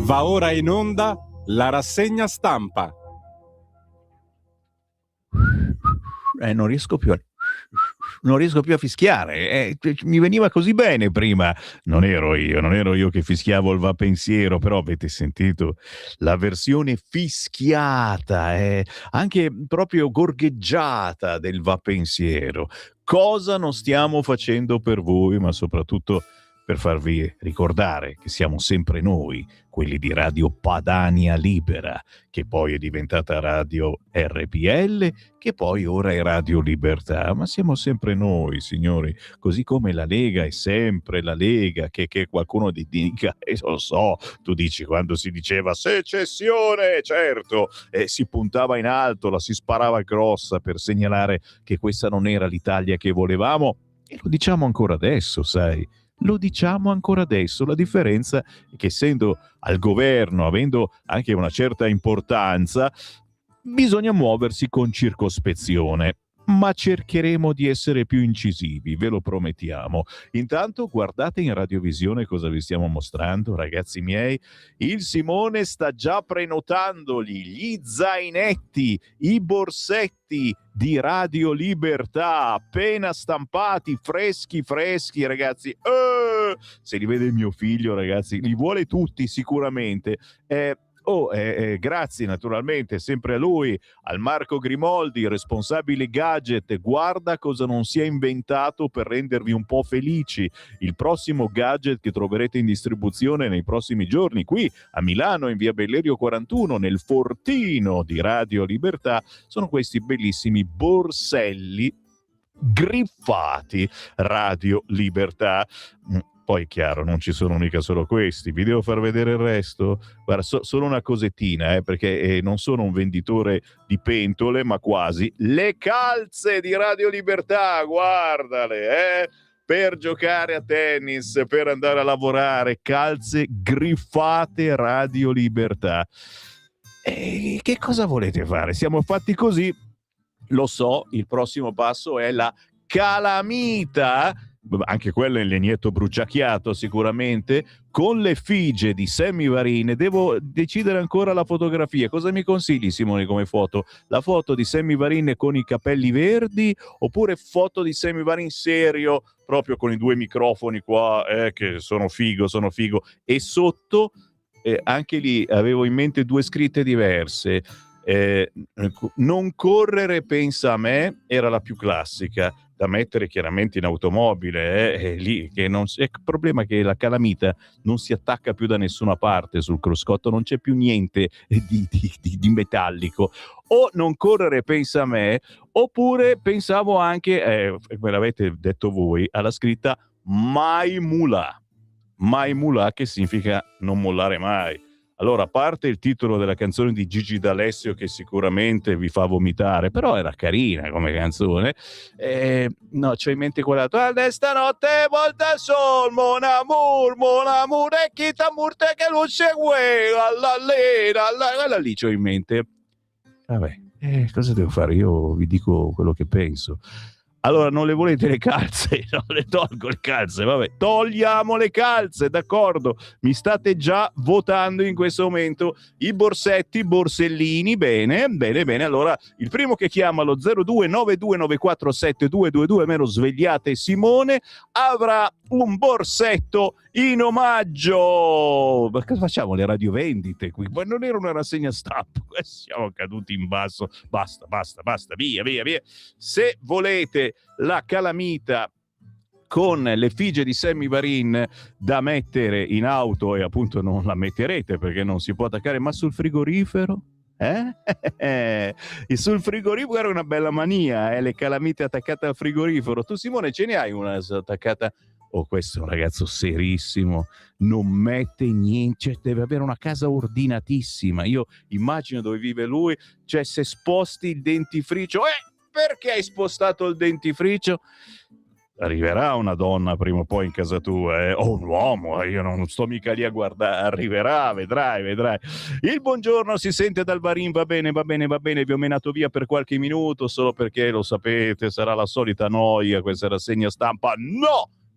Va ora in onda la rassegna stampa. Non riesco più a fischiare. Mi veniva così bene prima. Non ero io che fischiavo il va pensiero, però avete sentito la versione fischiata, anche proprio gorgheggiata del va pensiero. Cosa non stiamo facendo per voi, ma soprattutto per farvi ricordare che siamo sempre noi, quelli di Radio Padania Libera, che poi è diventata Radio RPL, che poi ora è Radio Libertà, ma siamo sempre noi, signori, così come la Lega è sempre la Lega, che qualcuno ti dica, e lo so, tu dici quando si diceva secessione, certo, si puntava in alto, la si sparava grossa per segnalare che questa non era l'Italia che volevamo, e lo diciamo ancora adesso, sai. Lo diciamo ancora adesso, la differenza è che essendo al governo, avendo anche una certa importanza, bisogna muoversi con circospezione, ma cercheremo di essere più incisivi, ve lo promettiamo. Intanto guardate in radiovisione cosa vi stiamo mostrando, ragazzi miei. Il Simone sta già prenotandoli, gli zainetti, i borsetti di Radio Libertà, appena stampati, freschi, ragazzi. Se li vede mio figlio, ragazzi, li vuole tutti sicuramente. Grazie naturalmente sempre a lui, al Marco Grimoldi, responsabile gadget. Guarda cosa non si è inventato per rendervi un po' felici. Il prossimo gadget che troverete in distribuzione nei prossimi giorni qui a Milano in via Bellerio 41 nel fortino di Radio Libertà sono questi bellissimi borselli griffati Radio Libertà. Poi chiaro, non ci sono mica solo questi, vi devo far vedere il resto. Guarda, solo una cosettina, perché non sono un venditore di pentole, ma quasi. Le calze di Radio Libertà, guardale, per giocare a tennis, per andare a lavorare, calze griffate Radio Libertà. E che cosa volete fare? Siamo fatti così. Lo so, il prossimo passo è la calamita, anche quello è il legnetto bruciacchiato sicuramente, con l'effigie di Sammy Varin. Devo decidere ancora la fotografia. Cosa mi consigli, Simone, come foto? La foto di Sammy Varin con i capelli verdi oppure foto di Sammy Varin serio, proprio con i due microfoni qua, che sono figo, e sotto anche lì avevo in mente due scritte diverse. Non correre, pensa a me, era la più classica da mettere chiaramente in automobile, lì che non è il problema è che la calamita non si attacca più da nessuna parte sul cruscotto, non c'è più niente di metallico. O non correre, pensa a me, oppure pensavo anche, me l'avete detto voi, alla scritta Mai Mulà, che significa non mollare mai. Allora, a parte il titolo della canzone di Gigi D'Alessio che sicuramente vi fa vomitare, però era carina come canzone, no, c'ho in mente quella stanotte volta il sol, mon amour, e chi t'amur te che lo segue, quella lì c'ho in mente. Vabbè, cosa devo fare? Io vi dico quello che penso. Allora, non le volete le calze? Non le tolgo le calze, vabbè, togliamo le calze, d'accordo? Mi state già votando in questo momento i borsetti, borsellini, bene, allora il primo che chiama lo 0292947222, meno svegliate Simone, avrà un borsetto in omaggio. Ma cosa facciamo, le radiovendite qui? Ma non era una rassegna stampa, siamo caduti in basso, basta, via. Se volete la calamita con l'effigie di Sammy Varin da mettere in auto, e appunto non la metterete perché non si può attaccare, ma sul frigorifero? E sul frigorifero era una bella mania, le calamite attaccate al frigorifero. Tu, Simone, ce ne hai una attaccata? Questo è un ragazzo serissimo, non mette niente, cioè deve avere una casa ordinatissima. Io immagino dove vive lui, cioè se sposti il dentifricio, perché hai spostato il dentifricio? Arriverà una donna prima o poi in casa tua, o un uomo, io non sto mica lì a guardare, arriverà, vedrai. Il buongiorno si sente dal Varin, va bene, vi ho menato via per qualche minuto, solo perché lo sapete, sarà la solita noia questa rassegna stampa.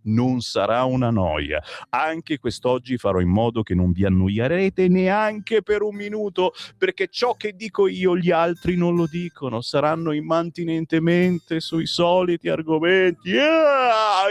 non sarà una noia. Anche quest'oggi farò in modo che non vi annoierete neanche per un minuto, perché ciò che dico io gli altri non lo dicono, saranno immantinentemente sui soliti argomenti.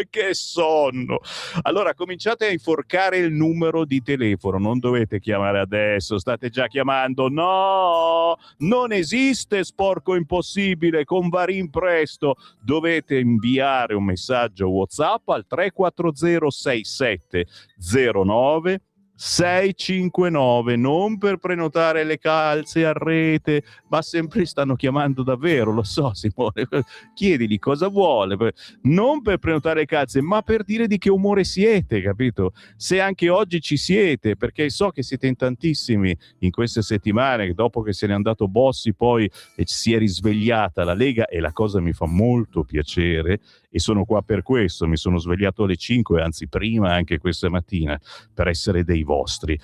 Che sonno! Allora cominciate a inforcare il numero di telefono, non dovete chiamare adesso, state già chiamando. No, non esiste sporco impossibile con Varin Presto. Dovete inviare un messaggio WhatsApp al 340 67 09 659, non per prenotare le calze a rete, ma sempre stanno chiamando davvero, lo so Simone, chiedigli cosa vuole, non per prenotare le calze, ma per dire di che umore siete, capito? Se anche oggi ci siete, perché so che siete in tantissimi in queste settimane, dopo che se n'è andato Bossi poi si è risvegliata la Lega, e la cosa mi fa molto piacere, e sono qua per questo, mi sono svegliato alle 5, anzi prima anche questa mattina, per essere dei vostri.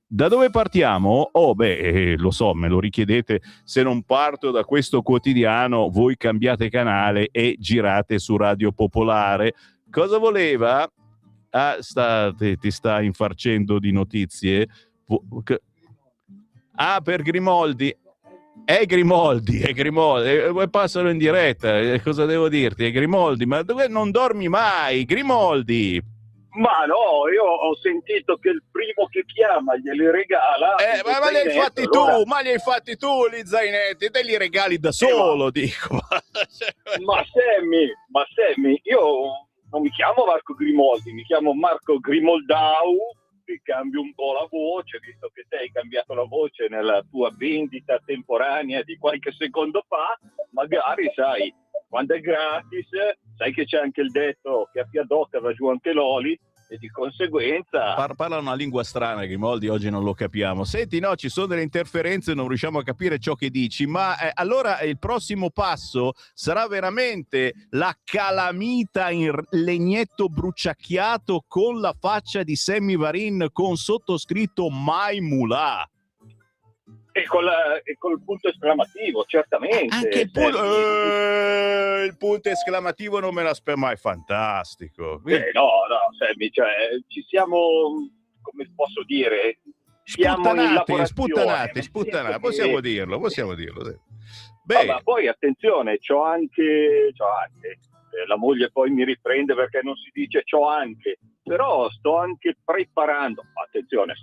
Da dove partiamo? Lo so, me lo richiedete. Se non parto da questo quotidiano, voi cambiate canale e girate su Radio Popolare. Cosa voleva? Ti sta infarcendo di notizie? Per Grimoldi. È Grimoldi. Passano in diretta. Cosa devo dirti? È Grimoldi. Ma dove non dormi mai? Grimoldi. Ma no, io ho sentito che il primo che chiama glieli regala. Ma li hai fatti allora... tu, gli zainetti, te li regali da solo, dico. Ma Sammy, io non mi chiamo Marco Grimoldi, mi chiamo Marco Grimoldau, ti cambio un po' la voce, visto che te hai cambiato la voce nella tua vendita temporanea di qualche secondo fa, magari sai, quando è gratis, sai che c'è anche il detto che a Piadotta va giù anche l'oli, e di conseguenza... Parla una lingua strana, Grimoldi, oggi non lo capiamo. Senti, no, ci sono delle interferenze, non riusciamo a capire ciò che dici, ma allora il prossimo passo sarà veramente la calamita in legnetto bruciacchiato con la faccia di Sammy Varin con sottoscritto Mai Mulà. E col punto esclamativo, certamente. Anche il punto esclamativo non me l'aspetto mai, fantastico. No, Sammy, cioè, ci siamo, come posso dire, sputtanate, possiamo dirlo. Beh. Ma poi attenzione, c'ho anche la moglie poi mi riprende perché non si dice c'ho anche, però sto anche preparando, attenzione,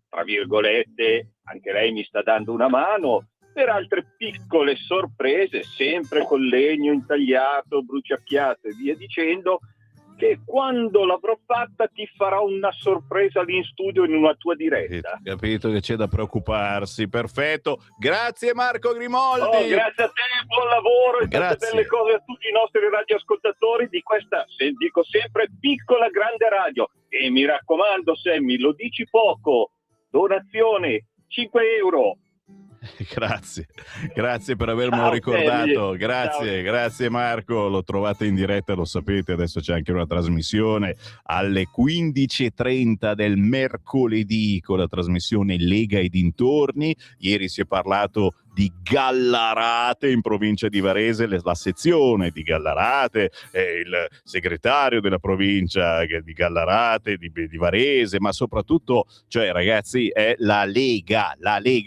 tra virgolette, anche lei mi sta dando una mano per altre piccole sorprese, sempre con legno intagliato, bruciacchiato e via dicendo, che quando l'avrò fatta ti farò una sorpresa lì in studio in una tua diretta. Capito che c'è da preoccuparsi, perfetto. Grazie Marco Grimoldi. Grazie a te, buon lavoro e tante belle cose a tutti i nostri radioascoltatori di questa, dico sempre, piccola grande radio. E mi raccomando, Sammy, lo dici poco, donazione 5 euro. Grazie per avermelo ricordato. Grazie Marco, lo trovate in diretta, lo sapete, adesso c'è anche una trasmissione alle 15:30 del mercoledì con la trasmissione Lega e dintorni. Ieri si è parlato di Gallarate in provincia di Varese, la sezione di Gallarate, il segretario della provincia di Gallarate, di Varese, ma soprattutto, cioè ragazzi, è la Lega,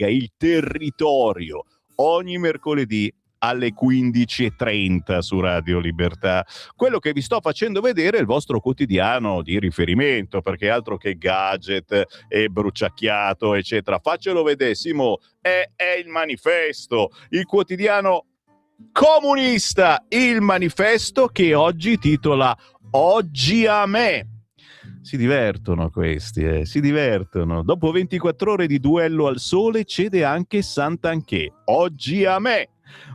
il territorio, ogni mercoledì alle 15:30 su Radio Libertà. Quello che vi sto facendo vedere è il vostro quotidiano di riferimento, perché altro che gadget e bruciacchiato eccetera. Faccelo vedere, Simo, è il Manifesto, il quotidiano comunista, il Manifesto, che oggi titola Oggi a me. Si divertono questi, si divertono. Dopo 24 ore di duello al sole cede anche Santanchè. Oggi a me.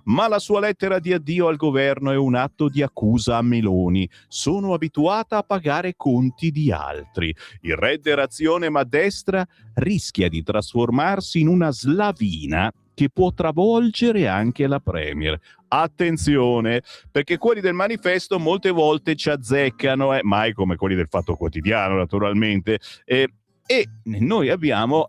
Ma la sua lettera di addio al governo è un atto di accusa a Meloni. Sono abituata a pagare conti di altri. Il redderazione ma destra rischia di trasformarsi in una slavina che può travolgere anche la Premier. Attenzione, perché quelli del Manifesto molte volte ci azzeccano, mai come quelli del Fatto Quotidiano naturalmente, E noi abbiamo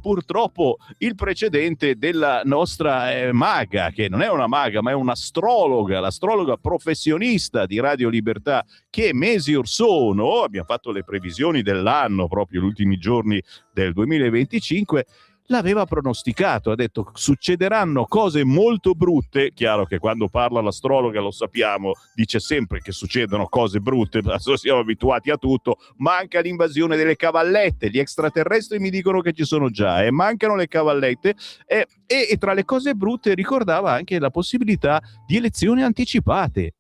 purtroppo il precedente della nostra maga, che non è una maga ma è un'astrologa, l'astrologa professionista di Radio Libertà, che mesi or sono, abbiamo fatto le previsioni dell'anno proprio gli ultimi giorni del 2025, l'aveva pronosticato, ha detto succederanno cose molto brutte. Chiaro che quando parla l'astrologa, lo sappiamo, dice sempre che succedono cose brutte, adesso siamo abituati a tutto. Manca l'invasione delle cavallette, gli extraterrestri mi dicono che ci sono già, mancano le cavallette, e tra le cose brutte ricordava anche la possibilità di elezioni anticipate.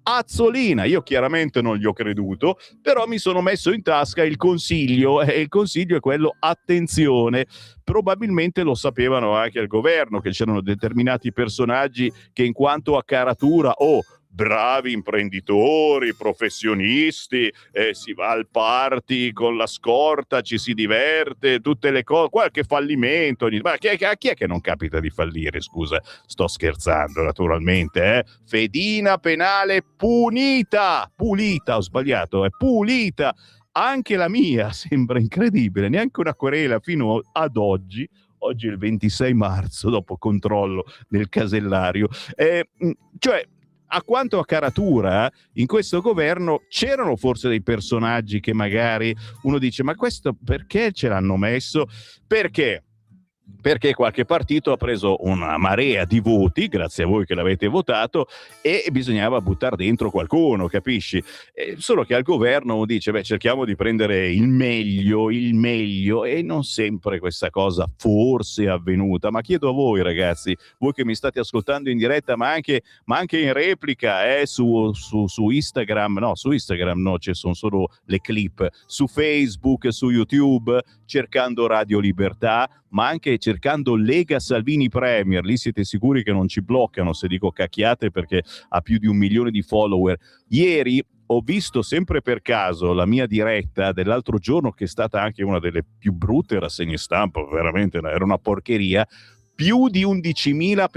Azzolina, io chiaramente non gli ho creduto, però mi sono messo in tasca il consiglio, e il consiglio è quello: attenzione. Probabilmente lo sapevano anche al governo che c'erano determinati personaggi che, in quanto a caratura bravi imprenditori, professionisti, si va al party con la scorta, ci si diverte, tutte le cose, qualche fallimento, ma a chi è che non capita di fallire? Scusa, sto scherzando naturalmente, fedina penale pulita, ho sbagliato, è pulita, anche la mia, sembra incredibile, neanche una querela fino ad oggi è il 26 marzo, dopo controllo del casellario, cioè, a quanto a caratura, in questo governo c'erano forse dei personaggi che magari uno dice: ma questo perché ce l'hanno messo? Perché qualche partito ha preso una marea di voti, grazie a voi che l'avete votato, e bisognava buttare dentro qualcuno, capisci? Solo che al governo dice: cerchiamo di prendere il meglio, e non sempre questa cosa forse è avvenuta. Ma chiedo a voi, ragazzi, voi che mi state ascoltando in diretta, ma anche in replica, su Instagram, su Instagram no, ci sono solo le clip, su Facebook, su YouTube, cercando Radio Libertà, ma anche cercando Lega Salvini Premier. Lì siete sicuri che non ci bloccano se dico cacchiate, perché ha più di 1 milione di follower. Ieri ho visto, sempre per caso, la mia diretta dell'altro giorno, che è stata anche una delle più brutte rassegne stampa, veramente era una porcheria. Più di 11.000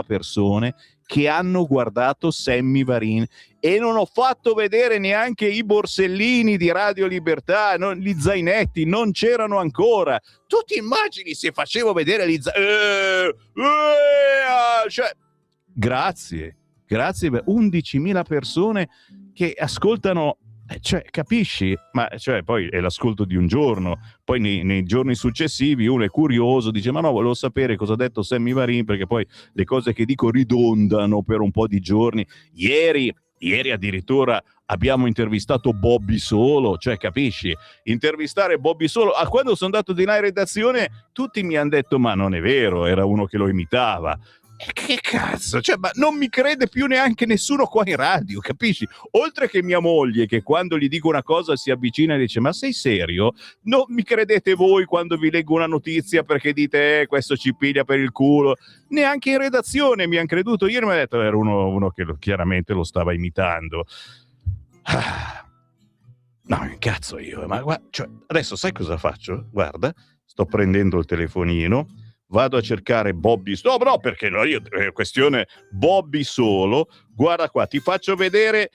persone che hanno guardato Sammy Varin, e non ho fatto vedere neanche i borsellini di Radio Libertà, gli zainetti non c'erano ancora. Tu ti immagini se facevo vedere gli cioè, grazie, 11.000 persone che ascoltano. Cioè, capisci? Ma cioè, poi è l'ascolto di un giorno, poi nei giorni successivi uno è curioso, dice: ma no, volevo sapere cosa ha detto Sammy Varin, perché poi le cose che dico ridondano per un po' di giorni. Ieri addirittura abbiamo intervistato Bobby Solo, cioè, capisci? Intervistare Bobby Solo, quando sono andato di là in redazione tutti mi hanno detto: ma non è vero, era uno che lo imitava. E che cazzo, cioè, ma non mi crede più neanche nessuno qua in radio, capisci? Oltre che mia moglie, che quando gli dico una cosa si avvicina e dice: ma sei serio? Non mi credete voi quando vi leggo una notizia, perché dite questo ci piglia per il culo? Neanche in redazione mi hanno creduto. Ieri mi ha detto era uno che chiaramente lo stava imitando. No, incazzo io, ma guarda, cioè, adesso sai cosa faccio? Guarda, sto prendendo il telefonino, vado a cercare Bobby Solo, no, perché no, io questione Bobby Solo, guarda qua, ti faccio vedere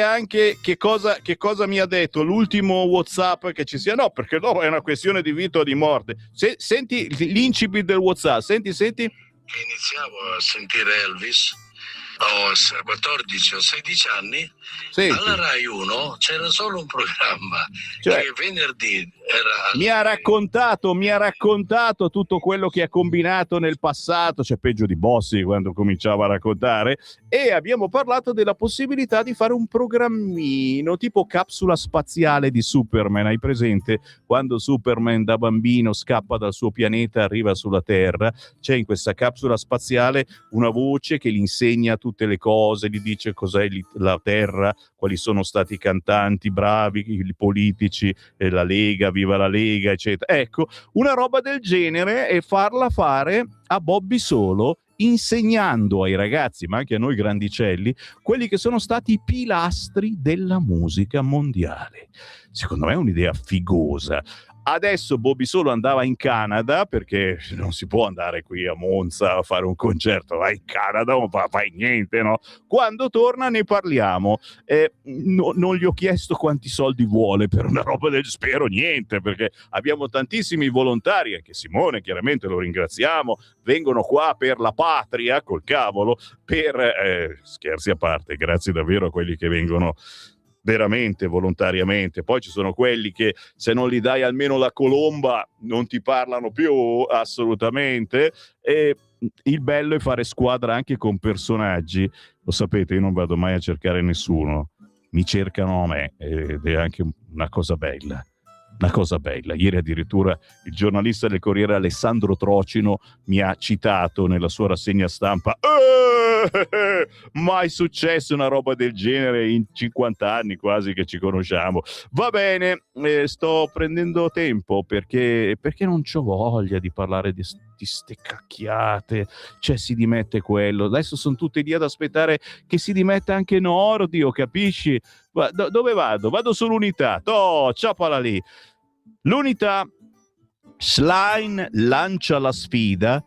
anche che cosa mi ha detto l'ultimo WhatsApp che ci sia. No, perché no, è una questione di vita o di morte. Senti l'incipit del WhatsApp, senti. Iniziavo a sentire Elvis, ho 14 o 16 anni. Senti. Alla Rai 1 c'era solo un programma, cioè, che venerdì era... Mi ha raccontato tutto quello che ha combinato nel passato, cioè peggio di Bossi quando cominciava a raccontare, e abbiamo parlato della possibilità di fare un programmino tipo capsula spaziale di Superman. Hai presente quando Superman da bambino scappa dal suo pianeta, arriva sulla Terra? C'è in questa capsula spaziale una voce che gli insegna tutte le cose, gli dice cos'è la Terra, quali sono stati i cantanti bravi, i politici, la Lega, viva la Lega, eccetera. Ecco, una roba del genere, e farla fare a Bobby Solo, insegnando ai ragazzi, ma anche a noi grandicelli, quelli che sono stati i pilastri della musica mondiale. Secondo me è un'idea figosa. Adesso Bobby Solo andava in Canada, perché non si può andare qui a Monza a fare un concerto, vai in Canada, non fai niente, no? Quando torna ne parliamo. Non gli ho chiesto quanti soldi vuole per una roba del, spero niente, perché abbiamo tantissimi volontari, anche Simone chiaramente lo ringraziamo, vengono qua per la patria, col cavolo, per scherzi a parte, grazie davvero a quelli che vengono veramente volontariamente. Poi ci sono quelli che se non gli dai almeno la colomba non ti parlano più assolutamente, e il bello è fare squadra anche con personaggi. Lo sapete, io non vado mai a cercare nessuno, mi cercano a me, ed è anche una cosa bella. Una cosa bella. Ieri addirittura il giornalista del Corriere Alessandro Trocino mi ha citato nella sua rassegna stampa. Mai successo una roba del genere in 50 anni quasi che ci conosciamo. Va bene, sto prendendo tempo perché non c'ho voglia di parlare di ste cacchiate. Cioè, si dimette quello, adesso sono tutti lì ad aspettare che si dimetta anche Nordio, capisci? Dove vado? Vado sull'Unità. Ciapala lì. L'Unità. Schlein lancia la sfida,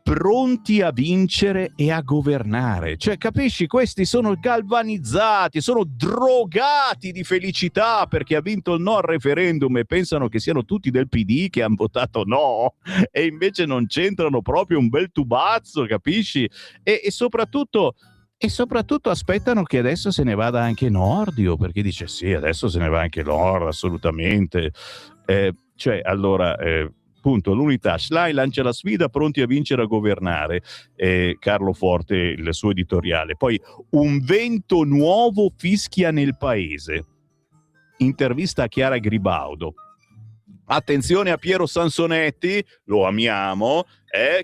pronti a vincere e a governare. Cioè, capisci? Questi sono galvanizzati, sono drogati di felicità perché ha vinto il no al referendum e pensano che siano tutti del PD che hanno votato no, e invece non c'entrano proprio un bel tubazzo, capisci? E soprattutto aspettano che adesso se ne vada anche Nordio, perché dice sì, adesso se ne va anche Nord, assolutamente. Cioè, allora, appunto, l'Unità. Schlein lancia la sfida, pronti a vincere e a governare. Carlo Forte, il suo editoriale. Poi, un vento nuovo fischia nel paese. Intervista a Chiara Gribaudo. Attenzione a Piero Sansonetti, lo amiamo,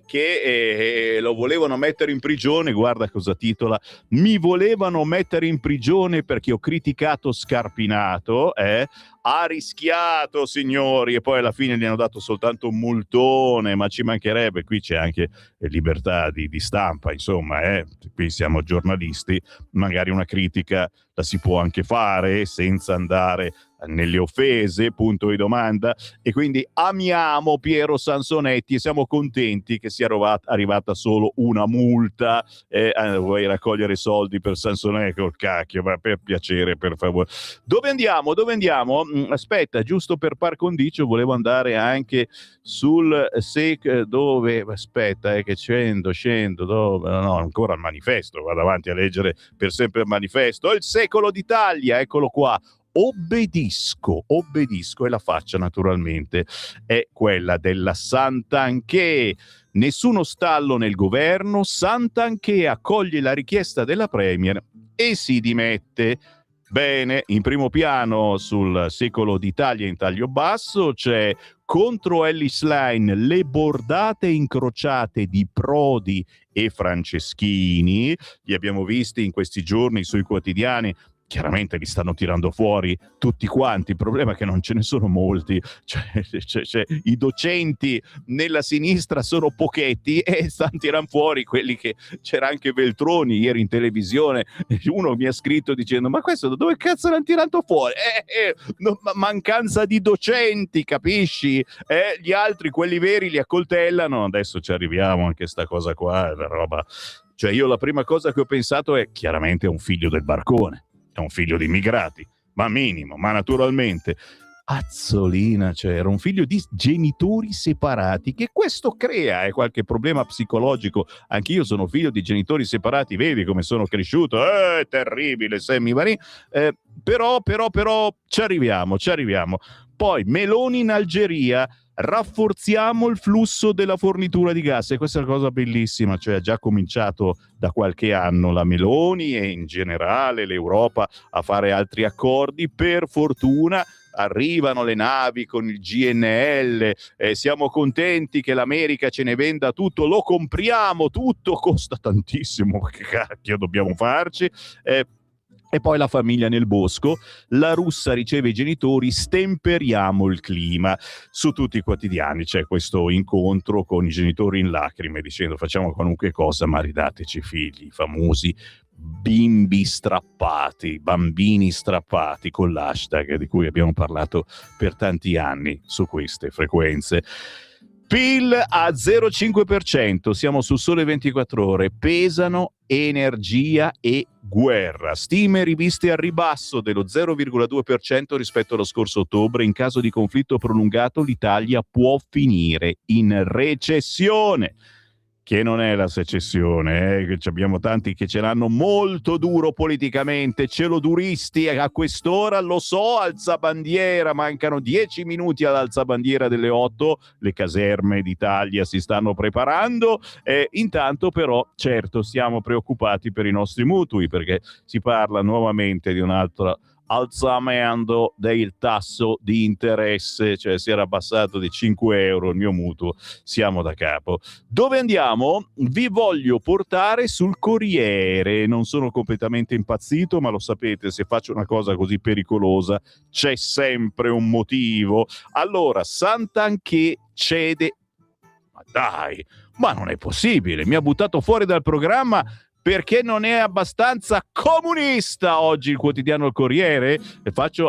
che lo volevano mettere in prigione. Guarda cosa titola: mi volevano mettere in prigione perché ho criticato Scarpinato, ha rischiato, signori, e poi alla fine gli hanno dato soltanto un multone, ma ci mancherebbe, qui c'è anche libertà di stampa, insomma, qui siamo giornalisti, magari una critica la si può anche fare senza andare nelle offese, punto di domanda. E quindi amiamo Piero Sansonetti e siamo contenti che sia arrivata solo una multa. Vuoi raccogliere soldi per Sansonetti? Col cacchio, ma per piacere, per favore. Dove andiamo? Aspetta, giusto per par condicio volevo andare anche sul dove, aspetta, che scendo, dove? No, ancora il manifesto, vado avanti a leggere per sempre il manifesto. Il secolo d'Italia, eccolo qua. Obbedisco, e la faccia naturalmente è quella della Santanchè. Nessuno stallo nel governo, Santanchè accoglie la richiesta della Premier e si dimette. Bene, in primo piano sul secolo d'Italia in taglio basso c'è contro Elly Schlein le bordate incrociate di Prodi e Franceschini. Li abbiamo visti in questi giorni sui quotidiani. Chiaramente li stanno tirando fuori tutti quanti, il problema è che non ce ne sono molti, cioè, i docenti nella sinistra sono pochetti e stanno tirando fuori quelli che... C'era anche Veltroni ieri in televisione, uno mi ha scritto dicendo ma questo da dove cazzo l'hanno tirato fuori? Mancanza di docenti, capisci? Gli altri, quelli veri, li accoltellano. Adesso ci arriviamo anche a sta cosa qua, la roba. Cioè, io la prima cosa che ho pensato è chiaramente un figlio del barcone, è un figlio di immigrati, ma minimo, ma naturalmente. Azzolina, cioè era un figlio di genitori separati, che questo crea qualche problema psicologico. Anch'io sono figlio di genitori separati, vedi come sono cresciuto, è terribile Sammy Varin, però ci arriviamo. Poi Meloni in Algeria, rafforziamo il flusso della fornitura di gas, e questa è una cosa bellissima, cioè ha già cominciato da qualche anno la Meloni e in generale l'Europa a fare altri accordi. Per fortuna arrivano le navi con il GNL, siamo contenti che l'America ce ne venda tutto, lo compriamo tutto, costa tantissimo, che cacchio dobbiamo farci? E poi la famiglia nel bosco, la russa riceve i genitori, stemperiamo il clima. Su tutti i quotidiani c'è questo incontro con i genitori in lacrime dicendo facciamo qualunque cosa ma ridateci figli, famosi bimbi strappati, bambini strappati, con l'hashtag di cui abbiamo parlato per tanti anni su queste frequenze. PIL a 0,5%, siamo su Sole 24 Ore, pesano energia e guerra. Stime riviste al ribasso dello 0,2% rispetto allo scorso ottobre. In caso di conflitto prolungato l'Italia può finire in recessione. Che non è la secessione, che abbiamo tanti che ce l'hanno molto duro politicamente, celoduristi a quest'ora, lo so, alzabandiera, mancano 10 minuti all'alzabandiera delle 8, le caserme d'Italia si stanno preparando, intanto però certo siamo preoccupati per i nostri mutui, perché si parla nuovamente di un altro alzamento del tasso di interesse, cioè si era abbassato di 5 euro il mio mutuo, siamo da capo. Dove andiamo? Vi voglio portare sul Corriere. Non sono completamente impazzito, ma lo sapete, se faccio una cosa così pericolosa c'è sempre un motivo. Allora, Santanchè cede. Ma dai, ma non è possibile, mi ha buttato fuori dal programma perché non è abbastanza comunista oggi il quotidiano Il Corriere?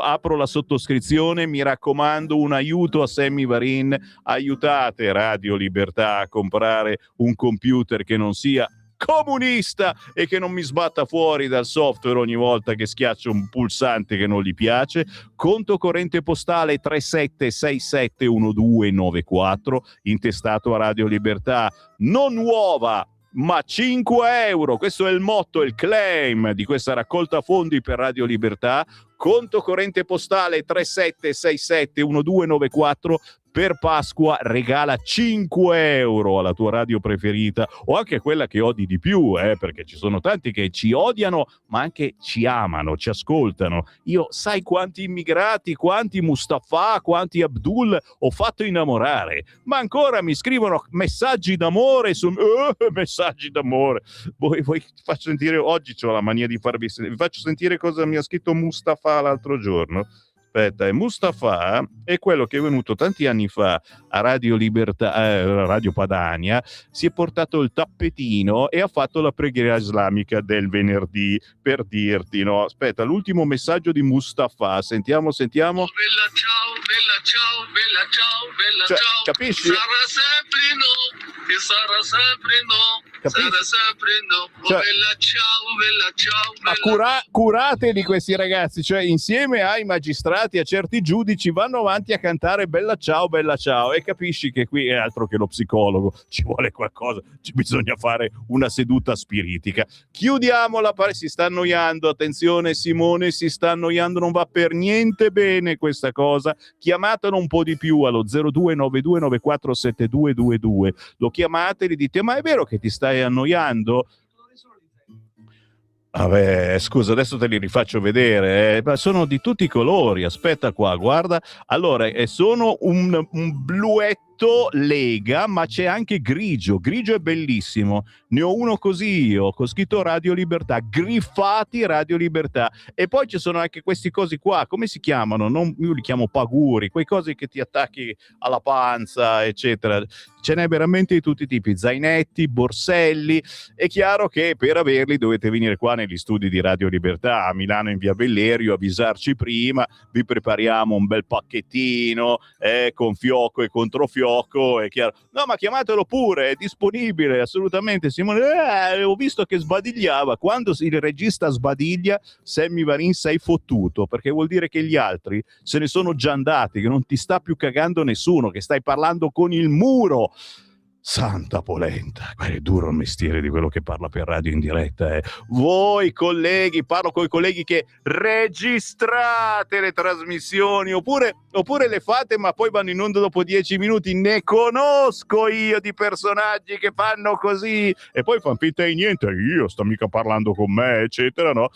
Apro la sottoscrizione, mi raccomando, un aiuto a Sammy Varin, aiutate Radio Libertà a comprare un computer che non sia comunista e che non mi sbatta fuori dal software ogni volta che schiaccio un pulsante che non gli piace. Conto corrente postale 37671294, intestato a Radio Libertà, non nuova ma 5 euro, questo è il motto, il claim di questa raccolta fondi per Radio Libertà. Conto corrente postale 37671294, per Pasqua regala 5 euro alla tua radio preferita o anche quella che odi di più, perché ci sono tanti che ci odiano ma anche ci amano, ci ascoltano. Io sai quanti immigrati, quanti Mustafa, quanti Abdul ho fatto innamorare, ma ancora mi scrivono messaggi d'amore su messaggi d'amore. Voi faccio sentire, oggi ho la mania di vi faccio sentire cosa mi ha scritto Mustafa l'altro giorno. Aspetta, Mustafa è quello che è venuto tanti anni fa a Radio Libertà, Radio Padania, si è portato il tappetino e ha fatto la preghiera islamica del venerdì, per dirti, no? Aspetta, l'ultimo messaggio di Mustafa, sentiamo. Bella ciao, bella ciao, bella ciao, bella Cioè, ciao. capisci? Sarà sempre no, che sarà sempre no, Capisci? sarà sempre no. Cioè, bella ciao, bella ciao, ma bella curateli questi ragazzi, cioè insieme ai magistrati, a certi giudici, vanno avanti a cantare bella ciao, e capisci che qui è altro che lo psicologo, ci vuole qualcosa, ci bisogna fare una seduta spiritica. Chiudiamola, si sta annoiando, attenzione Simone, si sta annoiando, non va per niente bene questa cosa. Chiamatelo un po' di più allo 0292947222, lo chiamate e gli dite: ma è vero che ti stai annoiando? Vabbè, scusa, adesso te li rifaccio vedere, sono di tutti i colori, aspetta qua, guarda. Allora, sono un bluetto Lega, ma c'è anche grigio è bellissimo, ne ho uno così io, con scritto Radio Libertà, griffati Radio Libertà, e poi ci sono anche questi cosi qua, come si chiamano? Io li chiamo paguri, quei cosi che ti attacchi alla panza, eccetera. Ce n'è veramente di tutti i tipi, zainetti, borselli. È chiaro che per averli dovete venire qua negli studi di Radio Libertà a Milano in via Bellerio, avvisarci prima, vi prepariamo un bel pacchettino con fiocco e controfioco, è chiaro. No, ma chiamatelo pure, è disponibile assolutamente. Simone, ho visto che sbadigliava. Quando il regista sbadiglia, Sammy Varin sei fottuto, perché vuol dire che gli altri se ne sono già andati, che non ti sta più cagando nessuno, che stai parlando con il muro. Santa polenta, è duro il mestiere di quello che parla per radio in diretta. Voi colleghi, parlo con i colleghi che registrate le trasmissioni oppure le fate ma poi vanno in onda dopo 10 minuti. Ne conosco io di personaggi che fanno così e poi fanno finta di niente, io sto mica parlando con me, eccetera, no?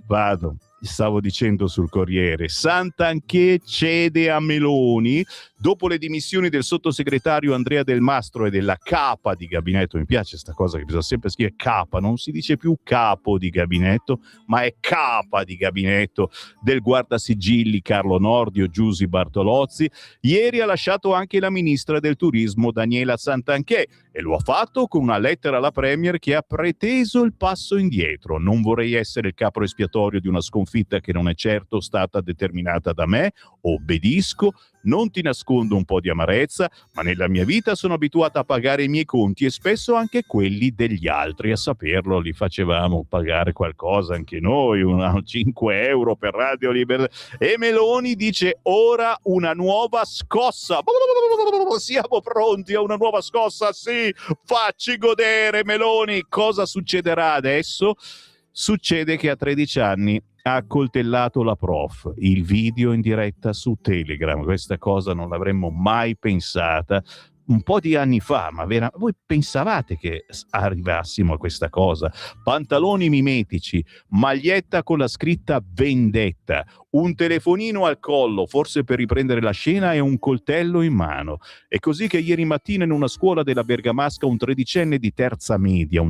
Vado. Stavo dicendo sul Corriere, Santanchè cede a Meloni, Dopo le dimissioni del sottosegretario Andrea Del Mastro e della capa di gabinetto, mi piace sta cosa che bisogna sempre scrivere capa, non si dice più capo di gabinetto, ma è capa di gabinetto del guardasigilli Carlo Nordio, Giusy Bartolozzi, ieri ha lasciato anche la ministra del turismo Daniela Santanchè e lo ha fatto con una lettera alla Premier che ha preteso il passo indietro. Non vorrei essere il capro espiatorio di una sconfitta che non è certo stata determinata da me, obbedisco, non ti nascondo un po' di amarezza, ma nella mia vita sono abituata a pagare i miei conti e spesso anche quelli degli altri. A saperlo li facevamo pagare qualcosa anche noi, 5 euro per Radio Libertà. E Meloni dice ora una nuova scossa. Siamo pronti a una nuova scossa? Sì, facci godere Meloni. Cosa succederà adesso? Succede che a 13 anni ha accoltellato la prof, il video in diretta su Telegram. Questa cosa non l'avremmo mai pensata un po' di anni fa, ma voi pensavate che arrivassimo a questa cosa? Pantaloni mimetici, maglietta con la scritta vendetta, un telefonino al collo, forse per riprendere la scena, e un coltello in mano. È così che ieri mattina in una scuola della Bergamasca un tredicenne di terza media,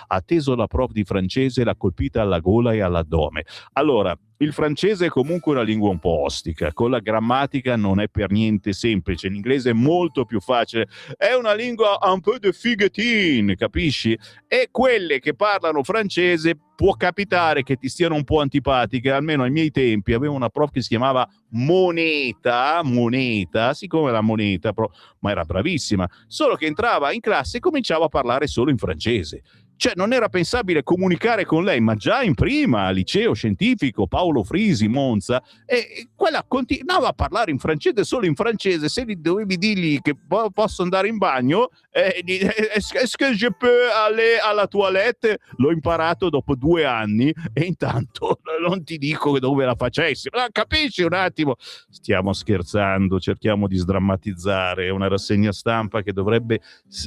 ha teso la prof di francese e l'ha colpita alla gola e all'addome. Allora, il francese è comunque una lingua un po' ostica, con la grammatica non è per niente semplice, l'inglese è molto più facile, è una lingua un peu de figuetin, capisci? E quelle che parlano francese può capitare che ti stiano un po' antipatiche, almeno ai miei tempi avevo una prof che si chiamava Moneta, siccome la moneta, ma era bravissima, solo che entrava in classe e cominciava a parlare solo in francese. Cioè non era pensabile comunicare con lei, ma già in prima, al liceo scientifico, Paolo Frisi, Monza, e quella continuava a parlare in francese, solo in francese. Se dovevi dirgli che posso andare in bagno, est-ce que je peux aller à la toilette? L'ho imparato dopo 2 anni e intanto non ti dico dove la facessi. Ma capisci un attimo? Stiamo scherzando, cerchiamo di sdrammatizzare. È una rassegna stampa che dovrebbe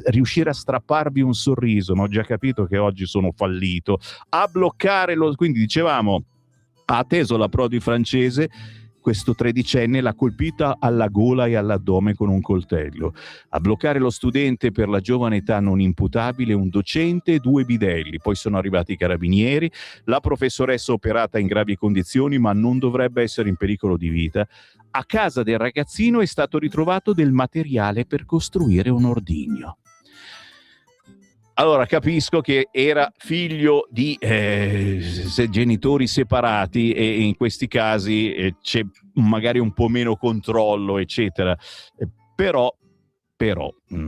riuscire a strapparvi un sorriso, ma ho già capito che oggi sono fallito. A bloccare quindi dicevamo, ha atteso la prodi francese, questo tredicenne l'ha colpita alla gola e all'addome con un coltello. A bloccare lo studente per la giovane età non imputabile un docente e 2 bidelli, poi sono arrivati i carabinieri, la professoressa operata in gravi condizioni ma non dovrebbe essere in pericolo di vita. A casa del ragazzino è stato ritrovato del materiale per costruire un ordigno. Allora capisco che era figlio di genitori separati e in questi casi c'è magari un po' meno controllo, eccetera. Però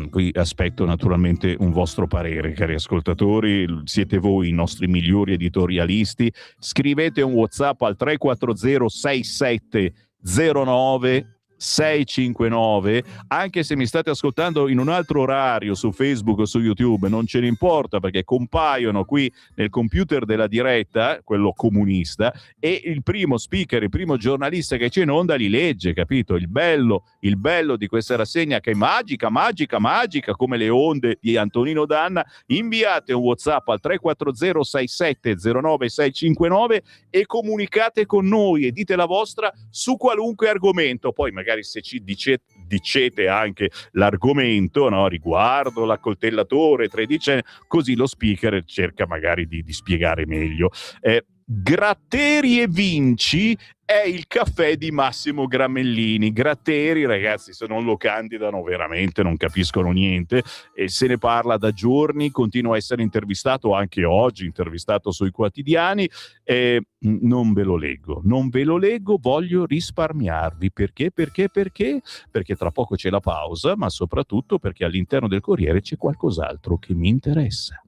qui aspetto naturalmente un vostro parere, cari ascoltatori, siete voi i nostri migliori editorialisti. Scrivete un WhatsApp al 340 6709 659, anche se mi state ascoltando in un altro orario su Facebook o su YouTube, non ce ne importa, perché compaiono qui nel computer della diretta, quello comunista, e il primo speaker, il primo giornalista che c'è in onda li legge, capito? Il bello di questa rassegna, che è magica, come le onde di Antonino Danna. Inviate un WhatsApp al 340 6709 659 e comunicate con noi e dite la vostra su qualunque argomento. Poi magari se ci dicete anche l'argomento, no, riguardo l'accoltellatore tredicenne, così lo speaker cerca magari di spiegare meglio. Gratteri e Vinci è il caffè di Massimo Gramellini. Gratteri, ragazzi, se non lo candidano veramente non capiscono niente, e se ne parla da giorni, continua a essere intervistato anche oggi, intervistato sui quotidiani. Non ve lo leggo, voglio risparmiarvi. Perché? Perché tra poco c'è la pausa, ma soprattutto perché all'interno del Corriere c'è qualcos'altro che mi interessa.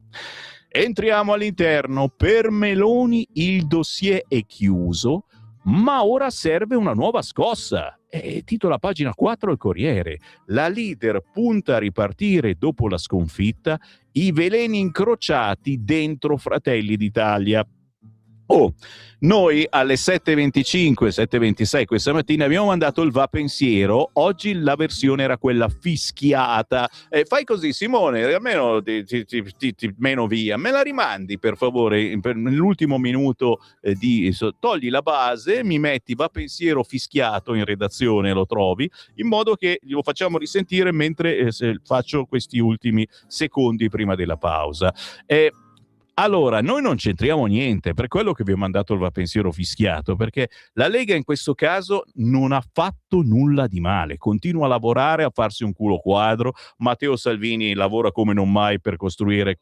Entriamo all'interno. Per Meloni il dossier è chiuso, ma ora serve una nuova scossa. Titola pagina 4 al Corriere. La leader punta a ripartire dopo la sconfitta, i veleni incrociati dentro Fratelli d'Italia. Oh, noi alle 7.25, 7.26 questa mattina abbiamo mandato il Va Pensiero. Oggi la versione era quella fischiata. Fai così, Simone, almeno ti meno via. Me la rimandi per favore nell'ultimo minuto togli la base, mi metti Va Pensiero fischiato in redazione, lo trovi, in modo che lo facciamo risentire mentre faccio questi ultimi secondi prima della pausa. Allora, noi non c'entriamo niente, per quello che vi ho mandato il Va Pensiero fischiato, perché la Lega in questo caso non ha fatto nulla di male, continua a lavorare, a farsi un culo quadro. Matteo Salvini lavora come non mai per costruire...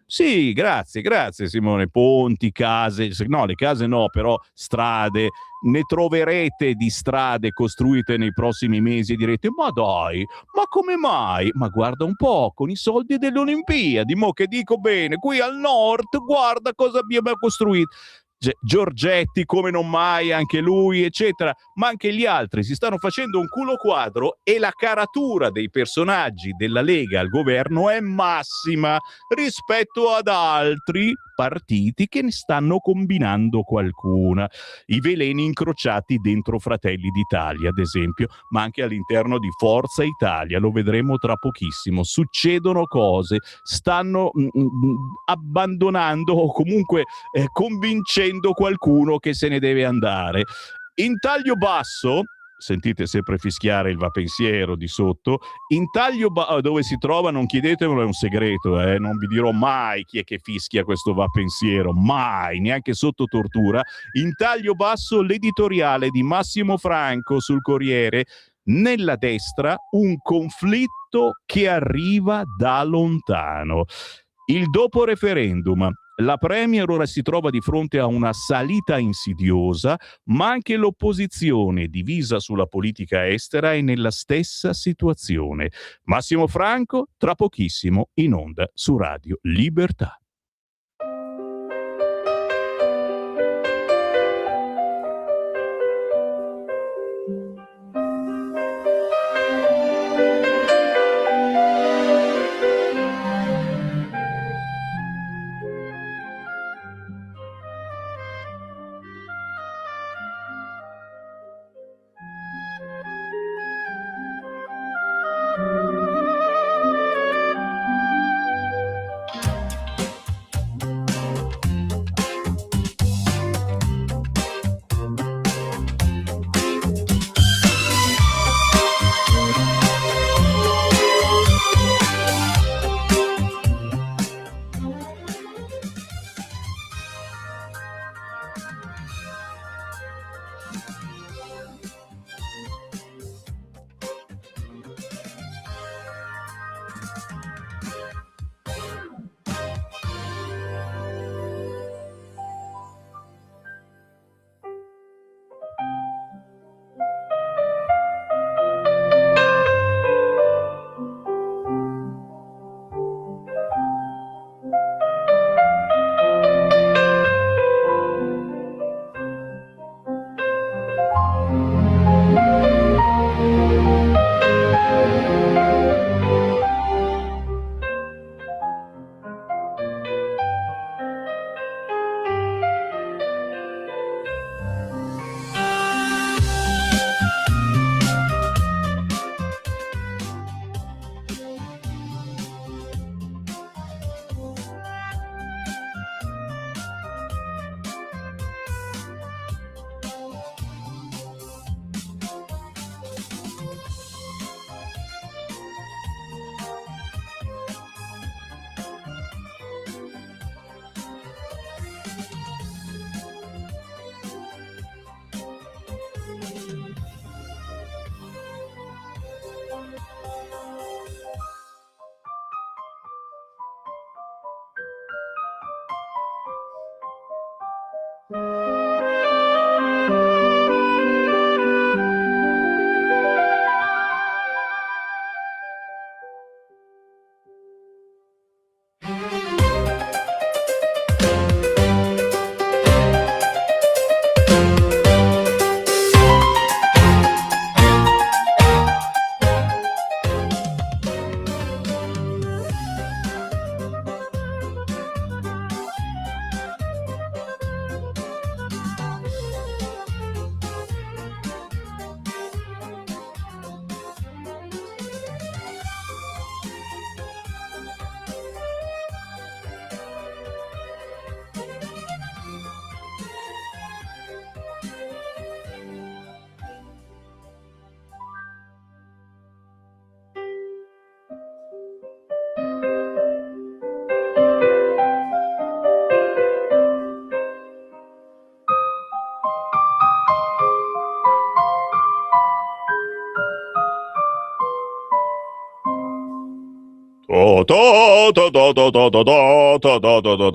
Sì, grazie Simone, ponti, case, no, le case no, però strade, ne troverete di strade costruite nei prossimi mesi e direte, ma dai, ma come mai? Ma guarda un po', con i soldi delle Olimpiadi, mo che dico bene, qui al nord, guarda cosa abbiamo costruito. Giorgetti come non mai, anche lui eccetera, ma anche gli altri si stanno facendo un culo quadro e la caratura dei personaggi della Lega al governo è massima rispetto ad altri partiti che ne stanno combinando qualcuna. I veleni incrociati dentro Fratelli d'Italia, ad esempio, ma anche all'interno di Forza Italia, lo vedremo tra pochissimo. Succedono cose, stanno abbandonando o comunque convincendo qualcuno che se ne deve andare. In taglio basso, sentite sempre fischiare il Va Pensiero di sotto, in taglio dove si trova, non chiedetemelo, è un segreto, non vi dirò mai chi è che fischia questo Va Pensiero, mai, neanche sotto tortura. In taglio basso l'editoriale di Massimo Franco sul Corriere, nella destra un conflitto che arriva da lontano. Il dopo referendum. La Premier ora si trova di fronte a una salita insidiosa, ma anche l'opposizione, divisa sulla politica estera, è nella stessa situazione. Massimo Franco, tra pochissimo in onda su Radio Libertà.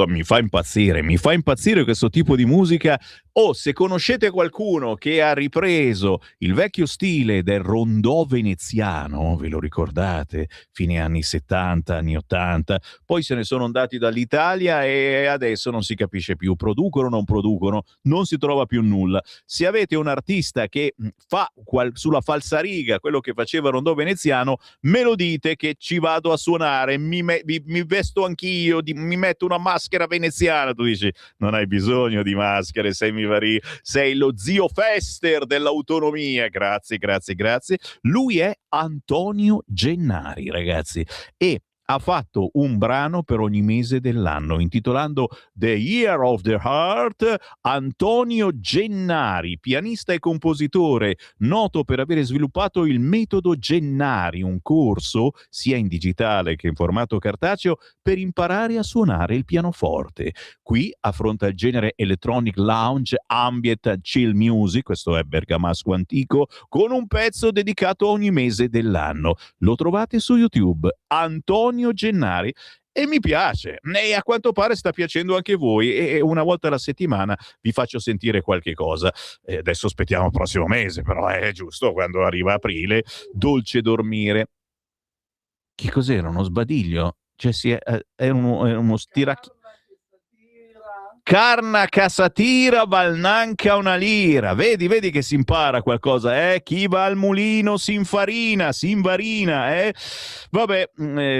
Mi fa impazzire questo tipo di musica. Se conoscete qualcuno che ha ripreso il vecchio stile del rondò veneziano, ve lo ricordate? Fine anni 70, anni 80, poi se ne sono andati dall'Italia e adesso non si capisce più, producono o non producono, non si trova più nulla. Se avete un artista che fa sulla falsariga quello che faceva il rondò veneziano, me lo dite che ci vado a suonare, mi vesto anch'io, mi metto una maschera veneziana. Tu dici, non hai bisogno di maschere, sei lo zio Fester dell'autonomia. Grazie. Lui è Antonio Gennari, ragazzi, e ha fatto un brano per ogni mese dell'anno, intitolando The Year of the Heart. Antonio Gennari, pianista e compositore, noto per aver sviluppato il metodo Gennari, un corso sia in digitale che in formato cartaceo per imparare a suonare il pianoforte. Qui affronta il genere electronic lounge, ambient, chill music, questo è bergamasco antico, con un pezzo dedicato a ogni mese dell'anno. Lo trovate su YouTube, Antonio Gennari, e mi piace, e a quanto pare sta piacendo anche voi, e una volta alla settimana vi faccio sentire qualche cosa. Adesso aspettiamo il prossimo mese, però è giusto, quando arriva aprile, dolce dormire. Che cos'era? Uno sbadiglio? Cioè è uno stiracchiato. Carna casatira valnanca una lira. Vedi che si impara qualcosa, chi va al mulino si invarina, Vabbè,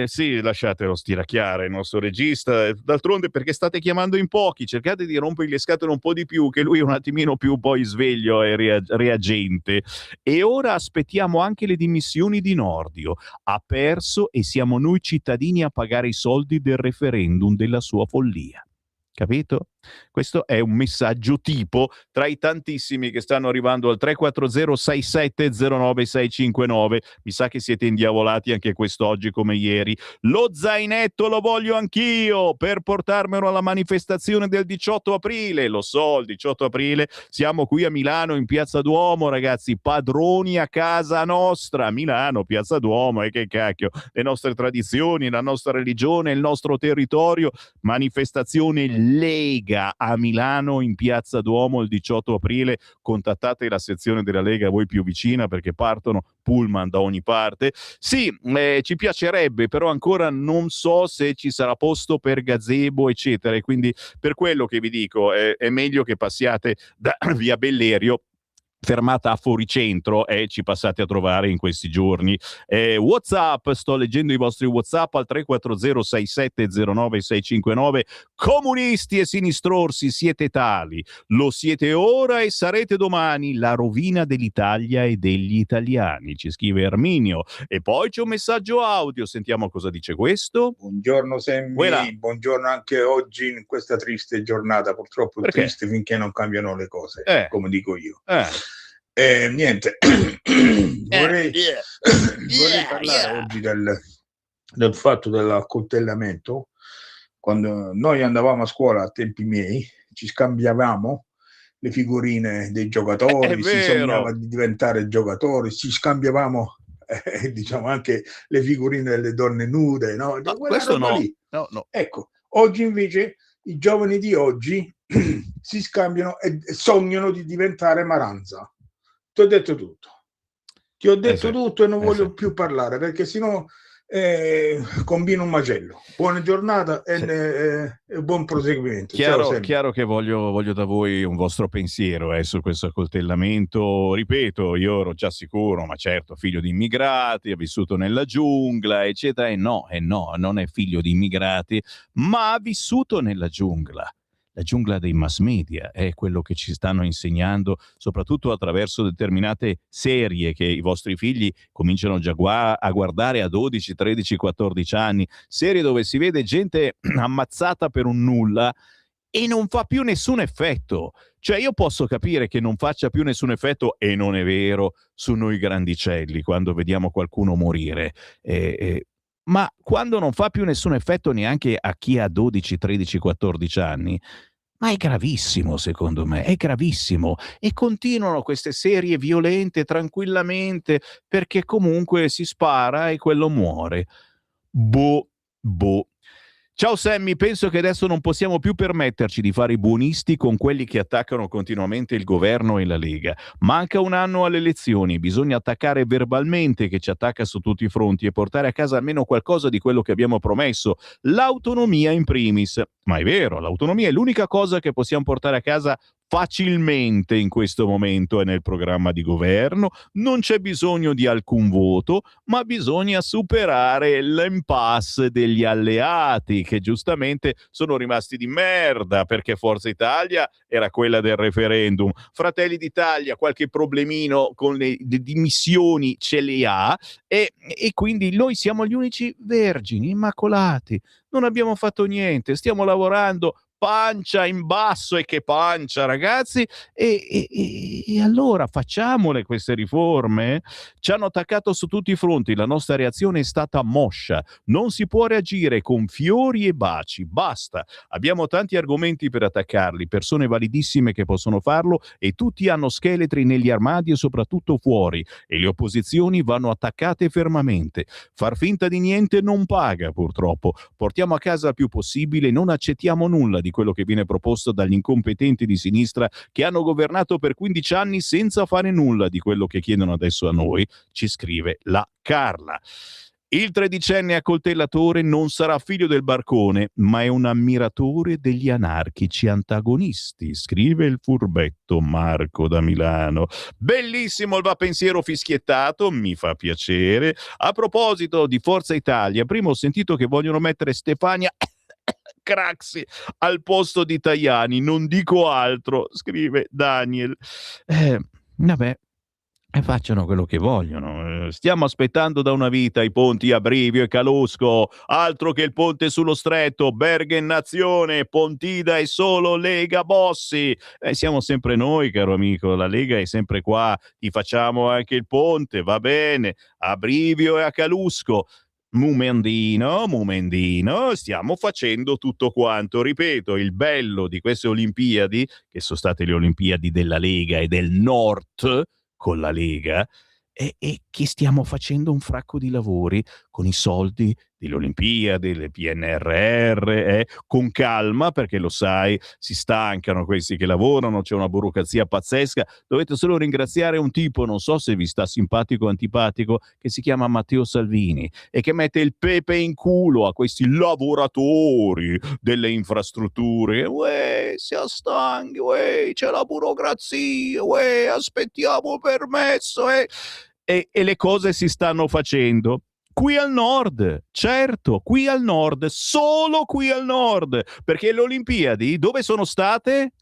sì, lasciatelo stiracchiare il nostro regista, d'altronde perché state chiamando in pochi, cercate di rompergli le scatole un po' di più, che lui è un attimino più poi sveglio e reagente. E ora aspettiamo anche le dimissioni di Nordio. Ha perso e siamo noi cittadini a pagare i soldi del referendum della sua follia. Capito? Questo è un messaggio tipo tra i tantissimi che stanno arrivando al 340-6709-659. Mi sa che siete indiavolati anche quest'oggi come ieri. Lo zainetto lo voglio anch'io per portarmelo alla manifestazione del 18 aprile. Lo so, il 18 aprile siamo qui a Milano in Piazza Duomo, ragazzi, padroni a casa nostra. Milano, Piazza Duomo, e che cacchio, le nostre tradizioni, la nostra religione, il nostro territorio. Manifestazione Lega a Milano in Piazza Duomo il 18 aprile. Contattate la sezione della Lega a voi più vicina, perché partono pullman da ogni parte. Sì, ci piacerebbe, però ancora non so se ci sarà posto per gazebo eccetera, e quindi per quello che vi dico è meglio che passiate da via Bellerio, fermata a Foricentro, e ci passate a trovare in questi giorni. WhatsApp, sto leggendo i vostri WhatsApp al 340-6709-659. Comunisti e sinistrorsi, siete tali, lo siete ora e sarete domani, la rovina dell'Italia e degli italiani, ci scrive Erminio. E poi c'è un messaggio audio, sentiamo cosa dice questo. Buongiorno Sammy, buongiorno anche oggi in questa triste giornata, purtroppo triste finché non cambiano le cose, come dico io. Niente, vorrei parlare oggi del fatto dell'accoltellamento. Quando noi andavamo a scuola a tempi miei, ci scambiavamo le figurine dei giocatori, si sognava di diventare giocatori, ci scambiavamo diciamo anche le figurine delle donne nude, no? Questo no. No. Ecco, oggi invece i giovani di oggi si scambiano e sognano di diventare Maranza. Ti ho detto tutto. Tutto e non voglio più parlare, perché sennò combino un macello. Buona giornata e buon proseguimento. Chiaro che voglio da voi un vostro pensiero su questo accoltellamento. Ripeto, io ero già sicuro, ma certo, figlio di immigrati, ha vissuto nella giungla, eccetera. E no, non è figlio di immigrati, ma ha vissuto nella giungla. La giungla dei mass media è quello che ci stanno insegnando, soprattutto attraverso determinate serie che i vostri figli cominciano già a guardare a 12, 13, 14 anni, serie dove si vede gente ammazzata per un nulla e non fa più nessun effetto. Cioè io posso capire che non faccia più nessun effetto, e non è vero, su noi grandicelli quando vediamo qualcuno morire, ma quando non fa più nessun effetto neanche a chi ha 12, 13, 14 anni, ma è gravissimo, secondo me, è gravissimo. E continuano queste serie violente tranquillamente, perché comunque si spara e quello muore. Boh. Ciao Sammy, penso che adesso non possiamo più permetterci di fare i buonisti con quelli che attaccano continuamente il governo e la Lega. Manca un anno alle elezioni, bisogna attaccare verbalmente che ci attacca su tutti i fronti e portare a casa almeno qualcosa di quello che abbiamo promesso, l'autonomia in primis. Ma è vero, l'autonomia è l'unica cosa che possiamo portare a casa facilmente in questo momento, è nel programma di governo, non c'è bisogno di alcun voto, ma bisogna superare l'impasse degli alleati che giustamente sono rimasti di merda perché Forza Italia era quella del referendum, Fratelli d'Italia qualche problemino con le dimissioni ce le ha e quindi noi siamo gli unici vergini, immacolati, non abbiamo fatto niente, stiamo lavorando pancia in basso, e che pancia ragazzi, e allora facciamole queste riforme. Ci hanno attaccato su tutti i fronti, la nostra reazione è stata moscia, non si può reagire con fiori e baci, basta, abbiamo tanti argomenti per attaccarli, persone validissime che possono farlo e tutti hanno scheletri negli armadi e soprattutto fuori, e le opposizioni vanno attaccate fermamente. Far finta di niente non paga, purtroppo, portiamo a casa il più possibile, non accettiamo nulla di quello che viene proposto dagli incompetenti di sinistra che hanno governato per 15 anni senza fare nulla di quello che chiedono adesso a noi, ci scrive la Carla. Il tredicenne accoltellatore non sarà figlio del barcone, ma è un ammiratore degli anarchici antagonisti, scrive il furbetto Marco da Milano. Bellissimo il va pensiero fischiettato, mi fa piacere. A proposito di Forza Italia, prima ho sentito che vogliono mettere Stefania Craxi al posto di Tajani, non dico altro, scrive Daniel. Vabbè, facciano quello che vogliono. Stiamo aspettando da una vita i ponti a Brivio e Calusco, altro che il ponte sullo Stretto, Bergen Nazione, Pontida è solo Lega Bossi. Siamo sempre noi, caro amico, la Lega è sempre qua, ti facciamo anche il ponte, va bene, a Brivio e a Calusco. Mumendino, stiamo facendo tutto quanto. Ripeto, il bello di queste Olimpiadi, che sono state le Olimpiadi della Lega e del Nord con la Lega, è che stiamo facendo un fracco di lavori con i soldi delle Olimpiadi, del PNRR, con calma, perché lo sai, si stancano questi che lavorano, c'è una burocrazia pazzesca. Dovete solo ringraziare un tipo, non so se vi sta simpatico o antipatico, che si chiama Matteo Salvini e che mette il pepe in culo a questi lavoratori delle infrastrutture. Uè, siamo stanchi, uè, c'è la burocrazia, uè, aspettiamo il permesso, e le cose si stanno facendo. Qui al nord, certo, qui al nord, solo qui al nord, perché le Olimpiadi dove sono state?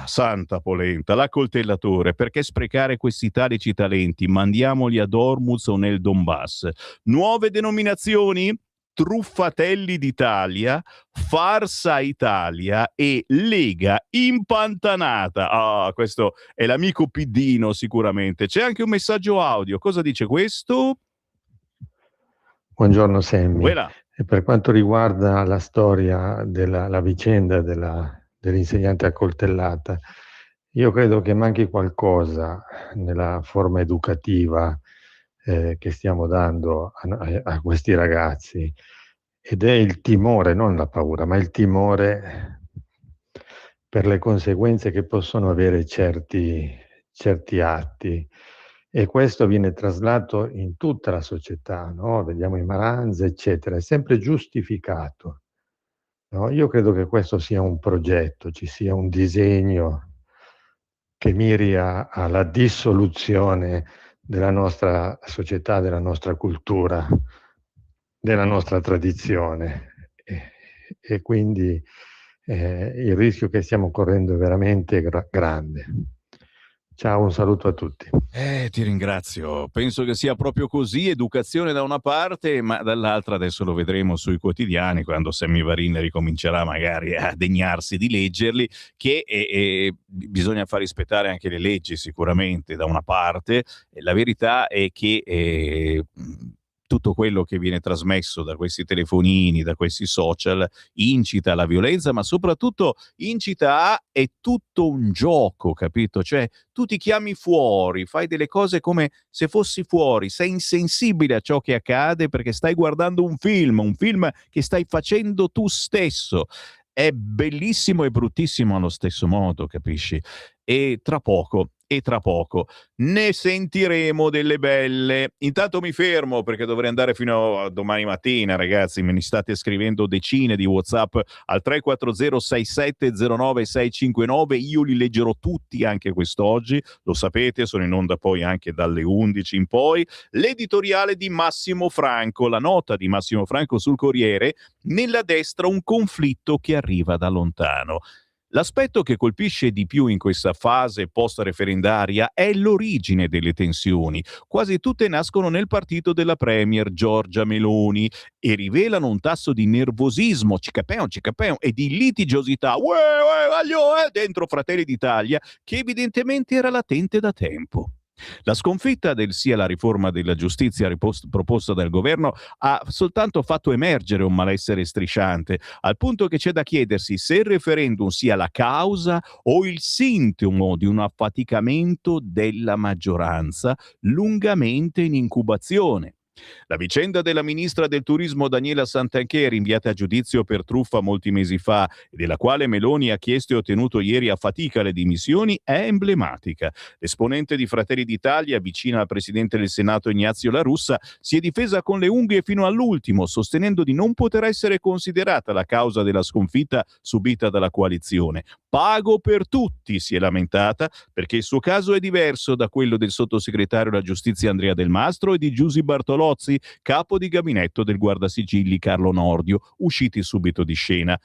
Santa polenta, l'accoltellatore, perché sprecare questi italici talenti? Mandiamoli ad Hormuz o nel Donbass. Nuove denominazioni? Truffatelli d'Italia, Farsa Italia e Lega impantanata. Questo è l'amico Piddino sicuramente. C'è anche un messaggio audio, cosa dice questo? Buongiorno Sammy. E per quanto riguarda la storia la vicenda dell'insegnante accoltellata, io credo che manchi qualcosa nella forma educativa che stiamo dando a questi ragazzi, ed è il timore, non la paura, ma il timore per le conseguenze che possono avere certi atti. E questo viene traslato in tutta la società, no? Vediamo i Maranza, eccetera, è sempre giustificato. No? Io credo che questo sia un progetto, ci sia un disegno che miri alla dissoluzione della nostra società, della nostra cultura, della nostra tradizione. E quindi il rischio che stiamo correndo è veramente grande. Ciao, un saluto a tutti. Ti ringrazio. Penso che sia proprio così, educazione da una parte, ma dall'altra adesso lo vedremo sui quotidiani, quando Sammy Varin ricomincerà magari a degnarsi di leggerli, che bisogna far rispettare anche le leggi sicuramente da una parte. La verità è che tutto quello che viene trasmesso da questi telefonini, da questi social, incita alla violenza, ma soprattutto incita a è tutto un gioco, capito? Cioè tu ti chiami fuori, fai delle cose come se fossi fuori, sei insensibile a ciò che accade perché stai guardando un film che stai facendo tu stesso. È bellissimo e bruttissimo allo stesso modo, capisci? E tra poco ne sentiremo delle belle. Intanto mi fermo perché dovrei andare fino a domani mattina, ragazzi. Me ne state scrivendo decine di WhatsApp al 340 6709 659. Io li leggerò tutti anche quest'oggi, lo sapete, sono in onda poi anche dalle 11 in poi. L'editoriale di Massimo Franco, la nota di Massimo Franco sul Corriere, nella destra un conflitto che arriva da lontano. L'aspetto che colpisce di più in questa fase post-referendaria è l'origine delle tensioni. Quasi tutte nascono nel partito della premier Giorgia Meloni e rivelano un tasso di nervosismo, cicapeo, e di litigiosità dentro Fratelli d'Italia che evidentemente era latente da tempo. La sconfitta del sì alla riforma della giustizia proposta dal governo ha soltanto fatto emergere un malessere strisciante, al punto che c'è da chiedersi se il referendum sia la causa o il sintomo di un affaticamento della maggioranza lungamente in incubazione. La vicenda della ministra del turismo Daniela Santanchè, rinviata a giudizio per truffa molti mesi fa e della quale Meloni ha chiesto e ottenuto ieri a fatica le dimissioni, è emblematica. L'esponente di Fratelli d'Italia, vicina al presidente del Senato Ignazio La Russa, si è difesa con le unghie fino all'ultimo, sostenendo di non poter essere considerata la causa della sconfitta subita dalla coalizione. Pago per tutti, si è lamentata, perché il suo caso è diverso da quello del sottosegretario alla giustizia Andrea Del Mastro e di Giusy Bartolozzi, capo di gabinetto del guardasigilli Carlo Nordio, usciti subito di scena.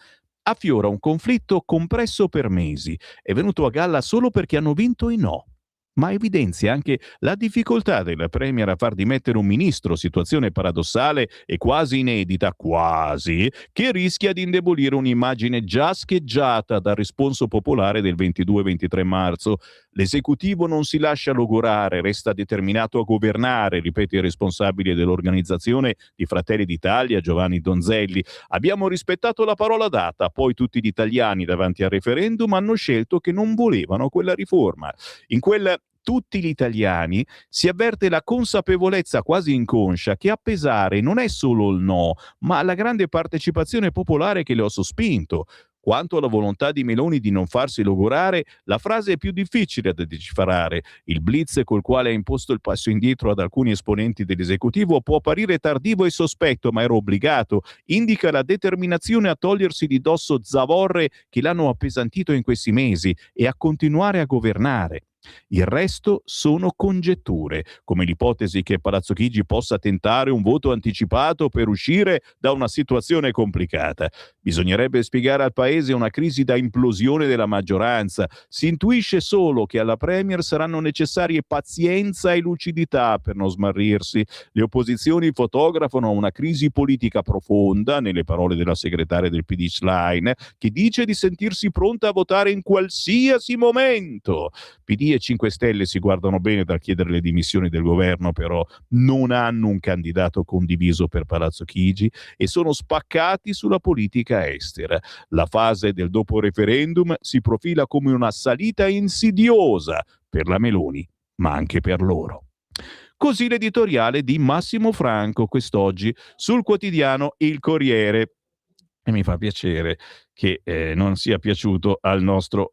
Affiora un conflitto compresso per mesi, è venuto a galla solo perché hanno vinto i no. Ma evidenzia anche la difficoltà della premier a far dimettere un ministro, situazione paradossale e quasi inedita, che rischia di indebolire un'immagine già scheggiata dal responso popolare del 22-23 marzo. L'esecutivo non si lascia logorare, resta determinato a governare, ripete il responsabile dell'organizzazione di Fratelli d'Italia, Giovanni Donzelli. Abbiamo rispettato la parola data, poi tutti gli italiani davanti al referendum hanno scelto che non volevano quella riforma. In quel tutti gli italiani si avverte la consapevolezza quasi inconscia che a pesare non è solo il no, ma la grande partecipazione popolare che le ha sospinto. Quanto alla volontà di Meloni di non farsi logorare, la frase è più difficile da decifrare. Il blitz col quale ha imposto il passo indietro ad alcuni esponenti dell'esecutivo può apparire tardivo e sospetto, ma era obbligato. Indica la determinazione a togliersi di dosso zavorre che l'hanno appesantito in questi mesi e a continuare a governare. Il resto sono congetture, come l'ipotesi che Palazzo Chigi possa tentare un voto anticipato per uscire da una situazione complicata. Bisognerebbe spiegare al Paese una crisi da implosione della maggioranza. Si intuisce solo che alla Premier saranno necessarie pazienza e lucidità per non smarrirsi. Le opposizioni fotografano una crisi politica profonda, nelle parole della segretaria del PD Schlein, che dice di sentirsi pronta a votare in qualsiasi momento. PD e 5 Stelle si guardano bene dal chiedere le dimissioni del governo, però non hanno un candidato condiviso per Palazzo Chigi e sono spaccati sulla politica estera. La fase del dopo referendum si profila come una salita insidiosa per la Meloni, ma anche per loro. Così l'editoriale di Massimo Franco quest'oggi sul quotidiano Il Corriere. E mi fa piacere che non sia piaciuto al nostro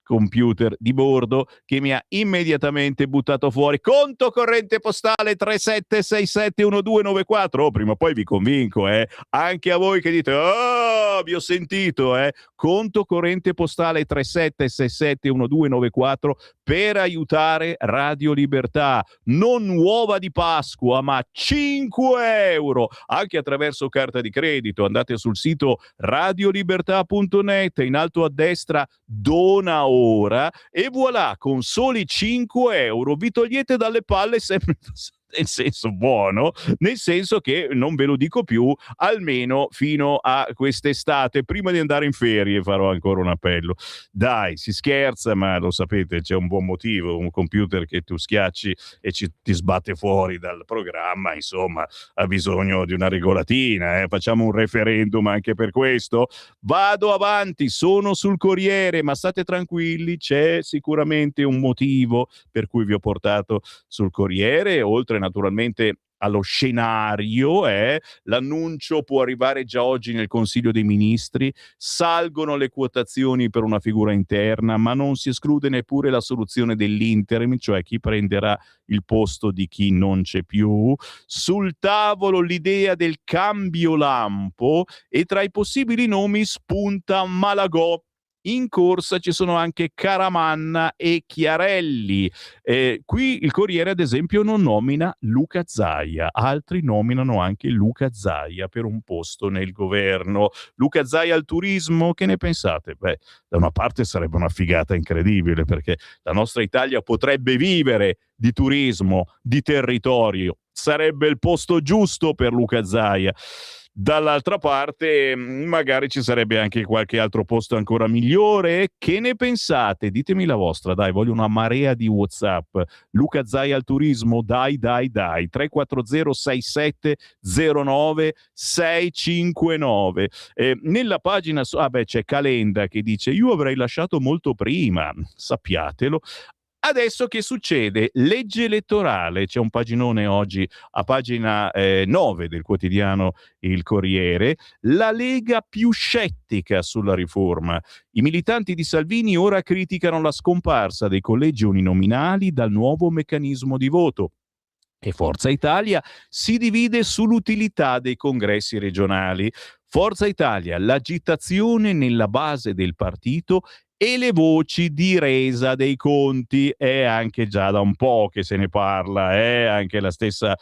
computer di bordo, che mi ha immediatamente buttato fuori conto corrente postale 37671294. Prima o poi vi convinco, anche a voi che dite vi ho sentito, conto corrente postale 37671294 per aiutare Radio Libertà. Non uova di Pasqua, ma 5 euro anche attraverso carta di credito. Andate sul sito radiolibertà.net, in alto a destra dona ora, e voilà, con soli 5 euro vi togliete dalle palle sempre nel senso buono, nel senso che non ve lo dico più, almeno fino a quest'estate, prima di andare in ferie farò ancora un appello. Dai, si scherza, ma lo sapete, c'è un buon motivo, un computer che tu schiacci e ti sbatte fuori dal programma, insomma, ha bisogno di una regolatina, facciamo un referendum anche per questo. Vado avanti, sono sul Corriere, ma state tranquilli, c'è sicuramente un motivo per cui vi ho portato sul Corriere, oltre naturalmente allo scenario, l'annuncio può arrivare già oggi nel Consiglio dei Ministri, salgono le quotazioni per una figura interna, ma non si esclude neppure la soluzione dell'interim, cioè chi prenderà il posto di chi non c'è più. Sul tavolo l'idea del cambio lampo e tra i possibili nomi spunta Malagò. In corsa ci sono anche Caramanna e Chiarelli. Qui il Corriere, ad esempio, non nomina Luca Zaia, altri nominano anche Luca Zaia per un posto nel governo. Luca Zaia al turismo, che ne pensate? Beh, da una parte sarebbe una figata incredibile, perché la nostra Italia potrebbe vivere di turismo, di territorio. Sarebbe il posto giusto per Luca Zaia. Dall'altra parte magari ci sarebbe anche qualche altro posto ancora migliore. Che ne pensate? Ditemi la vostra, dai, voglio una marea di WhatsApp. Luca Zaia al turismo, dai 340 67 09 659. Nella pagina c'è Calenda che dice: io avrei lasciato molto prima, sappiatelo. Adesso che succede? Legge elettorale, c'è un paginone oggi a pagina 9 del quotidiano Il Corriere, la Lega più scettica sulla riforma. I militanti di Salvini ora criticano la scomparsa dei collegi uninominali dal nuovo meccanismo di voto. E Forza Italia si divide sull'utilità dei congressi regionali. Forza Italia, l'agitazione nella base del partito e le voci di resa dei conti. È anche già da un po' che se ne parla, anche la stessa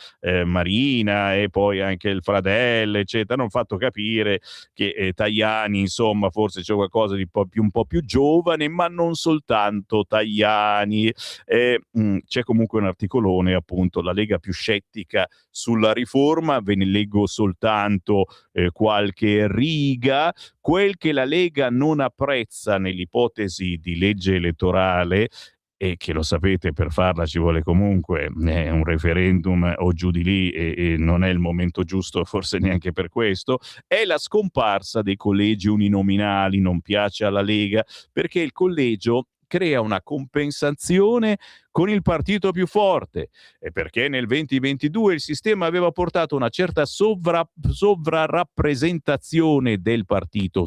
Marina e poi anche il Fradelle, eccetera, hanno fatto capire che Tajani, insomma, forse c'è qualcosa di un po' più giovane, ma non soltanto Tajani. C'è comunque un articolone, appunto, la Lega più scettica sulla riforma, ve ne leggo soltanto qualche riga. Quel che la Lega non apprezza nell'ipotesi di legge elettorale, e che lo sapete, per farla ci vuole comunque un referendum o giù di lì, e non è il momento giusto forse neanche per questo, è la scomparsa dei collegi uninominali. Non piace alla Lega perché il collegio crea una compensazione con il partito più forte, e perché nel 2022 il sistema aveva portato una certa sovrarappresentazione del partito.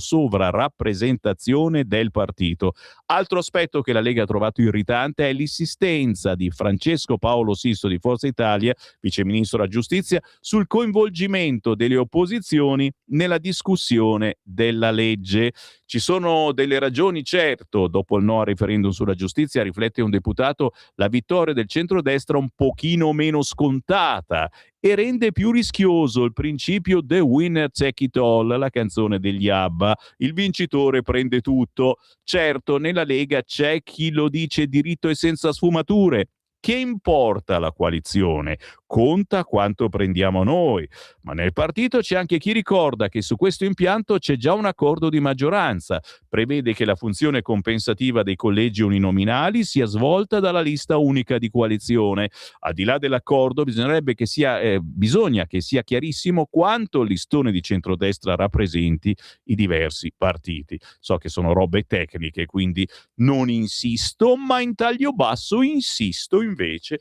Altro aspetto che la Lega ha trovato irritante è l'insistenza di Francesco Paolo Sisto di Forza Italia, viceministro della giustizia, sul coinvolgimento delle opposizioni nella discussione della legge. Ci sono delle ragioni, certo. Dopo il no al referendum sulla giustizia, riflette un deputato, la vittoria del centrodestra un pochino meno scontata e rende più rischioso il principio The Winner Take It All, la canzone degli ABBA, il vincitore prende tutto. Certo, nella Lega c'è chi lo dice diritto e senza sfumature. Che importa la coalizione? Conta quanto prendiamo noi. Ma nel partito c'è anche chi ricorda che su questo impianto c'è già un accordo di maggioranza. Prevede che la funzione compensativa dei collegi uninominali sia svolta dalla lista unica di coalizione. Al di là dell'accordo bisogna che sia chiarissimo quanto il listone di centrodestra rappresenti i diversi partiti. So che sono robe tecniche, quindi non insisto, ma in taglio basso insisto invece,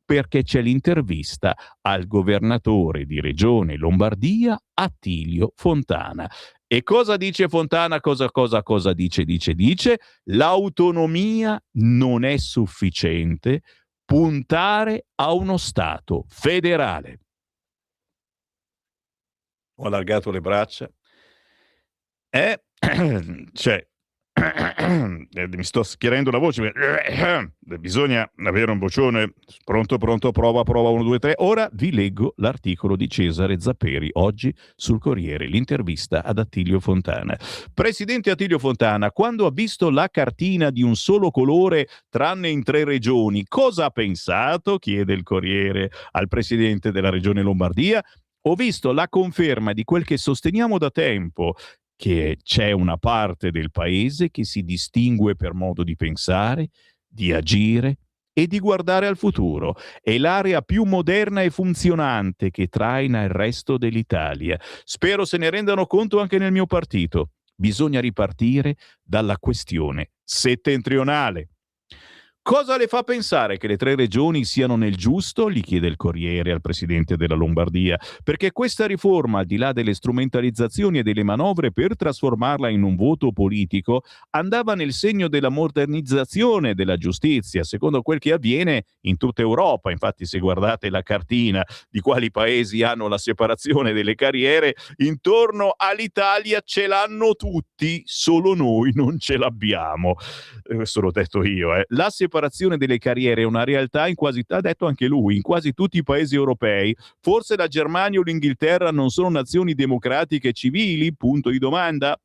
perché c'è l'intervista al governatore di Regione Lombardia, Attilio Fontana. E cosa dice Fontana? Cosa dice? Dice: l'autonomia non è sufficiente, puntare a uno Stato federale. Ho allargato le braccia. Cioè, mi sto schiarendo la voce, bisogna avere un vocione. Pronto, prova 1, 2, 3. Ora vi leggo l'articolo di Cesare Zapperi oggi sul Corriere, l'intervista ad Attilio Fontana. Presidente Attilio Fontana, quando ha visto la cartina di un solo colore tranne in 3 regioni, cosa ha pensato? Chiede il Corriere al presidente della regione Lombardia. Ho visto la conferma di quel che sosteniamo da tempo, che c'è una parte del paese che si distingue per modo di pensare, di agire e di guardare al futuro. È l'area più moderna e funzionante che traina il resto dell'Italia. Spero se ne rendano conto anche nel mio partito. Bisogna ripartire dalla questione settentrionale. Cosa le fa pensare che le 3 regioni siano nel giusto? Gli chiede il Corriere al presidente della Lombardia, perché questa riforma, al di là delle strumentalizzazioni e delle manovre per trasformarla in un voto politico, andava nel segno della modernizzazione della giustizia, secondo quel che avviene in tutta Europa. Infatti, se guardate la cartina di quali paesi hanno la separazione delle carriere, intorno all'Italia ce l'hanno tutti, solo noi non ce l'abbiamo. Questo l'ho detto io. La separazione delle carriere è una realtà in quasi, ha detto anche lui, in quasi tutti i paesi europei. Forse la Germania o l'Inghilterra non sono nazioni democratiche e civili? Punto di domanda.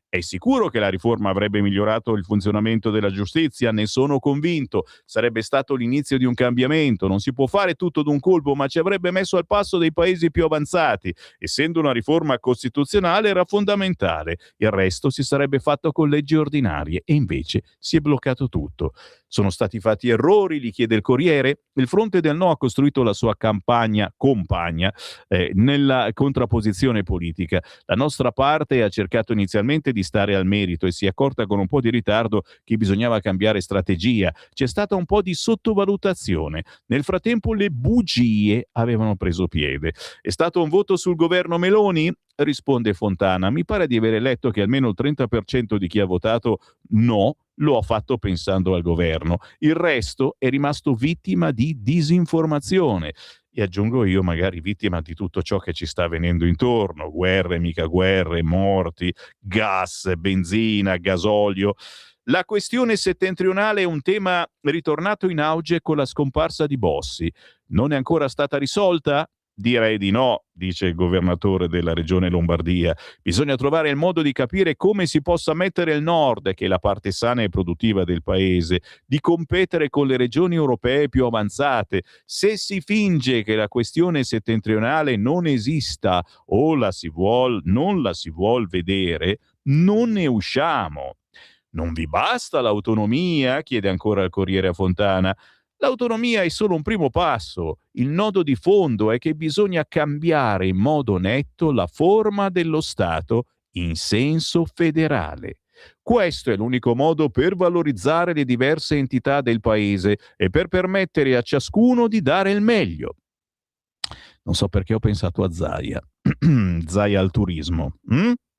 È sicuro che la riforma avrebbe migliorato il funzionamento della giustizia? Ne sono convinto. Sarebbe stato l'inizio di un cambiamento. Non si può fare tutto d'un colpo, ma ci avrebbe messo al passo dei paesi più avanzati. Essendo una riforma costituzionale era fondamentale. Il resto si sarebbe fatto con leggi ordinarie e invece si è bloccato tutto. Sono stati fatti errori, gli chiede il Corriere. Il Fronte del No ha costruito la sua compagna nella contrapposizione politica. La nostra parte ha cercato inizialmente di stare al merito e si è accorta con un po' di ritardo che bisognava cambiare strategia. C'è stata un po' di sottovalutazione. Nel frattempo le bugie avevano preso piede. È stato un voto sul governo Meloni? Risponde Fontana. Mi pare di avere letto che almeno il 30% di chi ha votato no lo ha fatto pensando al governo. Il resto è rimasto vittima di disinformazione. E aggiungo io, magari vittima di tutto ciò che ci sta avvenendo intorno: guerre, mica guerre, morti, gas, benzina, gasolio. La questione settentrionale è un tema ritornato in auge con la scomparsa di Bossi. Non è ancora stata risolta? Direi di no, dice il governatore della regione Lombardia. Bisogna trovare il modo di capire come si possa mettere il nord, che è la parte sana e produttiva del paese, di competere con le regioni europee più avanzate. Se si finge che la questione settentrionale non esista o non la si vuol vedere, non ne usciamo. Non vi basta l'autonomia? Chiede ancora il Corriere a Fontana. L'autonomia è solo un primo passo. Il nodo di fondo è che bisogna cambiare in modo netto la forma dello Stato in senso federale. Questo è l'unico modo per valorizzare le diverse entità del paese e per permettere a ciascuno di dare il meglio. Non so perché ho pensato a Zaia. Zaia al turismo.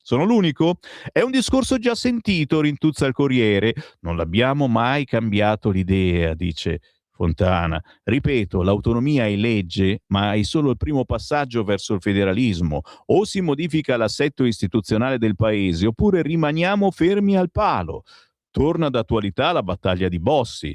Sono l'unico? È un discorso già sentito, rintuzza il Corriere. Non l'abbiamo mai cambiato l'idea, dice Fontana. Ripeto, l'autonomia è legge, ma è solo il primo passaggio verso il federalismo. O si modifica l'assetto istituzionale del paese, oppure rimaniamo fermi al palo. Torna d'attualità la battaglia di Bossi.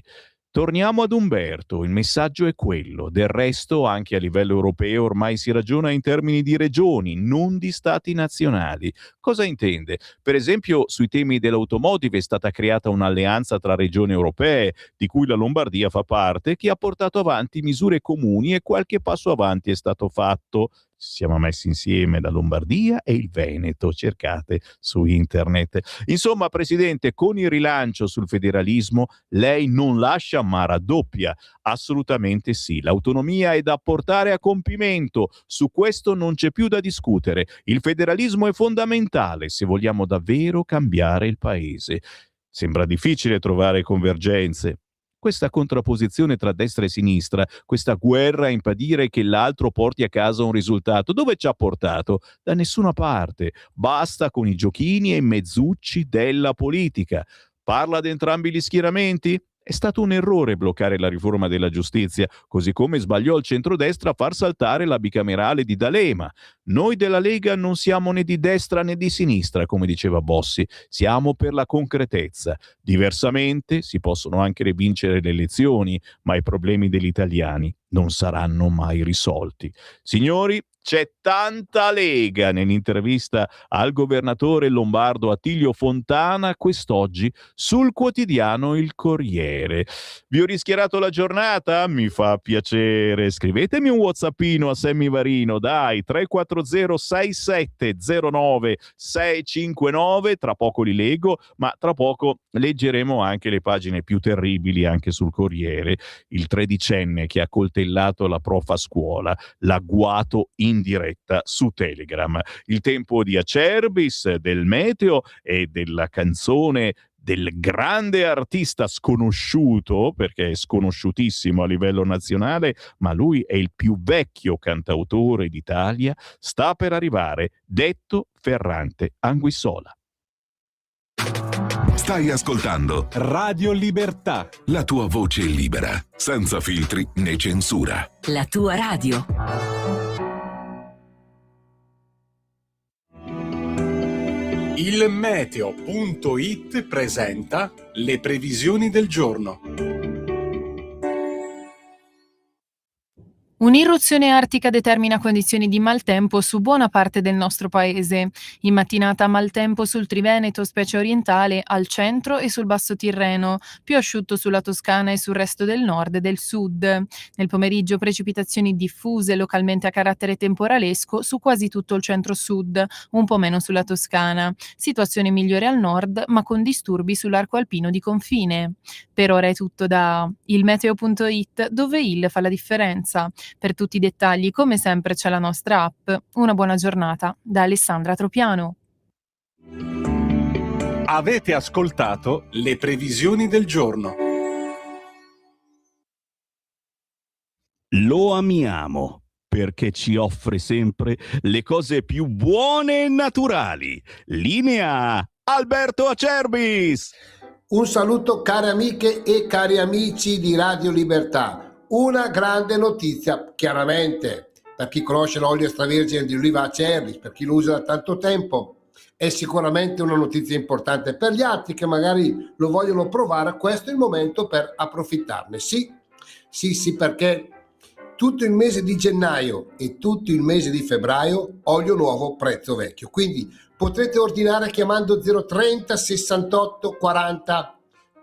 Torniamo ad Umberto, il messaggio è quello. Del resto, anche a livello europeo ormai si ragiona in termini di regioni, non di stati nazionali. Cosa intende? Per esempio, sui temi dell'automotive è stata creata un'alleanza tra regioni europee, di cui la Lombardia fa parte, che ha portato avanti misure comuni e qualche passo avanti è stato fatto. Siamo messi insieme la Lombardia e il Veneto, cercate su internet. Insomma, Presidente, con il rilancio sul federalismo lei non lascia ma raddoppia. Assolutamente sì, l'autonomia è da portare a compimento, su questo non c'è più da discutere. Il federalismo è fondamentale se vogliamo davvero cambiare il paese. Sembra difficile trovare convergenze. Questa contrapposizione tra destra e sinistra, questa guerra a impedire che l'altro porti a casa un risultato, dove ci ha portato? Da nessuna parte. Basta con i giochini e i mezzucci della politica. Parla di entrambi gli schieramenti? È stato un errore bloccare la riforma della giustizia, così come sbagliò il centrodestra a far saltare la bicamerale di D'Alema. Noi della Lega non siamo né di destra né di sinistra, come diceva Bossi, siamo per la concretezza. Diversamente si possono anche vincere le elezioni, ma i problemi degli italiani non saranno mai risolti. Signori, c'è tanta Lega nell'intervista al governatore lombardo Attilio Fontana quest'oggi sul quotidiano Il Corriere. Vi ho rischiarato la giornata? Mi fa piacere. Scrivetemi un whatsappino a Sammy Varino, dai, 340 6709 659, tra poco li leggo, ma tra poco leggeremo anche le pagine più terribili anche sul Corriere. Il tredicenne che ha coltellato la prof a scuola, l'agguato in diretta su Telegram. Il tempo di Acerbis, del meteo e della canzone del grande artista sconosciuto, perché è sconosciutissimo a livello nazionale, ma lui è il più vecchio cantautore d'Italia, sta per arrivare, detto Ferrante Anguissola. Stai ascoltando Radio Libertà. La tua voce libera, senza filtri né censura. La tua radio. Il meteo.it presenta le previsioni del giorno. Un'irruzione artica determina condizioni di maltempo su buona parte del nostro paese. In mattinata maltempo sul Triveneto, specie orientale, al centro e sul Basso Tirreno, più asciutto sulla Toscana e sul resto del nord e del sud. Nel pomeriggio precipitazioni diffuse localmente a carattere temporalesco su quasi tutto il centro-sud, un po' meno sulla Toscana. Situazione migliore al nord, ma con disturbi sull'arco alpino di confine. Per ora è tutto da ilmeteo.it, dove il fa la differenza. Per tutti i dettagli, come sempre, c'è la nostra app. Una buona giornata da Alessandra Tropiano. Avete ascoltato le previsioni del giorno. Lo amiamo perché ci offre sempre le cose più buone e naturali. Linea Alberto Acerbis. Un saluto care amiche e cari amici di Radio Libertà. Una grande notizia, chiaramente, per chi conosce l'olio extravergine di oliva Acerbis, per chi lo usa da tanto tempo, è sicuramente una notizia importante. Per gli altri che magari lo vogliono provare, questo è il momento per approfittarne. Sì, perché tutto il mese di gennaio e tutto il mese di febbraio, olio nuovo, prezzo vecchio. Quindi potrete ordinare chiamando 030 68 40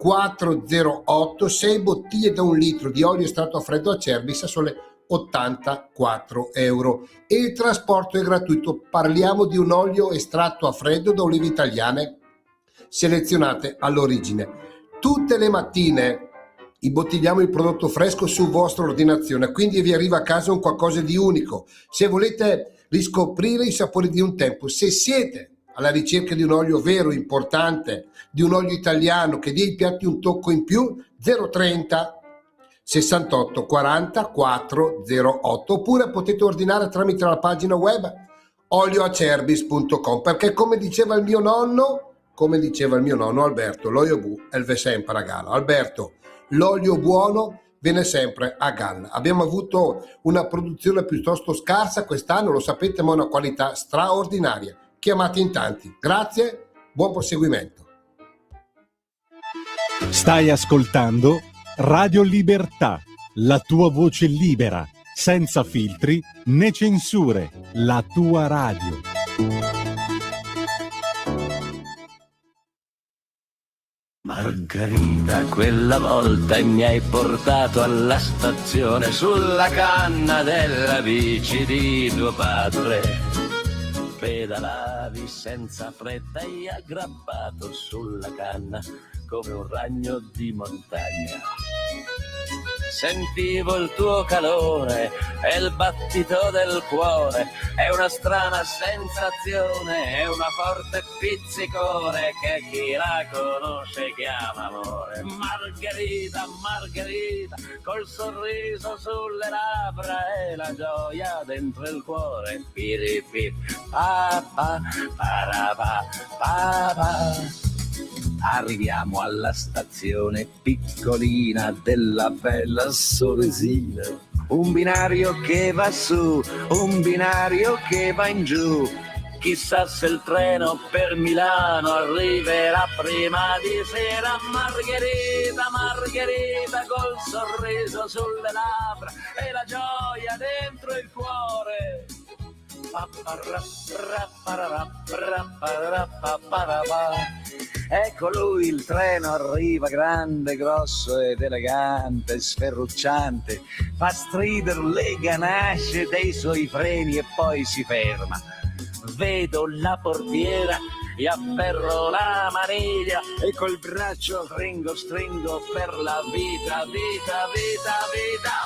408 6 bottiglie da 1 litro di olio estratto a freddo Acerbis a sole 84 euro e il trasporto è gratuito. Parliamo di un olio estratto a freddo da olive italiane selezionate all'origine. Tutte le mattine imbottigliamo il prodotto fresco su vostra ordinazione, quindi vi arriva a casa un qualcosa di unico. Se volete riscoprire i sapori di un tempo, se siete alla ricerca di un olio vero, importante, di un olio italiano che dia ai piatti un tocco in più, 030 68 40 408, oppure potete ordinare tramite la pagina web olioacerbis.com, perché come diceva il mio nonno Alberto, l'olio bu elve sempre a galla. Alberto, l'olio buono viene sempre a galla. Abbiamo avuto una produzione piuttosto scarsa quest'anno, lo sapete, ma una qualità straordinaria. Chiamate in tanti. Grazie, buon proseguimento. Stai ascoltando Radio Libertà, la tua voce libera, senza filtri né censure, la tua radio. Margherita, quella volta mi hai portato alla stazione sulla canna della bici di tuo padre. Pedalavi senza fretta e aggrappato sulla canna come un ragno di montagna. Sentivo il tuo calore e il battito del cuore, è una strana sensazione, è una forte pizzicore che chi la conosce chiama amore. Margherita, Margherita, col sorriso sulle labbra e la gioia dentro il cuore. Piripip, pa pa, parapa, pa pa. Arriviamo alla stazione piccolina della bella Soresina. Un binario che va su, un binario che va in giù. Chissà se il treno per Milano arriverà prima di sera. Margherita, Margherita col sorriso sulle labbra e la gioia dentro il cuore. Ecco lui, il treno arriva grande, grosso ed elegante, sferrucciante, fa stridere le ganasce dei suoi freni e poi si ferma. Vedo la portiera, gli afferro la maniglia e col braccio stringo per la vita.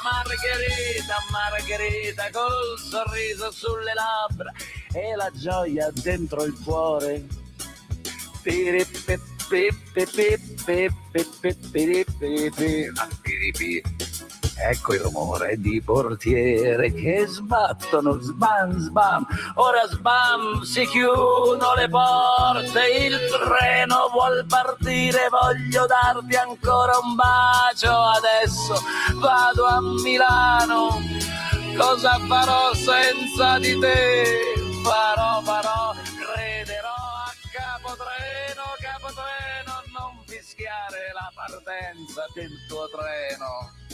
Margherita, Margherita col sorriso sulle labbra e la gioia dentro il cuore. Ecco il rumore di portiere che sbattono, sbam, sbam. Ora sbam, si chiudono le porte, il treno vuol partire, voglio darti ancora un bacio. Adesso vado a Milano, cosa farò senza di te? Farò, crederò a Capotreno, non fischiare la partenza del tuo treno.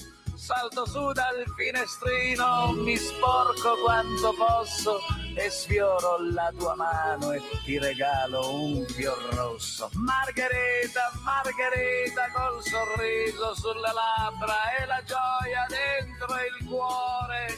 Salto su dal finestrino, mi sporco quanto posso e sfioro la tua mano e ti regalo un fior rosso. Margherita, Margherita col sorriso sulle labbra e la gioia dentro il cuore.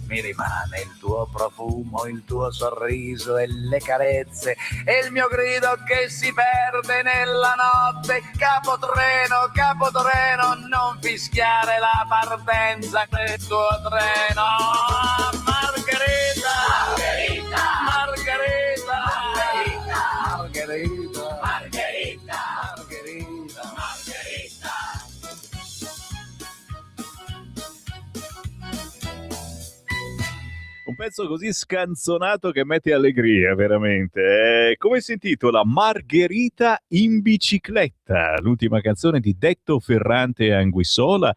Mi rimane il tuo profumo, il tuo sorriso e le carezze e il mio grido che si perde nella notte. Capotreno, Capotreno, non fischiare la partenza del tuo treno. Margherita, Margherita, Margherita, Margherita, Margherita, Margherita, Margherita. Un pezzo così scanzonato che mette allegria, veramente. Come si intitola? Margherita in bicicletta, l'ultima canzone di Detto Ferrante e Anguissola.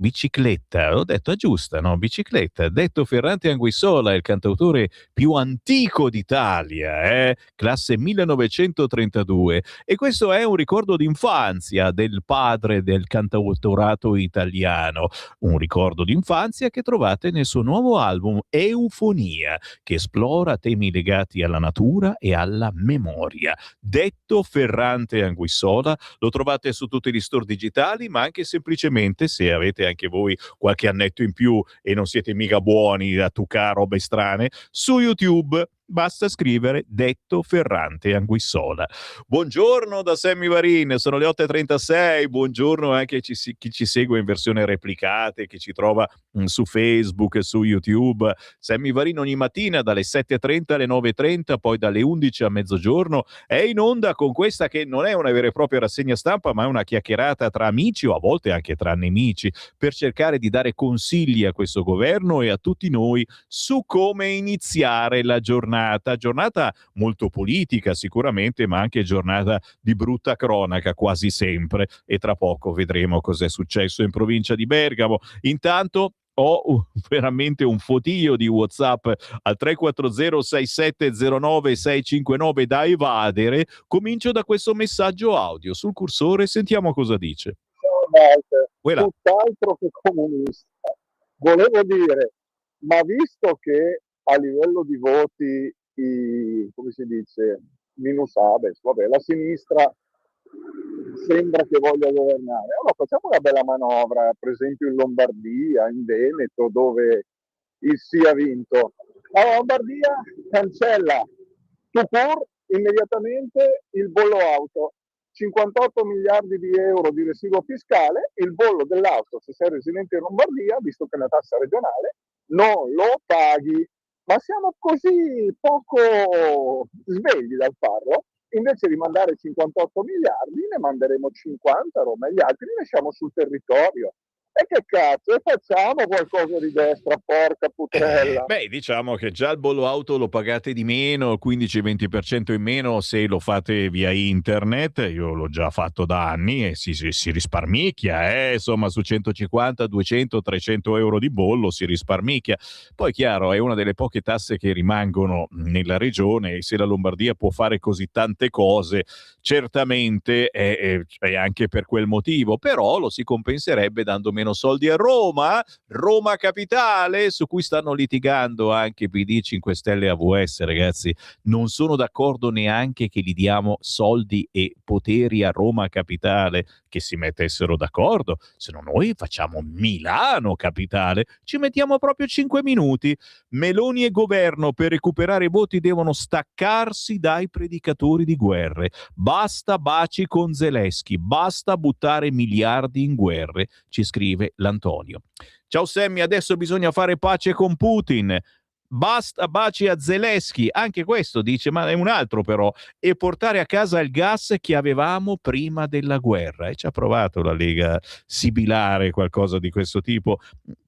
Bicicletta, ho detto è giusta, no? Bicicletta. Detto Ferrante e Anguissola è il cantautore più antico d'Italia, classe 1932, e questo è un ricordo d'infanzia del padre del cantautorato italiano, un ricordo d'infanzia che trovate nel suo nuovo album Eufonia, che esplora temi legati alla natura e alla memoria. Detto Ferrante e Anguissola lo trovate su tutti gli store digitali, ma anche semplicemente, se avete anche voi qualche annetto in più e non siete mica buoni a tuccare robe strane, su YouTube basta scrivere Detto Ferrante e Anguissola. Buongiorno da Sammy Varin, sono le 8:36, buongiorno anche a chi ci segue in versione replicata, chi ci trova su Facebook e su YouTube. Sammy Varin ogni mattina dalle 7:30 alle 9:30, poi dalle 11 a mezzogiorno è in onda con questa che non è una vera e propria rassegna stampa, ma è una chiacchierata tra amici o a volte anche tra nemici, per cercare di dare consigli a questo governo e a tutti noi su come iniziare la giornata molto politica sicuramente, ma anche giornata di brutta cronaca quasi sempre, e tra poco vedremo cos'è successo in provincia di Bergamo. Intanto ho veramente un fotilio di WhatsApp al 340-6709-659 da evadere. Comincio da questo messaggio audio sul cursore, sentiamo cosa dice. Tutt'altro che comunista. Volevo dire, ma visto che a livello di voti, come si dice, minus abes, vabbè, la sinistra sembra che voglia governare, allora facciamo una bella manovra, per esempio in Lombardia, in Veneto, dove il sì ha vinto. La Lombardia cancella tout court immediatamente il bollo auto, 58 miliardi di euro di residuo fiscale, il bollo dell'auto, se sei residente in Lombardia, visto che è una tassa regionale, non lo paghi. Ma siamo così poco svegli dal farlo. Invece di mandare 58 miliardi ne manderemo 50 a Roma e gli altri li lasciamo sul territorio. E che cazzo, e facciamo qualcosa di destra, porca putrella. Diciamo che già il bollo auto lo pagate di meno, 15-20% in meno se lo fate via internet. Io l'ho già fatto da anni e si risparmicchia, insomma, su 150, 200, 300 euro di bollo si risparmicchia. Poi chiaro, è una delle poche tasse che rimangono nella regione e se la Lombardia può fare così tante cose, certamente è anche per quel motivo, però lo si compenserebbe dando meno soldi a Roma capitale, su cui stanno litigando anche PD, 5 Stelle e AVS, ragazzi. Non sono d'accordo neanche che gli diamo soldi e poteri a Roma capitale, che si mettessero d'accordo, se no noi facciamo Milano capitale, ci mettiamo proprio 5 minuti. Meloni e governo per recuperare voti devono staccarsi dai predicatori di guerre. Basta baci con Zelensky, basta buttare miliardi in guerre, ci scrive l'Antonio. Ciao Sammy, adesso bisogna fare pace con Putin. Basta baci a Zelensky, anche questo dice, ma è un altro però, e portare a casa il gas che avevamo prima della guerra. E ci ha provato la Lega sibilare qualcosa di questo tipo.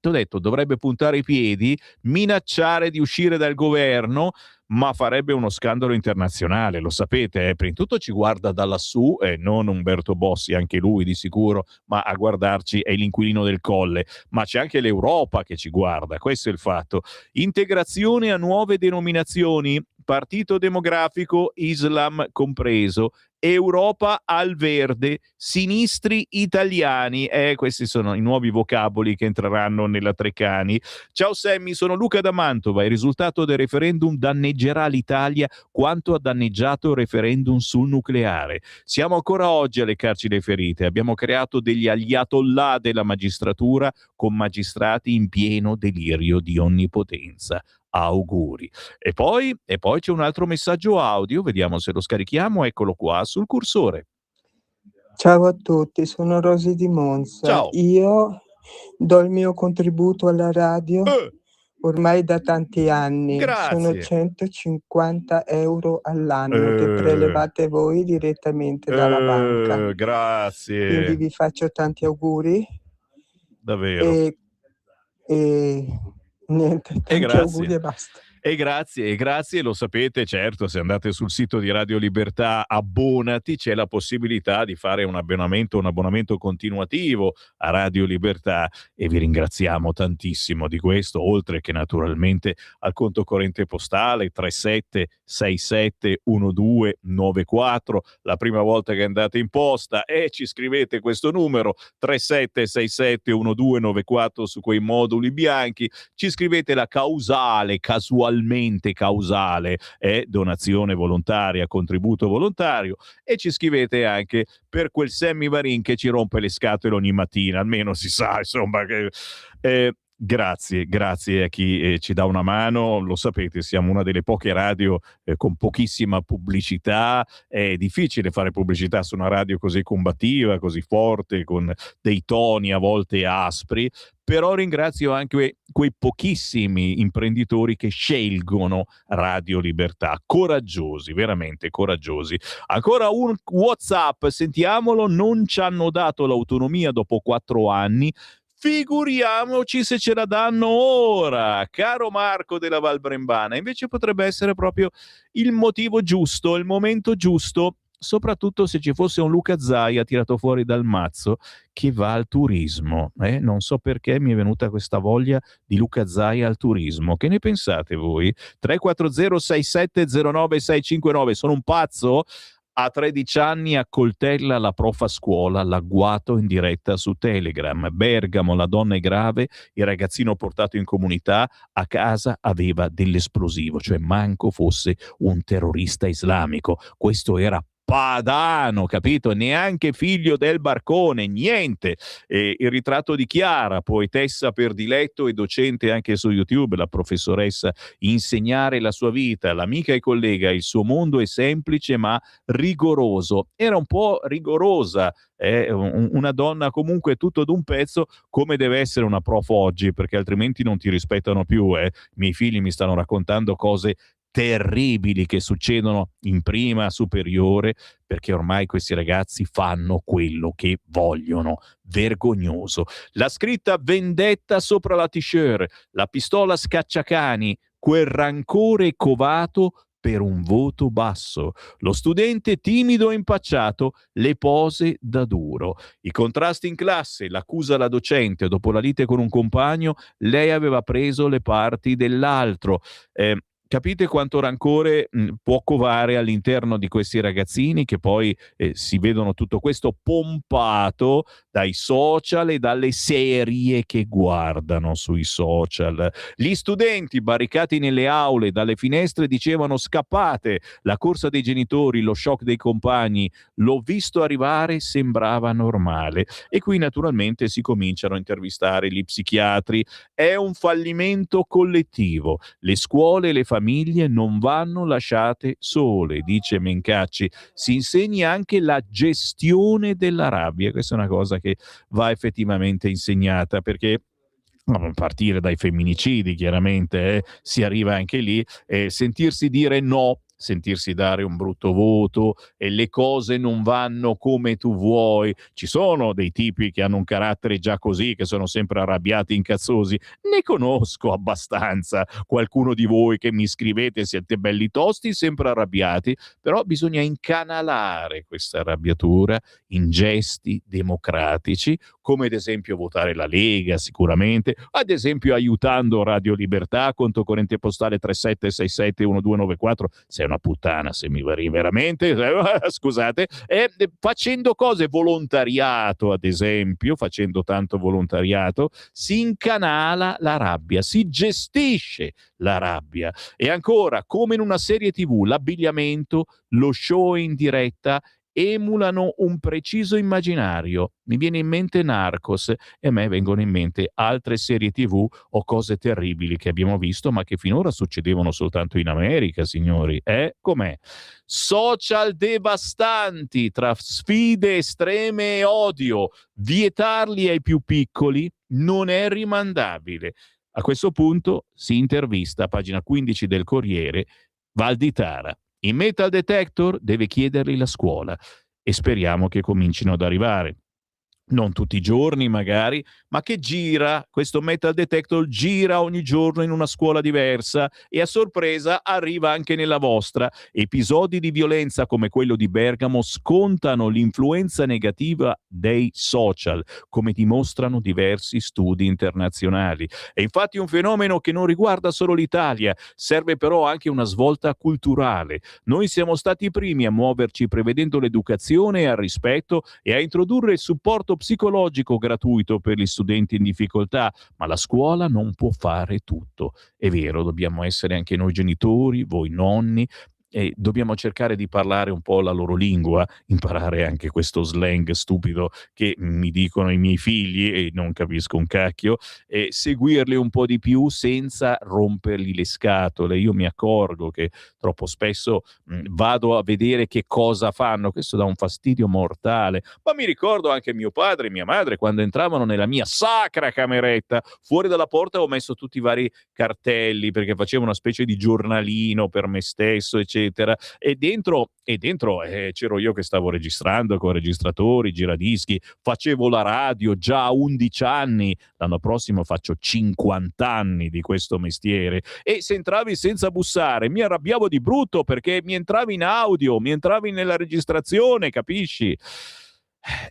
T'ho detto, dovrebbe puntare i piedi, minacciare di uscire dal governo, ma farebbe uno scandalo internazionale, lo sapete, prima di tutto ci guarda da lassù, non Umberto Bossi, anche lui di sicuro, ma a guardarci è l'inquilino del Colle, ma c'è anche l'Europa che ci guarda, questo è il fatto. Integrazione a nuove denominazioni, partito demografico, Islam compreso, Europa al verde, sinistri italiani. Questi sono i nuovi vocaboli che entreranno nella Treccani. Ciao Sammy, sono Luca da Mantova. Il risultato del referendum danneggerà l'Italia quanto ha danneggiato il referendum sul nucleare. Siamo ancora oggi a leccarci le ferite. Abbiamo creato degli ayatollah della magistratura con magistrati in pieno delirio di onnipotenza. Auguri. E poi c'è un altro messaggio audio, vediamo se lo scarichiamo, eccolo qua sul cursore. Ciao a tutti, sono Rosy di Monza. Ciao. Io do il mio contributo alla radio ormai da tanti anni. Grazie. Sono 150 euro all'anno che prelevate voi direttamente dalla banca. Grazie. Quindi vi faccio tanti auguri. Davvero. E niente, tanti auguri e basta. E grazie, lo sapete, certo, se andate sul sito di Radio Libertà, abbonati, c'è la possibilità di fare un abbonamento continuativo a Radio Libertà e vi ringraziamo tantissimo di questo, oltre che naturalmente al conto corrente postale 37671294, la prima volta che andate in posta e ci scrivete questo numero 37671294 su quei moduli bianchi, ci scrivete la casualmente causale, donazione volontaria, contributo volontario, e ci scrivete anche per quel Sammy Varin che ci rompe le scatole ogni mattina, almeno si sa, insomma, che grazie a chi ci dà una mano. Lo sapete, siamo una delle poche radio con pochissima pubblicità. È difficile fare pubblicità su una radio così combattiva, così forte, con dei toni a volte aspri, però ringrazio anche quei pochissimi imprenditori che scelgono Radio Libertà, coraggiosi, veramente coraggiosi. Ancora un WhatsApp, sentiamolo. Non ci hanno dato l'autonomia dopo 4 anni, figuriamoci se ce la danno ora, caro Marco della Val Brembana. Invece potrebbe essere proprio il motivo giusto, il momento giusto, soprattutto se ci fosse un Luca Zaia tirato fuori dal mazzo che va al turismo. Non so perché mi è venuta questa voglia di Luca Zaia al turismo. Che ne pensate voi? 3406709659. Sono un pazzo? A 13 anni accoltella la prof a scuola, l'agguato in diretta su Telegram. Bergamo, la donna è grave, il ragazzino portato in comunità a casa aveva dell'esplosivo, cioè manco fosse un terrorista islamico. Questo era padano, capito? Neanche figlio del barcone, niente. Il ritratto di Chiara, poetessa per diletto e docente anche su YouTube, la professoressa, insegnare la sua vita, l'amica e collega, il suo mondo è semplice ma rigoroso. Era un po' rigorosa, una donna comunque tutto d'un pezzo, come deve essere una prof oggi, perché altrimenti non ti rispettano più. I miei figli mi stanno raccontando cose terribili che succedono in prima superiore, perché ormai questi ragazzi fanno quello che vogliono. Vergognoso. La scritta vendetta sopra la t-shirt, la pistola scacciacani, quel rancore covato per un voto basso, lo studente timido e impacciato, le pose da duro, i contrasti in classe, l'accusa alla docente, dopo la lite con un compagno, lei aveva preso le parti dell'altro. Capite quanto rancore può covare all'interno di questi ragazzini che poi si vedono tutto questo pompato dai social e dalle serie che guardano sui social. Gli studenti barricati nelle aule, dalle finestre dicevano scappate, la corsa dei genitori, lo shock dei compagni, l'ho visto arrivare, sembrava normale. E qui naturalmente si cominciano a intervistare gli psichiatri. È un fallimento collettivo, le scuole e le famiglie non vanno lasciate sole, dice Mencacci. Si insegna anche la gestione della rabbia, questa è una cosa che va effettivamente insegnata, perché a partire dai femminicidi chiaramente si arriva anche lì, sentirsi dire no, sentirsi dare un brutto voto e le cose non vanno come tu vuoi. Ci sono dei tipi che hanno un carattere già così, che sono sempre arrabbiati, incazzosi. Ne conosco abbastanza. Qualcuno di voi che mi scrivete siete belli tosti, sempre arrabbiati, però bisogna incanalare questa arrabbiatura in gesti democratici, come ad esempio votare la Lega sicuramente, ad esempio aiutando Radio Libertà, conto corrente postale 37671294, sei una puttana se mi vari veramente, scusate, facendo cose, volontariato ad esempio, facendo tanto volontariato, si incanala la rabbia, si gestisce la rabbia. E ancora, come in una serie TV, l'abbigliamento, lo show in diretta emulano un preciso immaginario. Mi viene in mente Narcos e a me vengono in mente altre serie TV o cose terribili che abbiamo visto ma che finora succedevano soltanto in America, signori. Com'è? Social devastanti tra sfide estreme e odio. Vietarli ai più piccoli non è rimandabile. A questo punto si intervista, a pagina 15 del Corriere, Valditara. I metal detector deve chiederli la scuola e speriamo che comincino ad arrivare. Non tutti i giorni magari, ma che gira, questo metal detector gira ogni giorno in una scuola diversa e a sorpresa arriva anche nella vostra. Episodi di violenza come quello di Bergamo scontano l'influenza negativa dei social, come dimostrano diversi studi internazionali. È infatti un fenomeno che non riguarda solo l'Italia, serve però anche una svolta culturale. Noi siamo stati i primi a muoverci prevedendo l'educazione e al rispetto e a introdurre il supporto psicologico gratuito per gli studenti in difficoltà, ma la scuola non può fare tutto. È vero, dobbiamo essere anche noi genitori, voi nonni, e dobbiamo cercare di parlare un po' la loro lingua, imparare anche questo slang stupido che mi dicono i miei figli e non capisco un cacchio, e seguirli un po' di più senza rompergli le scatole. Io mi accorgo che troppo spesso vado a vedere che cosa fanno, questo dà un fastidio mortale, ma mi ricordo anche mio padre e mia madre quando entravano nella mia sacra cameretta, fuori dalla porta ho messo tutti i vari cartelli perché facevo una specie di giornalino per me stesso, eccetera. E dentro c'ero io che stavo registrando con registratori, giradischi, facevo la radio già a 11 anni, l'anno prossimo faccio 50 anni di questo mestiere, e se entravi senza bussare mi arrabbiavo di brutto perché mi entravi in audio, mi entravi nella registrazione, capisci?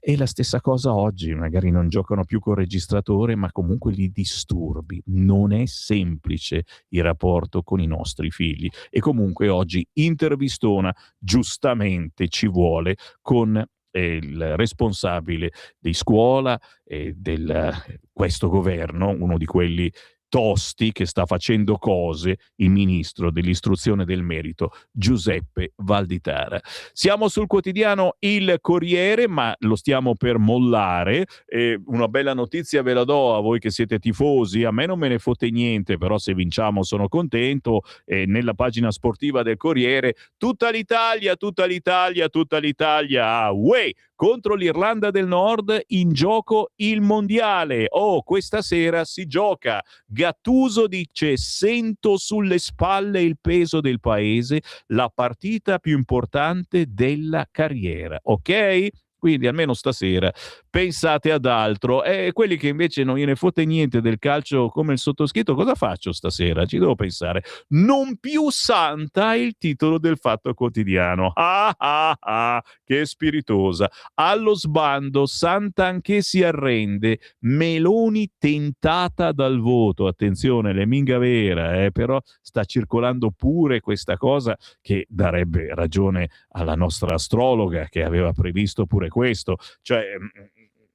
E la stessa cosa oggi, magari non giocano più col registratore, ma comunque li disturbi. Non è semplice il rapporto con i nostri figli. E comunque oggi intervistona, giustamente ci vuole, con il responsabile di scuola questo governo, uno di quelli tosti che sta facendo cose, il ministro dell'istruzione e del merito Giuseppe Valditara. Siamo sul quotidiano Il Corriere, ma lo stiamo per mollare. Una bella notizia ve la do a voi che siete tifosi, a me non me ne fotte niente, però se vinciamo sono contento. Nella pagina sportiva del Corriere, tutta l'Italia, uè! contro l'Irlanda del Nord, in gioco il mondiale. Oh, questa sera si gioca. Gattuso dice: sento sulle spalle il peso del paese, la partita più importante della carriera. Ok? Quindi almeno stasera pensate ad altro. E quelli che invece non gliene fotte niente del calcio come il sottoscritto, cosa faccio stasera? Ci devo pensare. Non più santa è il titolo del Fatto Quotidiano. Ah ah ah, che spiritosa. Allo sbando, Santa anche si arrende. Meloni tentata dal voto. Attenzione, leminga vera, però sta circolando pure questa cosa che darebbe ragione alla nostra astrologa che aveva previsto pure questo, cioè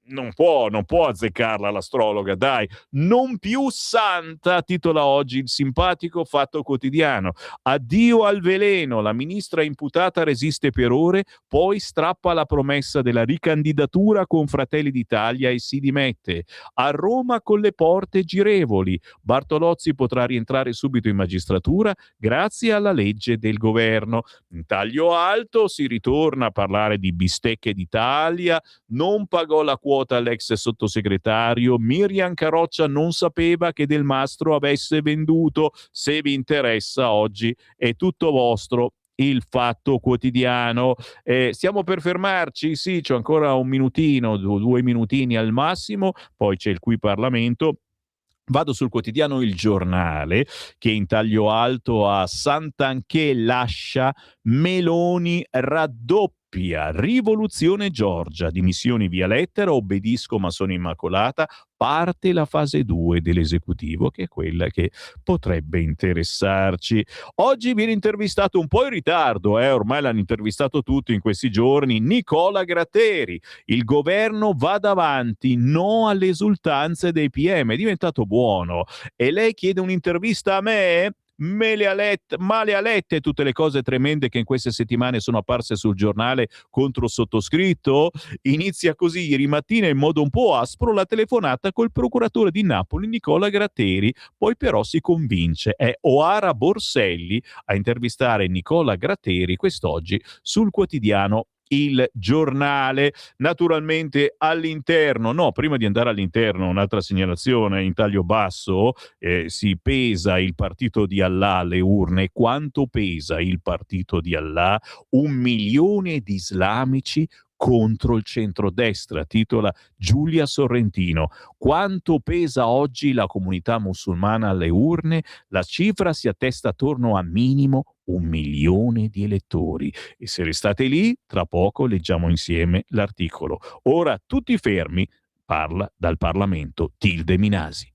non può azzeccarla l'astrologa, dai. Non più santa, titola oggi il simpatico Fatto Quotidiano. Addio al veleno, la ministra imputata resiste per ore, poi strappa la promessa della ricandidatura con Fratelli d'Italia e si dimette. A Roma con le porte girevoli, Bartolozzi potrà rientrare subito in magistratura grazie alla legge del governo. In taglio alto si ritorna a parlare di bistecche d'Italia, non pagò la quota all'ex sottosegretario, Miriam Carroccia non sapeva che Del Mastro avesse venduto. Se vi interessa, oggi è tutto vostro. Il Fatto Quotidiano. Stiamo per fermarci? Sì, c'ho ancora un minutino, 2 minutini al massimo, poi c'è il Qui Parlamento. Vado sul quotidiano Il Giornale, che in taglio alto ha Santanchè lascia, Meloni raddoppia, rivoluzione Giorgia, dimissioni via lettera, obbedisco ma sono immacolata, parte la fase 2 dell'esecutivo, che è quella che potrebbe interessarci. Oggi viene intervistato un po' in ritardo, ormai l'hanno intervistato tutti in questi giorni, Nicola Gratteri. Il governo va davanti, no alle esultanze dei PM, è diventato buono. E lei chiede un'intervista a me? Male a lette tutte le cose tremende che in queste settimane sono apparse sul giornale contro il sottoscritto? Inizia così ieri mattina in modo un po' aspro la telefonata col procuratore di Napoli Nicola Gratteri, poi però si convince. È Oara Borselli a intervistare Nicola Gratteri quest'oggi sul quotidiano Il Giornale. Naturalmente all'interno, no, prima di andare all'interno, un'altra segnalazione in taglio basso, si pesa il partito di Allah alle urne. Quanto pesa il partito di Allah? 1 milione di islamici contro il centrodestra, titola Giulia Sorrentino. Quanto pesa oggi la comunità musulmana alle urne? La cifra si attesta attorno a minimo 1 milione di elettori. E se restate lì, tra poco leggiamo insieme l'articolo. Ora tutti fermi, parla dal Parlamento Tilde Minasi.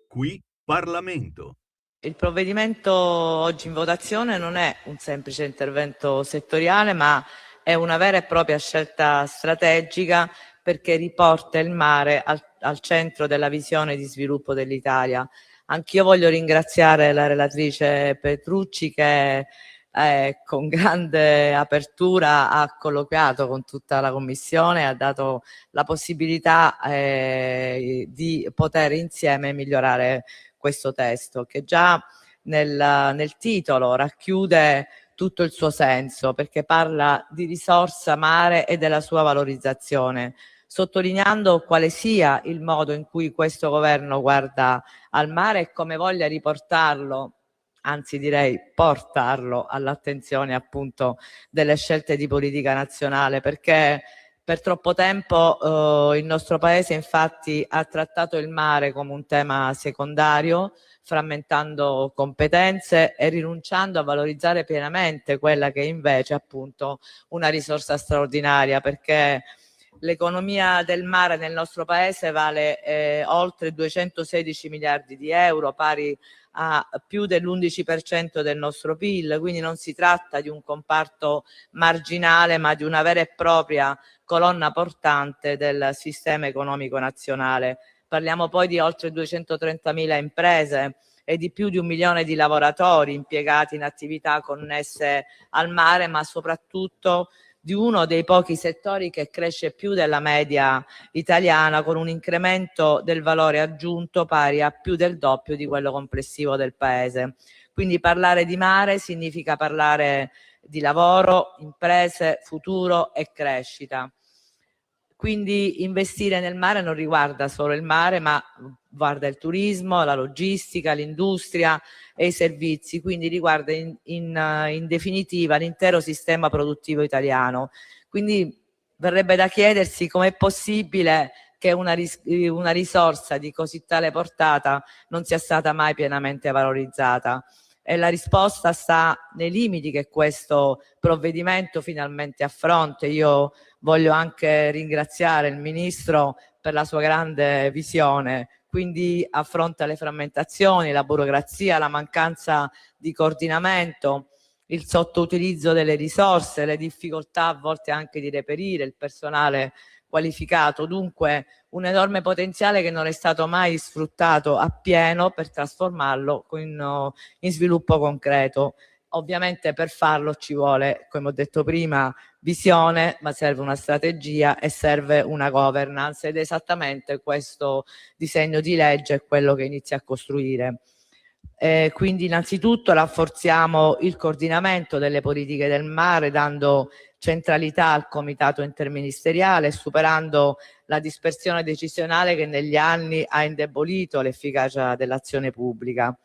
Qui Parlamento. Il provvedimento oggi in votazione non è un semplice intervento settoriale, ma è una vera e propria scelta strategica, perché riporta il mare al centro della visione di sviluppo dell'Italia. Anch'io voglio ringraziare la relatrice Petrucci che con grande apertura ha colloquiato con tutta la Commissione, ha dato la possibilità di poter insieme migliorare questo testo, che già nel titolo racchiude tutto il suo senso, perché parla di risorsa mare e della sua valorizzazione, sottolineando quale sia il modo in cui questo governo guarda al mare e come voglia riportarlo, anzi direi portarlo all'attenzione appunto delle scelte di politica nazionale, perché per troppo tempo il nostro Paese infatti ha trattato il mare come un tema secondario, frammentando competenze e rinunciando a valorizzare pienamente quella che è invece appunto una risorsa straordinaria, perché l'economia del mare nel nostro Paese vale oltre 216 miliardi di euro, pari a più dell'11% del nostro PIL, quindi non si tratta di un comparto marginale, ma di una vera e propria colonna portante del sistema economico nazionale. Parliamo poi di oltre 230.000 imprese e di più di 1 milione di lavoratori impiegati in attività connesse al mare, ma soprattutto di uno dei pochi settori che cresce più della media italiana, con un incremento del valore aggiunto pari a più del doppio di quello complessivo del Paese. Quindi parlare di mare significa parlare di lavoro, imprese, futuro e crescita. Quindi investire nel mare non riguarda solo il mare, ma guarda il turismo, la logistica, l'industria e i servizi, quindi riguarda in definitiva l'intero sistema produttivo italiano. Quindi verrebbe da chiedersi com'è possibile che una risorsa di così tale portata non sia stata mai pienamente valorizzata. E la risposta sta nei limiti che questo provvedimento finalmente affronta. Io voglio anche ringraziare il Ministro per la sua grande visione, quindi affronta le frammentazioni, la burocrazia, la mancanza di coordinamento, il sottoutilizzo delle risorse, le difficoltà a volte anche di reperire il personale qualificato, dunque un enorme potenziale che non è stato mai sfruttato appieno per trasformarlo in sviluppo concreto. Ovviamente per farlo ci vuole, come ho detto prima, visione, ma serve una strategia e serve una governance, ed esattamente questo disegno di legge è quello che inizia a costruire. Quindi innanzitutto rafforziamo il coordinamento delle politiche del mare, dando centralità al comitato interministeriale, superando la dispersione decisionale che negli anni ha indebolito l'efficacia dell'azione pubblica.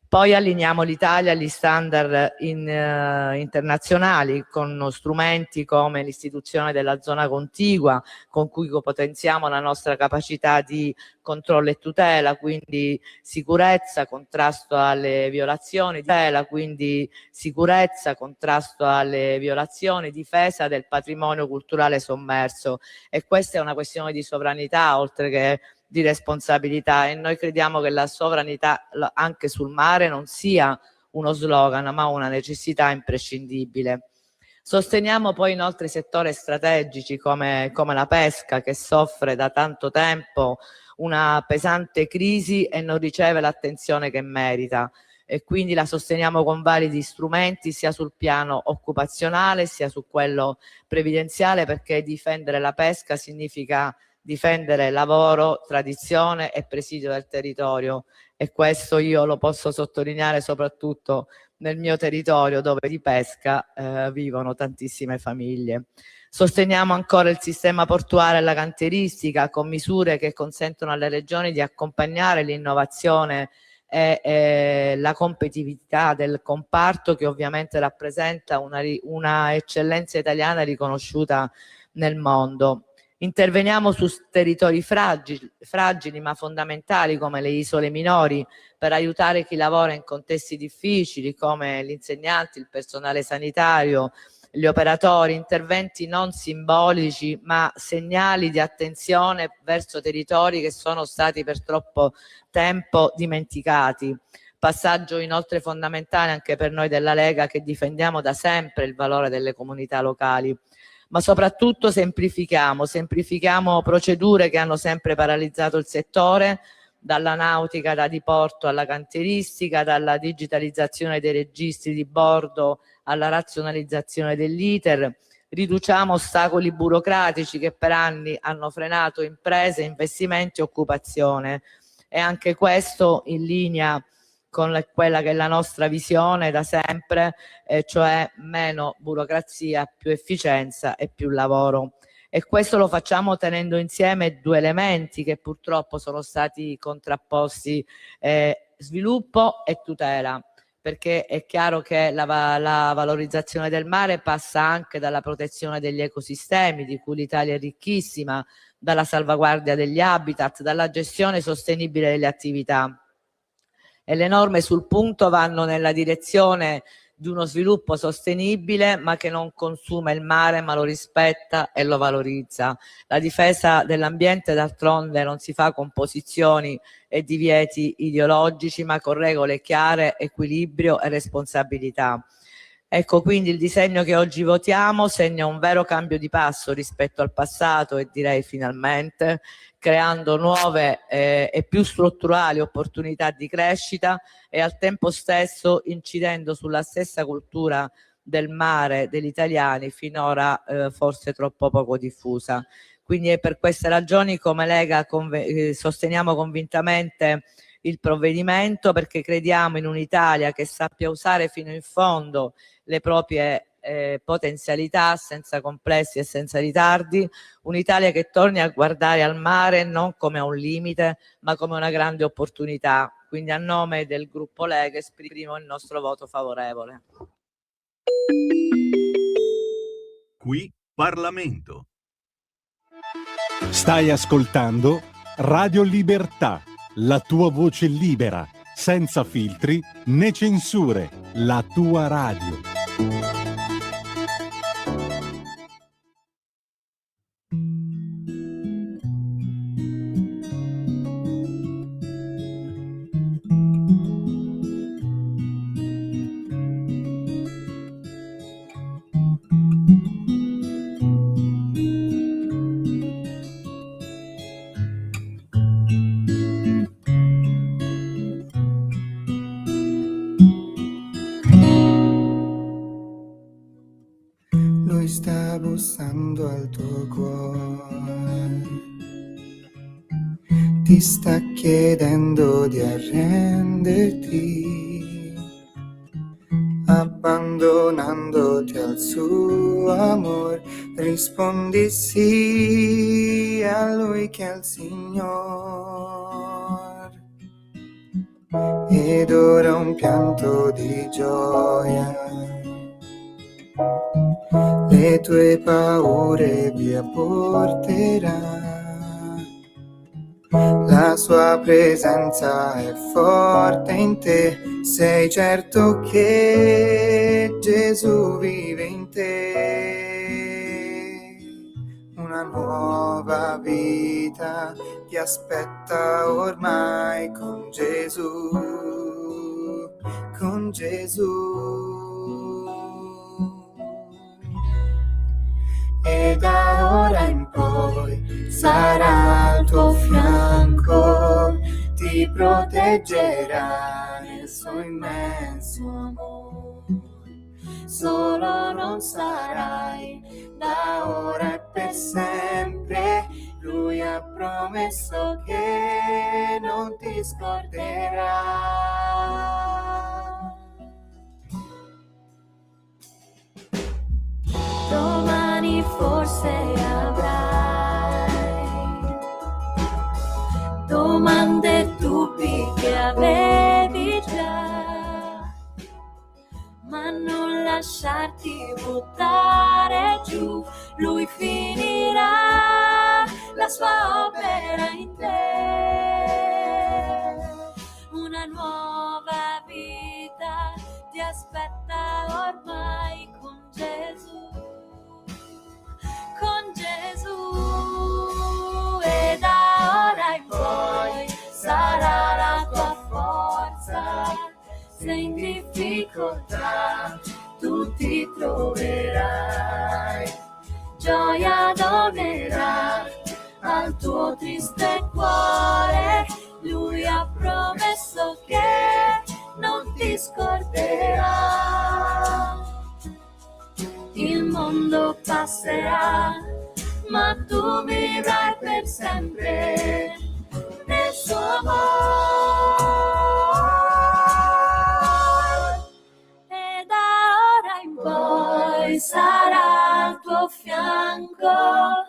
Poi allineiamo l'Italia agli standard internazionali con strumenti come l'istituzione della zona contigua, con cui potenziamo la nostra capacità di controllo e tutela, quindi sicurezza, contrasto alle violazioni, difesa del patrimonio culturale sommerso. E questa è una questione di sovranità oltre che di responsabilità, e noi crediamo che la sovranità anche sul mare non sia uno slogan, ma una necessità imprescindibile. Sosteniamo poi inoltre settori strategici come la pesca, che soffre da tanto tempo una pesante crisi e non riceve l'attenzione che merita, e quindi la sosteniamo con validi strumenti sia sul piano occupazionale sia su quello previdenziale, perché difendere la pesca significa difendere lavoro, tradizione e presidio del territorio, e questo io lo posso sottolineare soprattutto nel mio territorio, dove di pesca vivono tantissime famiglie. Sosteniamo ancora il sistema portuale e la cantieristica con misure che consentono alle regioni di accompagnare l'innovazione e la competitività del comparto, che ovviamente rappresenta una eccellenza italiana riconosciuta nel mondo. Interveniamo su territori fragili ma fondamentali come le isole minori, per aiutare chi lavora in contesti difficili come gli insegnanti, il personale sanitario, gli operatori, interventi non simbolici ma segnali di attenzione verso territori che sono stati per troppo tempo dimenticati. Passaggio inoltre fondamentale anche per noi della Lega, che difendiamo da sempre il valore delle comunità locali. Ma soprattutto semplifichiamo procedure che hanno sempre paralizzato il settore, dalla nautica da diporto alla cantieristica, dalla digitalizzazione dei registri di bordo alla razionalizzazione dell'iter. Riduciamo ostacoli burocratici che per anni hanno frenato imprese, investimenti e occupazione, e anche questo in linea con quella che è la nostra visione da sempre, cioè meno burocrazia, più efficienza e più lavoro. E questo lo facciamo tenendo insieme due elementi che purtroppo sono stati contrapposti, sviluppo e tutela, perché è chiaro che la valorizzazione del mare passa anche dalla protezione degli ecosistemi, di cui l'Italia è ricchissima, dalla salvaguardia degli habitat, dalla gestione sostenibile delle attività. E le norme sul punto vanno nella direzione di uno sviluppo sostenibile, ma che non consuma il mare, ma lo rispetta e lo valorizza. La difesa dell'ambiente d'altronde non si fa con posizioni e divieti ideologici, ma con regole chiare, equilibrio e responsabilità. Ecco, quindi il disegno che oggi votiamo segna un vero cambio di passo rispetto al passato, e direi finalmente, creando nuove e più strutturali opportunità di crescita, e al tempo stesso incidendo sulla stessa cultura del mare degli italiani, finora forse troppo poco diffusa. Quindi è per queste ragioni come Lega sosteniamo convintamente il provvedimento, perché crediamo in un'Italia che sappia usare fino in fondo le proprie potenzialità, senza complessi e senza ritardi, un'Italia che torni a guardare al mare non come a un limite, ma come una grande opportunità. Quindi a nome del gruppo Lega esprimo il nostro voto favorevole. Qui Parlamento. Stai ascoltando Radio Libertà, la tua voce libera, senza filtri né censure, la tua radio. Lui sta bussando al tuo cuore, ti sta chiedendo di arrenderti, abbandonandoti al suo amor. Rispondi sì a Lui che è il Signor. Ed ora un pianto di gioia le tue paure via porterà. La sua presenza è forte in te, sei certo che Gesù vive in te. Una nuova vita ti aspetta ormai con Gesù, con Gesù. E da ora in poi sarà al tuo fianco, ti proteggerà nel suo immenso amore. Solo non sarai da ora e per sempre, Lui ha promesso che non ti scorderà. Domani forse avrai domande e dubbi che avevi già, ma non lasciarti buttare giù. Lui finirà la sua opera in te. Una nuova vita ti aspetta ormai con Gesù, con Gesù. E da ora in poi sarà la tua forza, se in difficoltà tu ti troverai. Gioia donerà al tuo triste cuore, Lui ha promesso che non ti scorderà. Il mondo passerà, ma tu vivrai per sempre nel suo amor. E da ora in poi sarà al tuo fianco,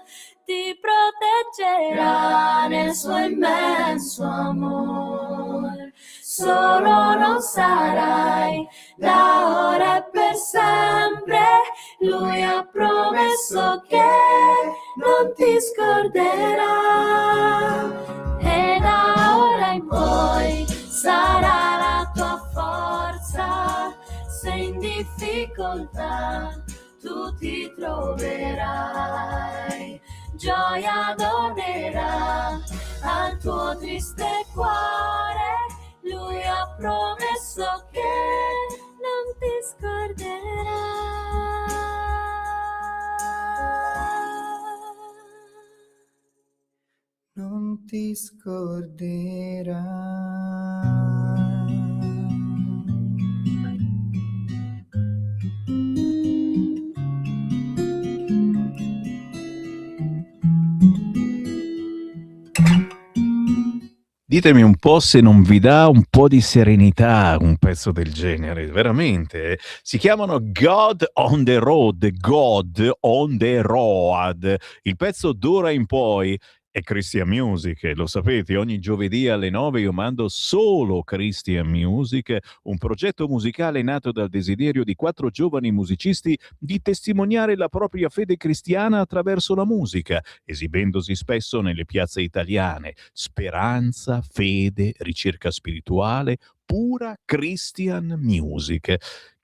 ti proteggerà nel suo immenso amor. Solo non sarai da ora e per sempre, Lui ha promesso che non ti scorderà. E da ora in poi sarà la tua forza, se in difficoltà tu ti troverai. Gioia donerà al tuo triste cuore, Lui ha promesso che non ti scorderà. Non ti scorderà. Ditemi un po' se non vi dà un po' di serenità un pezzo del genere, veramente. Si chiamano God on the Road, God on the Road. Il pezzo d'ora in poi è Christian Music, lo sapete, ogni giovedì alle 9 io mando solo Christian Music, un progetto musicale nato dal desiderio di 4 giovani musicisti di testimoniare la propria fede cristiana attraverso la musica, esibendosi spesso nelle piazze italiane. Speranza, fede, ricerca spirituale, pura Christian Music,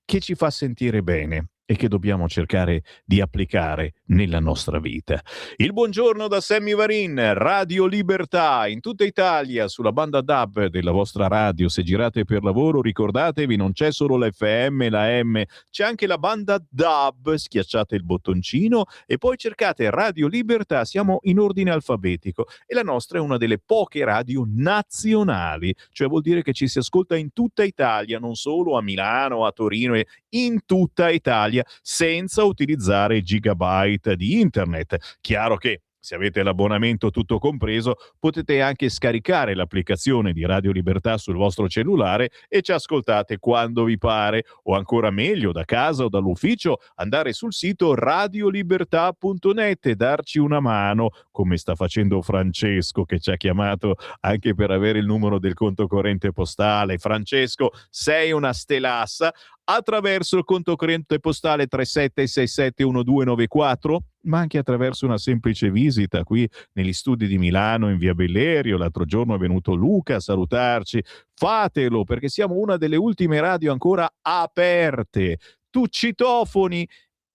che ci fa sentire bene e che dobbiamo cercare di applicare nella nostra vita. Il buongiorno da Sammy Varin, Radio Libertà, in tutta Italia, sulla banda DAB della vostra radio. Se girate per lavoro, ricordatevi, non c'è solo la FM e la M, c'è anche la banda DAB, schiacciate il bottoncino e poi cercate Radio Libertà, siamo in ordine alfabetico e la nostra è una delle poche radio nazionali, cioè vuol dire che ci si ascolta in tutta Italia, non solo a Milano, a Torino, e in tutta Italia, senza utilizzare gigabyte di internet. Chiaro che se avete l'abbonamento tutto compreso, potete anche scaricare l'applicazione di Radio Libertà sul vostro cellulare e ci ascoltate quando vi pare, o ancora meglio, da casa o dall'ufficio, andare sul sito radiolibertà.net e darci una mano, come sta facendo Francesco, che ci ha chiamato anche per avere il numero del conto corrente postale. Francesco, sei una stelassa. Attraverso il conto corrente postale 37671294, ma anche attraverso una semplice visita qui negli studi di Milano in via Bellerio. L'altro giorno è venuto Luca a salutarci. Fatelo, perché siamo una delle ultime radio ancora aperte. Tu citofoni,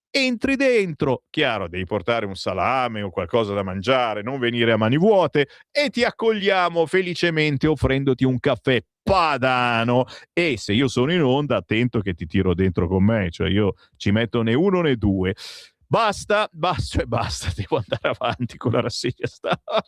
entri dentro, chiaro, devi portare un salame o qualcosa da mangiare, non venire a mani vuote, e ti accogliamo felicemente offrendoti un caffè padano. E se io sono in onda, attento che ti tiro dentro con me, cioè io ci metto né uno né due. Basta, devo andare avanti con la rassegna stampa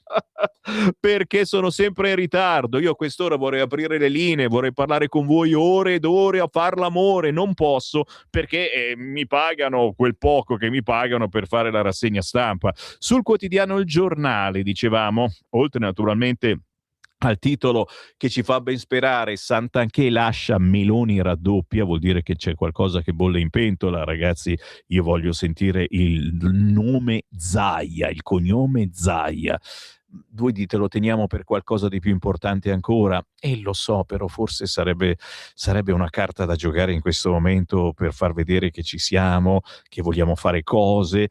perché sono sempre in ritardo. Io a quest'ora vorrei aprire le linee, vorrei parlare con voi ore ed ore a far l'amore, non posso perché mi pagano quel poco che mi pagano per fare la rassegna stampa. Sul quotidiano Il Giornale, dicevamo, oltre naturalmente al titolo che ci fa ben sperare, Santanchè lascia, Meloni raddoppia, vuol dire che c'è qualcosa che bolle in pentola. Ragazzi, io voglio sentire il nome Zaia, il cognome Zaia. Voi dite, lo teniamo per qualcosa di più importante ancora? E lo so, però forse sarebbe una carta da giocare in questo momento per far vedere che ci siamo, che vogliamo fare cose,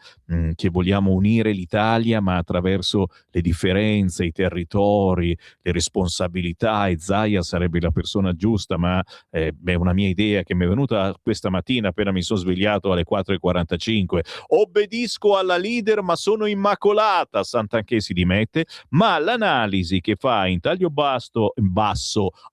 che vogliamo unire l'Italia, ma attraverso le differenze, i territori, le responsabilità, e Zaia sarebbe la persona giusta. Ma è una mia idea che mi è venuta questa mattina appena mi sono svegliato alle 4:45. Obbedisco alla leader ma sono immacolata, Santanchè si dimette. Ma l'analisi che fa in taglio basso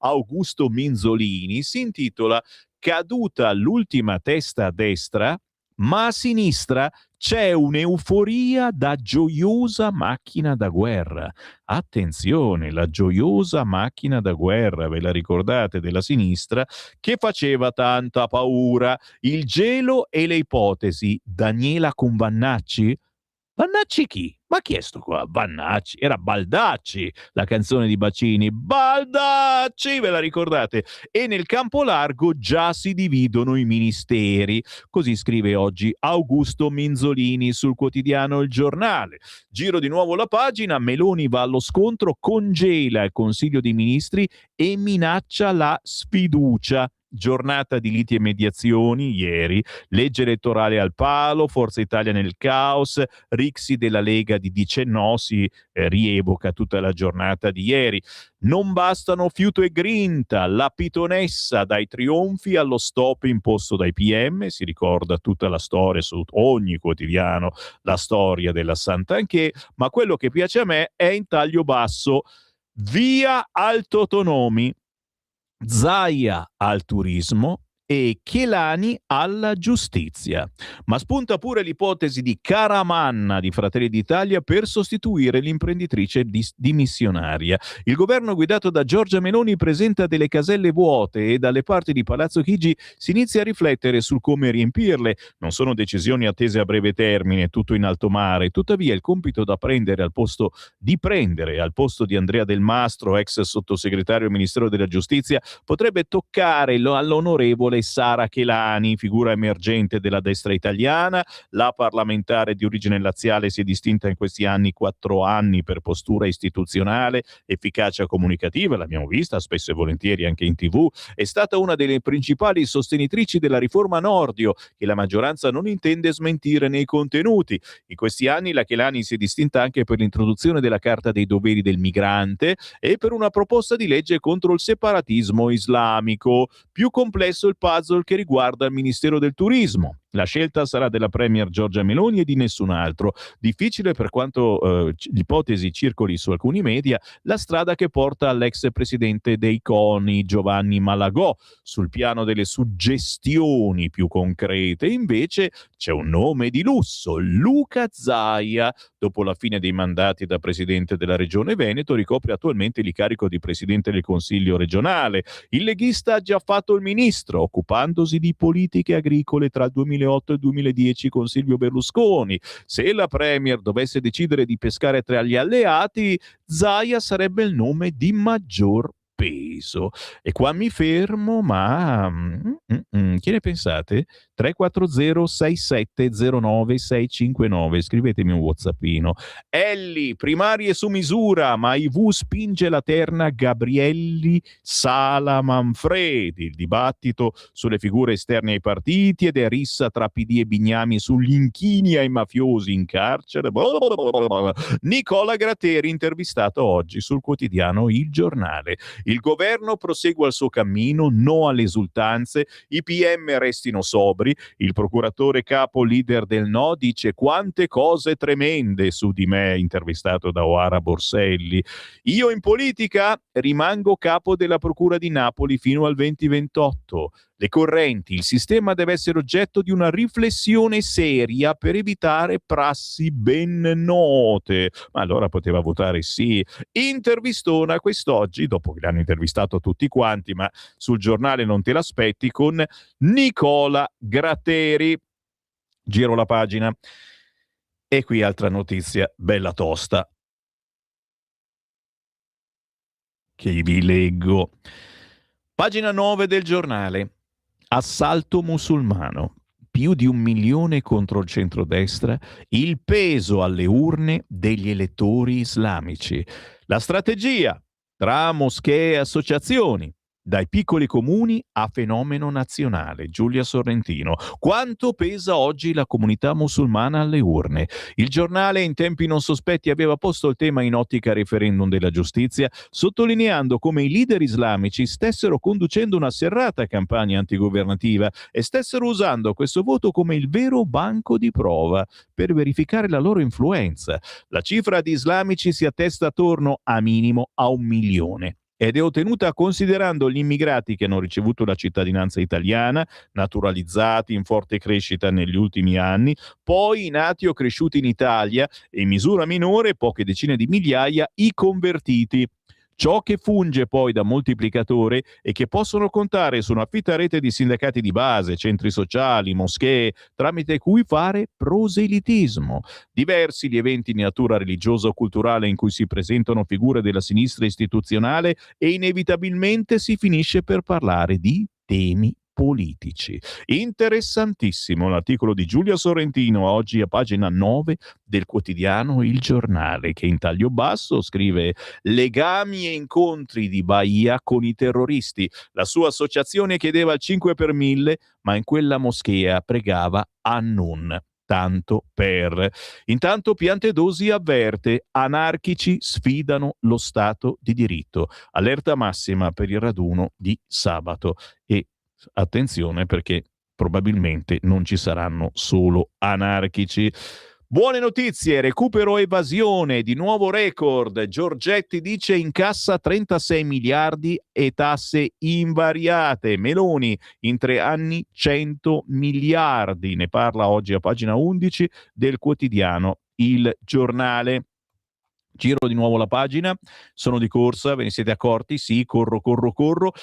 Augusto Minzolini si intitola "Caduta l'ultima testa a destra, ma a sinistra c'è un'euforia da gioiosa macchina da guerra". Attenzione, la gioiosa macchina da guerra, ve la ricordate, della sinistra, che faceva tanta paura? Il gelo e le ipotesi. Daniela con Vannacci? Vannacci chi? Ma chi è sto qua? Vannacci? Era Baldacci, la canzone di Bacini. Baldacci, ve la ricordate? E nel campo largo già si dividono i ministeri. Così scrive oggi Augusto Minzolini sul quotidiano Il Giornale. Giro di nuovo la pagina, Meloni va allo scontro, congela il Consiglio dei Ministri e minaccia la sfiducia. Giornata di liti e mediazioni ieri, legge elettorale al palo, Forza Italia nel caos, Rixi della Lega dice no, si rievoca tutta la giornata di ieri. Non bastano Fiuto e Grinta, la pitonessa dai trionfi allo stop imposto dai PM, si ricorda tutta la storia su ogni quotidiano, la storia della Santanchè, ma quello che piace a me è in taglio basso, via Altotonomi. Zaia al turismo e Chielani alla giustizia. Ma spunta pure l'ipotesi di Caramanna di Fratelli d'Italia per sostituire l'imprenditrice dimissionaria. Il governo guidato da Giorgia Meloni presenta delle caselle vuote e dalle parti di Palazzo Chigi si inizia a riflettere su come riempirle. Non sono decisioni attese a breve termine, tutto in alto mare. Tuttavia il compito da prendere al posto di Andrea Del Mastro, ex sottosegretario al Ministero della Giustizia, potrebbe toccare all'onorevole Sara Chielani, figura emergente della destra italiana. La parlamentare di origine laziale si è distinta in questi 4 anni per postura istituzionale, efficacia comunicativa, l'abbiamo vista spesso e volentieri anche in TV, è stata una delle principali sostenitrici della riforma Nordio, che la maggioranza non intende smentire nei contenuti. In questi anni la Chielani si è distinta anche per l'introduzione della Carta dei doveri del migrante e per una proposta di legge contro il separatismo islamico. Più complesso il puzzle che riguarda il Ministero del Turismo. La scelta sarà della premier Giorgia Meloni e di nessun altro. Difficile, per quanto l'ipotesi circoli su alcuni media, la strada che porta all'ex presidente dei CONI Giovanni Malagò. Sul piano delle suggestioni più concrete, invece, c'è un nome di lusso: Luca Zaia. Dopo la fine dei mandati da presidente della Regione Veneto, ricopre attualmente l'incarico di presidente del Consiglio regionale. Il leghista ha già fatto il ministro, occupandosi di politiche agricole tra il 2008 e il 2010 con Silvio Berlusconi. Se la premier dovesse decidere di pescare tra gli alleati, Zaia sarebbe il nome di maggior peso. E qua mi fermo, ma che ne pensate? 340-6709-659, scrivetemi un whatsappino. Elli, primarie su misura, ma IV spinge la terna Gabrielli Sala Manfredi. Il dibattito sulle figure esterne ai partiti ed è rissa tra PD e Bignami sugli inchini ai mafiosi in carcere. Nicola Gratteri, intervistato oggi sul quotidiano Il Giornale. Il governo prosegua il suo cammino, no alle esultanze, i PM restino sobri. Il procuratore capo leader del no dice quante cose tremende su di me, intervistato da Oara Borselli. Io in politica rimango capo della procura di Napoli fino al 2028. Le correnti, il sistema deve essere oggetto di una riflessione seria per evitare prassi ben note. Ma allora poteva votare sì. Intervistona quest'oggi, dopo che l'hanno intervistato tutti quanti, ma sul giornale non te l'aspetti, con Nicola Gratteri. Giro la pagina. E qui altra notizia bella tosta, che vi leggo. Pagina 9 del giornale. Assalto musulmano. Più di 1 milione contro il centrodestra, il peso alle urne degli elettori islamici. La strategia tra moschee e associazioni, dai piccoli comuni a fenomeno nazionale. Giulia Sorrentino. Quanto pesa oggi la comunità musulmana alle urne? Il giornale in tempi non sospetti aveva posto il tema in ottica referendum della giustizia, sottolineando come i leader islamici stessero conducendo una serrata campagna antigovernativa e stessero usando questo voto come il vero banco di prova per verificare la loro influenza. La cifra di islamici si attesta attorno a minimo a 1 milione. Ed è ottenuta considerando gli immigrati che hanno ricevuto la cittadinanza italiana, naturalizzati in forte crescita negli ultimi anni, poi i nati o cresciuti in Italia e in misura minore, poche decine di migliaia, i convertiti. Ciò che funge poi da moltiplicatore è che possono contare su una fitta rete di sindacati di base, centri sociali, moschee, tramite cui fare proselitismo. Diversi gli eventi di natura religiosa o culturale in cui si presentano figure della sinistra istituzionale e inevitabilmente si finisce per parlare di temi politici. Interessantissimo l'articolo di Giulia Sorrentino oggi a pagina 9 del quotidiano Il Giornale, che in taglio basso scrive: legami e incontri di Bahia con i terroristi. La sua associazione chiedeva il 5 per 1000, ma in quella moschea pregava Annun. Tanto per. Intanto Piantedosi avverte: anarchici sfidano lo Stato di diritto. Allerta massima per il raduno di sabato. E attenzione, perché probabilmente non ci saranno solo anarchici. Buone notizie, recupero evasione, di nuovo record. Giorgetti dice incassa 36 miliardi e tasse invariate. Meloni in 3 anni 100 miliardi. Ne parla oggi a pagina 11 del quotidiano Il Giornale. Giro di nuovo la pagina, sono di corsa, ve ne siete accorti? Sì, corro,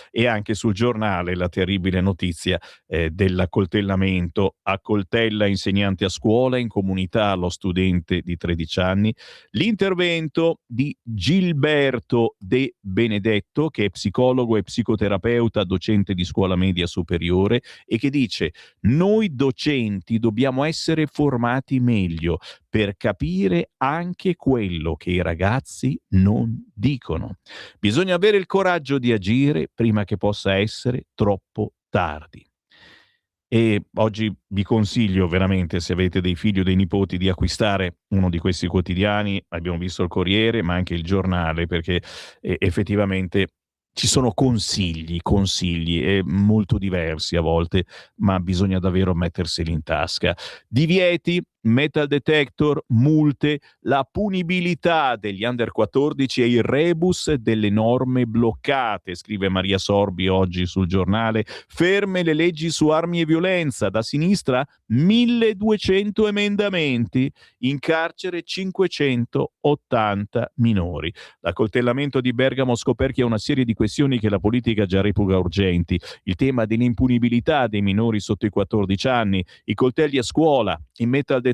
e anche sul giornale la terribile notizia dell'accoltellamento. Accoltella insegnante a scuola, in comunità lo studente di 13 anni. L'intervento di Gilberto De Benedetto, che è psicologo e psicoterapeuta, docente di scuola media superiore, e che dice: noi docenti dobbiamo essere formati meglio per capire anche quello che i ragazzi non dicono. Bisogna avere il coraggio di agire prima che possa essere troppo tardi. E oggi vi consiglio veramente, se avete dei figli o dei nipoti, di acquistare uno di questi quotidiani. Abbiamo visto il Corriere, ma anche il Giornale, perché effettivamente ci sono consigli molto diversi a volte, ma bisogna davvero metterseli in tasca. Divieti, metal detector, multe, la punibilità degli under 14 e il rebus delle norme bloccate, scrive Maria Sorbi oggi sul Giornale. Ferme le leggi su armi e violenza, da sinistra 1200 emendamenti, in carcere 580 minori. L'accoltellamento di Bergamo scoperchia una serie di questioni che la politica già reputa urgenti: il tema dell'impunibilità dei minori sotto i 14 anni, i coltelli a scuola, i metal detector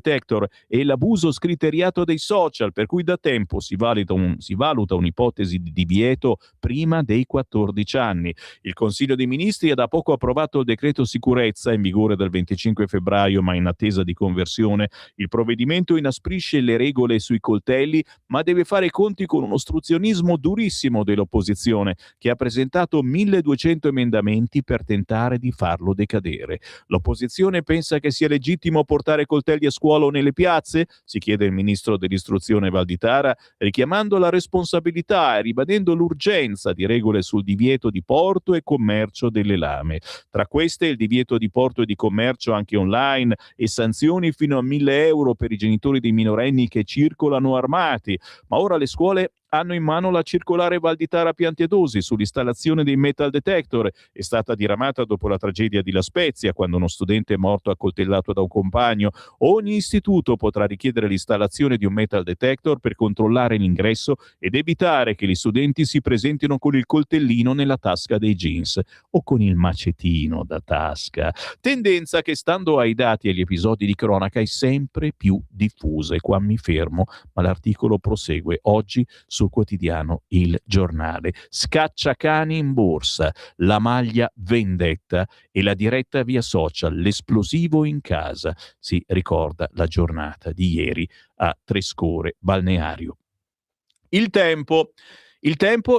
e l'abuso scriteriato dei social, per cui da tempo si valuta un'ipotesi di divieto prima dei 14 anni. Il Consiglio dei Ministri ha da poco approvato il decreto sicurezza, in vigore dal 25 febbraio ma in attesa di conversione. Il provvedimento inasprisce le regole sui coltelli, ma deve fare i conti con un ostruzionismo durissimo dell'opposizione, che ha presentato 1200 emendamenti per tentare di farlo decadere. L'opposizione pensa che sia legittimo portare coltelli a scuola o nelle piazze? Si chiede il ministro dell'istruzione Valditara, richiamando la responsabilità e ribadendo l'urgenza di regole sul divieto di porto e commercio delle lame. Tra queste il divieto di porto e di commercio anche online e sanzioni fino a 1.000 euro per i genitori dei minorenni che circolano armati. Ma ora le scuole hanno in mano la circolare Valditara Piantedosi sull'installazione dei metal detector. È stata diramata dopo la tragedia di La Spezia, quando uno studente è morto accoltellato da un compagno. Ogni istituto potrà richiedere l'installazione di un metal detector per controllare l'ingresso ed evitare che gli studenti si presentino con il coltellino nella tasca dei jeans o con il macetino da tasca. Tendenza che, stando ai dati e agli episodi di cronaca, è sempre più diffusa. E qua mi fermo, ma l'articolo prosegue oggi sul quotidiano Il Giornale. Scacciacani in borsa, la maglia vendetta e la diretta via social, l'esplosivo in casa. Si ricorda la giornata di ieri a Trescore Balneario. Il Tempo,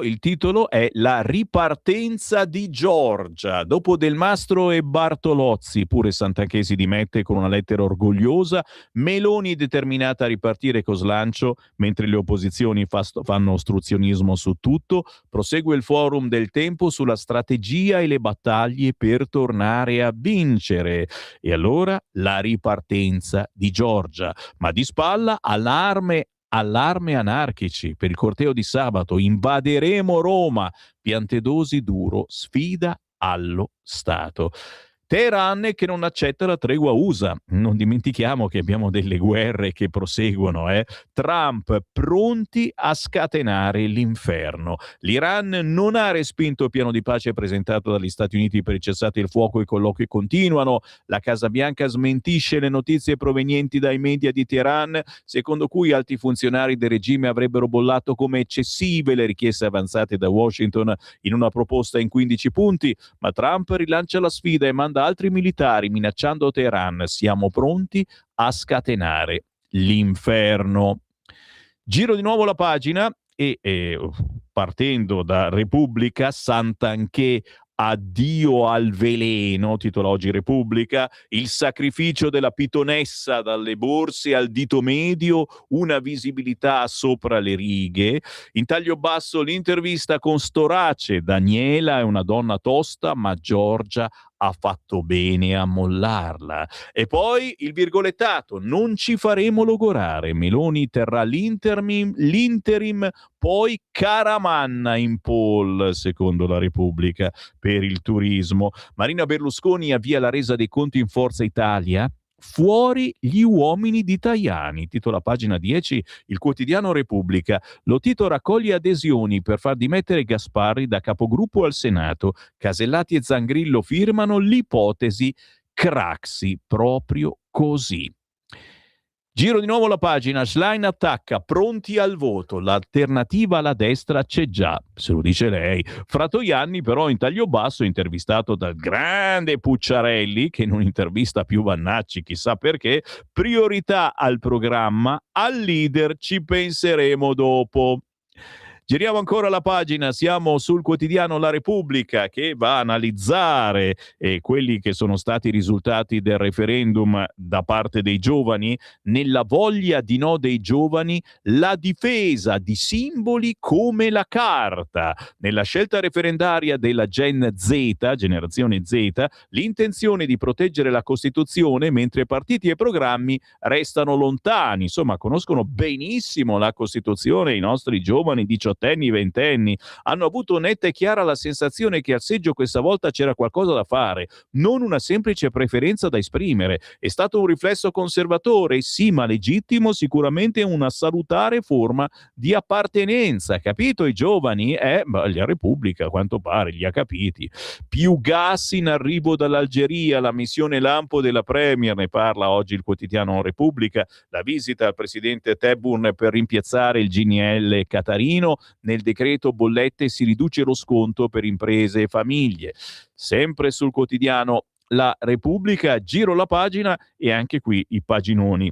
il titolo è La ripartenza di Giorgia. Dopo Del Mastro e Bartolozzi, pure Santanchè si dimette con una lettera orgogliosa. Meloni determinata a ripartire con slancio, mentre le opposizioni fanno ostruzionismo su tutto. Prosegue il forum del Tempo sulla strategia e le battaglie per tornare a vincere. E allora la ripartenza di Giorgia, ma di spalla allarme anarchici per il corteo di sabato. Invaderemo Roma, Piantedosi duro, sfida allo Stato. Teheran che non accetta la tregua USA. Non dimentichiamo che abbiamo delle guerre che proseguono. Trump pronti a scatenare l'inferno. L'Iran non ha respinto il piano di pace presentato dagli Stati Uniti per il cessate il fuoco. I colloqui continuano. La Casa Bianca smentisce le notizie provenienti dai media di Teheran, secondo cui alti funzionari del regime avrebbero bollato come eccessive le richieste avanzate da Washington in una proposta in 15 punti. Ma Trump rilancia la sfida e manda altri militari, minacciando Teheran: siamo pronti a scatenare l'inferno. Giro di nuovo la pagina e partendo da Repubblica, Santanchè, addio al veleno, titola oggi Repubblica. Il sacrificio della pitonessa dalle borse al dito medio, una visibilità sopra le righe. In taglio basso l'intervista con Storace. Daniela è una donna tosta, ma Giorgia ha fatto bene a mollarla. E poi il virgolettato: non ci faremo logorare, Meloni terrà l'interim, poi caramanna in poll, secondo la Repubblica, per il turismo. Marina Berlusconi avvia la resa dei conti in Forza Italia. Fuori gli uomini di Tajani, titola pagina 10 il quotidiano Repubblica. Lo Tito raccoglie adesioni per far dimettere Gasparri da capogruppo al Senato. Casellati e Zangrillo firmano l'ipotesi Craxi, proprio così. Giro di nuovo la pagina, Schlein attacca, pronti al voto, l'alternativa alla destra c'è già, se lo dice lei. Fratoianni però in taglio basso, intervistato dal grande Pucciarelli, che non intervista più Vannacci, chissà perché, priorità al programma, al leader ci penseremo dopo. Giriamo ancora la pagina, siamo sul quotidiano La Repubblica, che va a analizzare quelli che sono stati i risultati del referendum da parte dei giovani. Nella voglia di no dei giovani, la difesa di simboli come la carta. Nella scelta referendaria della Gen Z, generazione Z, l'intenzione di proteggere la Costituzione, mentre partiti e programmi restano lontani. Insomma, conoscono benissimo la Costituzione i nostri giovani 18 anni, 20 hanno avuto netta e chiara la sensazione che al seggio questa volta c'era qualcosa da fare, non una semplice preferenza da esprimere. È stato un riflesso conservatore, sì, ma legittimo, sicuramente una salutare forma di appartenenza. Capito i giovani? La Repubblica, a quanto pare, li ha capiti. Più gas in arrivo dall'Algeria, la missione lampo della Premier, ne parla oggi il quotidiano Repubblica, la visita al presidente Tebboune per rimpiazzare il GNL qatarino. Nel decreto bollette si riduce lo sconto per imprese e famiglie. Sempre sul quotidiano La Repubblica, giro la pagina e anche qui i paginoni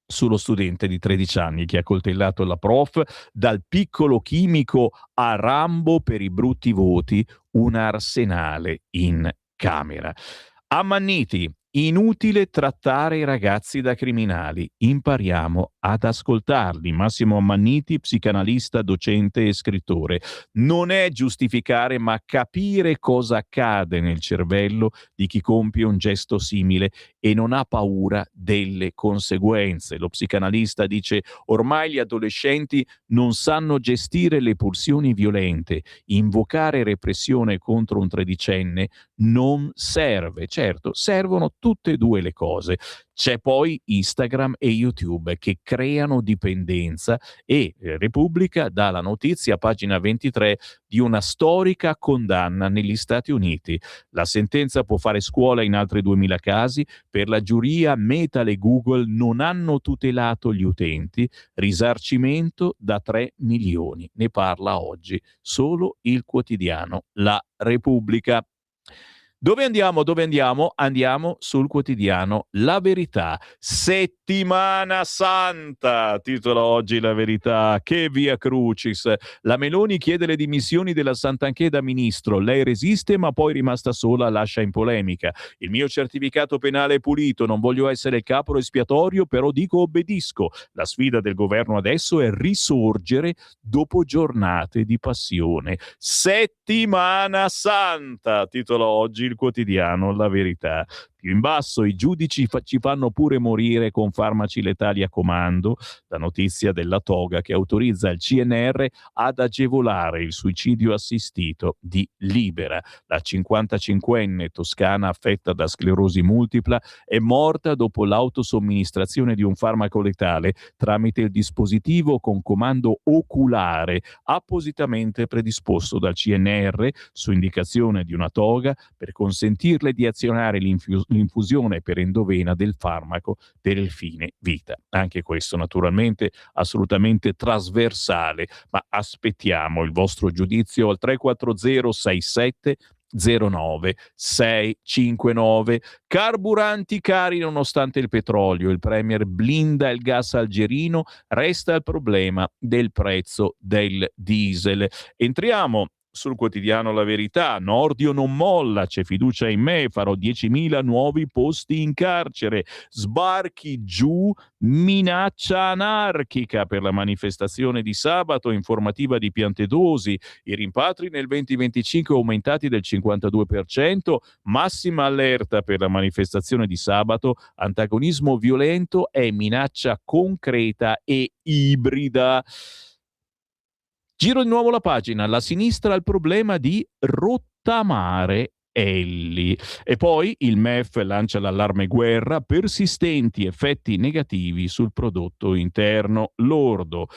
sullo studente di 13 anni che ha coltellato la prof, dal piccolo chimico a Rambo per i brutti voti, un arsenale in camera. Ammanniti. Inutile trattare i ragazzi da criminali, impariamo ad ascoltarli. Massimo Ammanniti, psicanalista, docente e scrittore. Non è giustificare, ma capire cosa accade nel cervello di chi compie un gesto simile e non ha paura delle conseguenze. Lo psicanalista dice: ormai gli adolescenti non sanno gestire le pulsioni violente, invocare repressione contro un tredicenne non serve. Certo, servono tutte e due le cose. C'è poi Instagram e YouTube che creano dipendenza e Repubblica dà la notizia, pagina 23, di una storica condanna negli Stati Uniti. La sentenza può fare scuola in altri 2000 casi. Per la giuria Meta e Google non hanno tutelato gli utenti. Risarcimento da 3 milioni. Ne parla oggi solo il quotidiano La Repubblica. Dove andiamo? Andiamo sul quotidiano La Verità. Settimana Santa, titola oggi La Verità. Che via crucis. La Meloni chiede le dimissioni della Santanchè da ministro. Lei resiste, ma poi rimasta sola lascia in polemica. Il mio certificato penale è pulito, non voglio essere il capro espiatorio, però dico obbedisco. La sfida del governo adesso è risorgere dopo giornate di passione. Settimana Santa, titola oggi il quotidiano La Verità. Più in basso, i giudici ci fanno pure morire con farmaci letali a comando. La notizia della toga che autorizza il CNR ad agevolare il suicidio assistito di Libera. La 55enne toscana affetta da sclerosi multipla è morta dopo l'autosomministrazione di un farmaco letale tramite il dispositivo con comando oculare appositamente predisposto dal CNR su indicazione di una toga per consentirle di azionare l'infusione per endovena del farmaco per il fine vita. Anche questo naturalmente assolutamente trasversale, ma aspettiamo il vostro giudizio al 340 67 09 659. Carburanti cari nonostante il petrolio, il premier blinda il gas algerino, resta il problema del prezzo del diesel. Entriamo sul quotidiano La Verità, Nordio non molla, c'è fiducia in me, farò 10.000 nuovi posti in carcere, sbarchi giù, minaccia anarchica per la manifestazione di sabato, informativa di Piantedosi, i rimpatri nel 2025 aumentati del 52%, massima allerta per la manifestazione di sabato, antagonismo violento è minaccia concreta e ibrida. Giro di nuovo la pagina, la sinistra ha il problema di rottamare Elli. E poi il MEF lancia l'allarme guerra, persistenti effetti negativi sul prodotto interno lordo.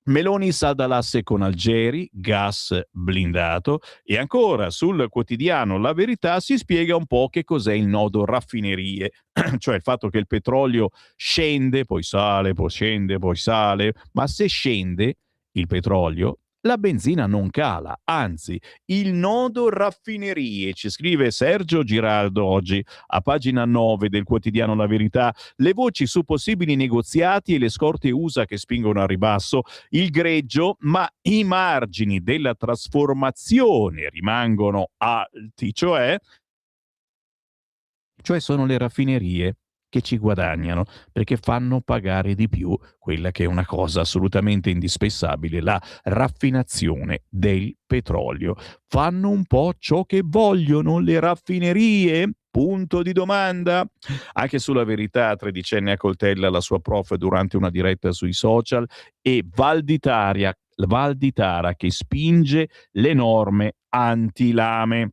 Meloni salda l'asse con Algeri, gas blindato, e ancora sul quotidiano La Verità si spiega un po' che cos'è il nodo raffinerie, cioè il fatto che il petrolio scende, poi sale, poi scende, poi sale, ma se scende il petrolio, la benzina non cala, anzi, il nodo raffinerie, ci scrive Sergio Giraldo oggi a pagina 9 del quotidiano La Verità, le voci su possibili negoziati e le scorte USA che spingono al ribasso il greggio, ma i margini della trasformazione rimangono alti, cioè sono le raffinerie che ci guadagnano perché fanno pagare di più quella che è una cosa assolutamente indispensabile, la raffinazione del petrolio. Fanno un po' ciò che vogliono le raffinerie? Punto di domanda. Anche sulla Verità, tredicenne accoltella la sua prof durante una diretta sui social, e Valditara che spinge le norme anti-lame.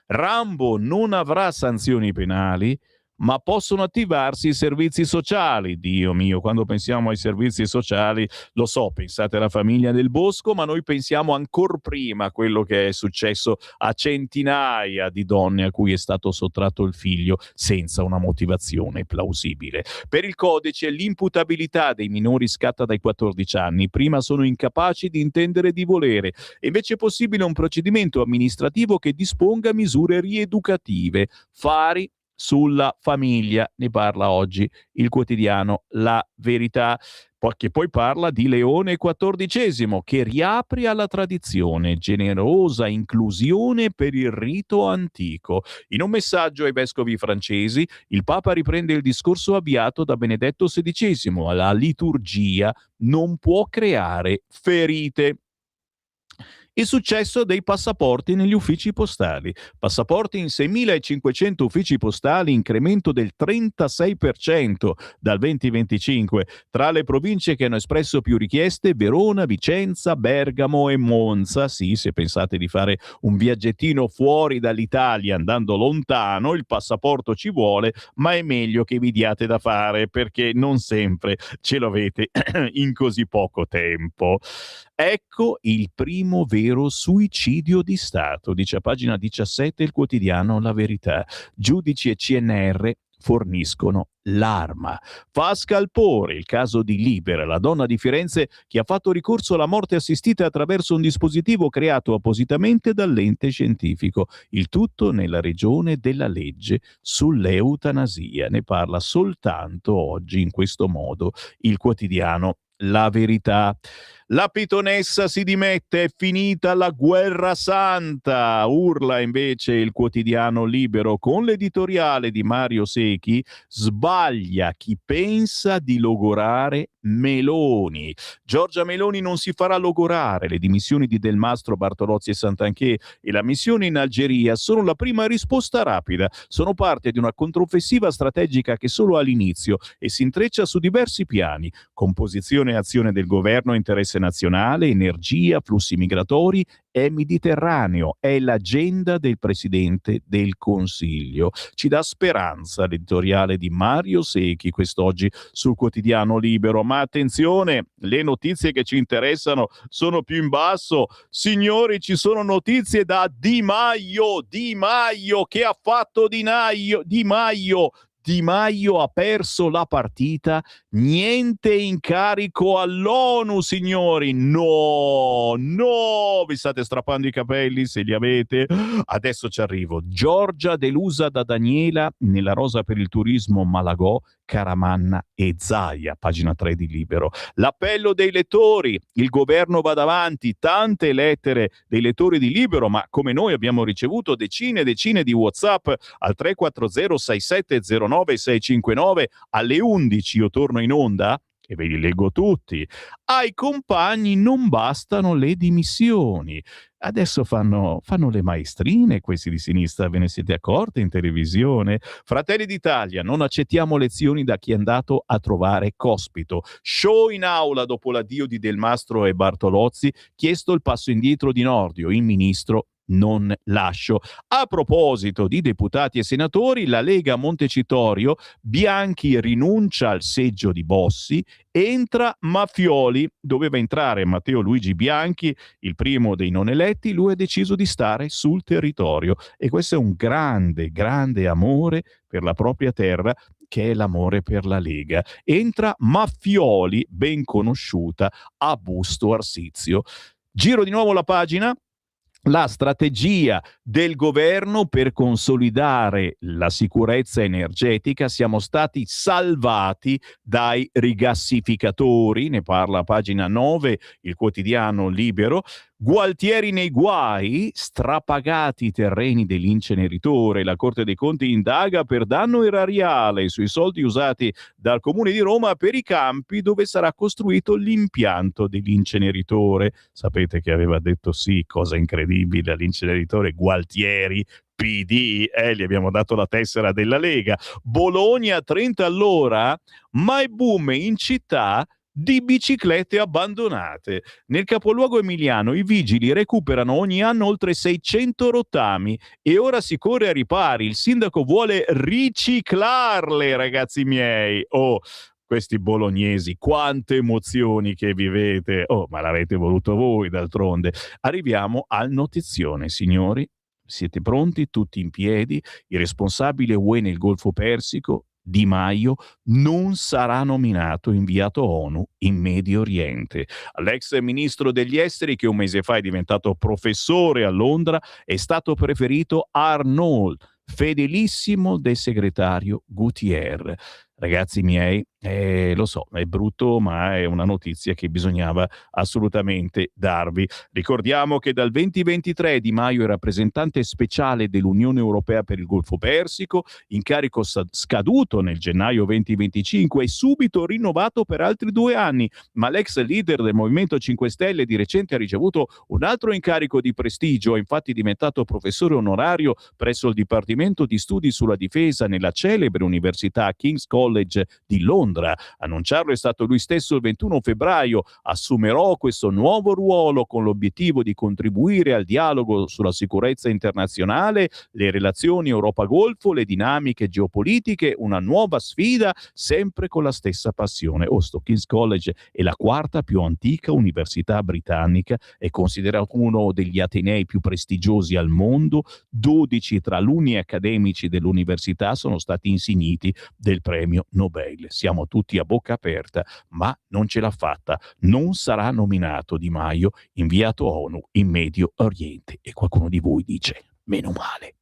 Rambo non avrà sanzioni penali, ma possono attivarsi i servizi sociali. Dio mio, quando pensiamo ai servizi sociali, lo so, pensate alla famiglia del Bosco, ma noi pensiamo ancor prima a quello che è successo a centinaia di donne a cui è stato sottratto il figlio senza una motivazione plausibile. Per il codice, l'imputabilità dei minori scatta dai 14 anni. Prima sono incapaci di intendere e di volere, e invece è possibile un procedimento amministrativo che disponga misure rieducative. Fari sulla famiglia, ne parla oggi il quotidiano La Verità, che poi parla di Leone XIV che riapre alla tradizione, generosa inclusione per il rito antico. In un messaggio ai vescovi francesi, il Papa riprende il discorso avviato da Benedetto XVI: la liturgia non può creare ferite. Il successo dei passaporti negli uffici postali. Passaporti in 6.500 uffici postali, incremento del 36% dal 2025. Tra le province che hanno espresso più richieste, Verona, Vicenza, Bergamo e Monza. Sì, se pensate di fare un viaggettino fuori dall'Italia andando lontano, il passaporto ci vuole, ma è meglio che vi diate da fare, perché non sempre ce l'avete in così poco tempo. Ecco il primo vero suicidio di Stato, dice a pagina 17 il quotidiano La Verità. Giudici e CNR forniscono l'arma. Fa scalpore il caso di Libera, la donna di Firenze che ha fatto ricorso alla morte assistita attraverso un dispositivo creato appositamente dall'ente scientifico. Il tutto nella regione della legge sull'eutanasia. Ne parla soltanto oggi in questo modo il quotidiano La Verità. La pitonessa si dimette, è finita la guerra santa, urla invece il quotidiano Libero con l'editoriale di Mario Secchi: sbaglia chi pensa di logorare Meloni. Giorgia Meloni non si farà logorare. Le dimissioni di Del Mastro, Bartolozzi e Santanchè e la missione in Algeria sono la prima risposta rapida, sono parte di una controffensiva strategica che solo all'inizio e si intreccia su diversi piani: composizione e azione del governo, interesse nazionale, energia, flussi migratori e Mediterraneo. È l'agenda del Presidente del Consiglio. Ci dà speranza l'editoriale di Mario Secchi quest'oggi sul quotidiano Libero. Ma attenzione, le notizie che ci interessano sono più in basso. Signori, ci sono notizie da Di Maio. Che ha fatto Di Maio? Di Maio ha perso la partita, niente incarico all'ONU, signori. No, vi state strappando i capelli se li avete. Adesso ci arrivo. Giorgia delusa da Daniela nella rosa per il turismo Malagò, Caramanna e Zaia, pagina 3 di Libero. L'appello dei lettori, il governo va davanti, tante lettere dei lettori di Libero, ma come noi abbiamo ricevuto decine e decine di WhatsApp al 340 6709 659 alle 11 io torno in onda e ve li leggo tutti. Ai compagni non bastano le dimissioni. Adesso fanno le maestrine questi di sinistra, ve ne siete accorti in televisione? Fratelli d'Italia, non accettiamo lezioni da chi è andato a trovare Cospito. Show in aula dopo l'addio di Del Mastro e Bartolozzi, chiesto il passo indietro di Nordio, il ministro non lascio. A proposito di deputati e senatori, la Lega Montecitorio, Bianchi rinuncia al seggio di Bossi, entra Mafioli, doveva entrare Matteo Luigi Bianchi, il primo dei non eletti, lui ha deciso di stare sul territorio e questo è un grande, grande amore per la propria terra, che è l'amore per la Lega. Entra Mafioli, ben conosciuta, a Busto Arsizio. Giro di nuovo la pagina. La strategia del governo per consolidare la sicurezza energetica. Siamo stati salvati dai rigassificatori, ne parla a pagina 9 il quotidiano Libero. Gualtieri nei guai, strapagati i terreni dell'inceneritore. La Corte dei Conti indaga per danno erariale sui soldi usati dal Comune di Roma per i campi dove sarà costruito l'impianto dell'inceneritore. Sapete che aveva detto sì, cosa incredibile, all'inceneritore Gualtieri, PD, gli abbiamo dato la tessera della Lega. Bologna 30 all'ora, ma è boom in città di biciclette abbandonate. Nel capoluogo emiliano i vigili recuperano ogni anno oltre 600 rottami e ora si corre a ripari. Il sindaco vuole riciclarle, ragazzi miei. Oh, questi bolognesi, quante emozioni che vivete. Oh, ma l'avete voluto voi d'altronde. Arriviamo al notizione, signori. Siete pronti? Tutti in piedi. Il responsabile UE nel Golfo Persico, Di Maio, non sarà nominato inviato ONU in Medio Oriente. L'ex ministro degli esteri, che un mese fa è diventato professore a Londra, è stato preferito Arnold, fedelissimo del segretario Gutiérrez. Ragazzi miei, lo so, è brutto, ma è una notizia che bisognava assolutamente darvi. Ricordiamo che dal 2023 Di Maio è rappresentante speciale dell'Unione Europea per il Golfo Persico, incarico scaduto nel gennaio 2025 e subito rinnovato per altri 2 anni, ma l'ex leader del Movimento 5 Stelle di recente ha ricevuto un altro incarico di prestigio, è infatti diventato professore onorario presso il Dipartimento di Studi sulla Difesa nella celebre Università King's College di Londra. Annunciarlo è stato lui stesso il 21 febbraio. Assumerò questo nuovo ruolo con l'obiettivo di contribuire al dialogo sulla sicurezza internazionale, le relazioni Europa-Golfo, le dinamiche geopolitiche, una nuova sfida, sempre con la stessa passione. King's College è la 4ª più antica università britannica, è considerato uno degli atenei più prestigiosi al mondo. 12 tra alunni accademici dell'università sono stati insigniti del premio Nobel. Siamo tutti a bocca aperta, ma non ce l'ha fatta. Non sarà nominato Di Maio inviato ONU in Medio Oriente. E qualcuno di voi dice: meno male.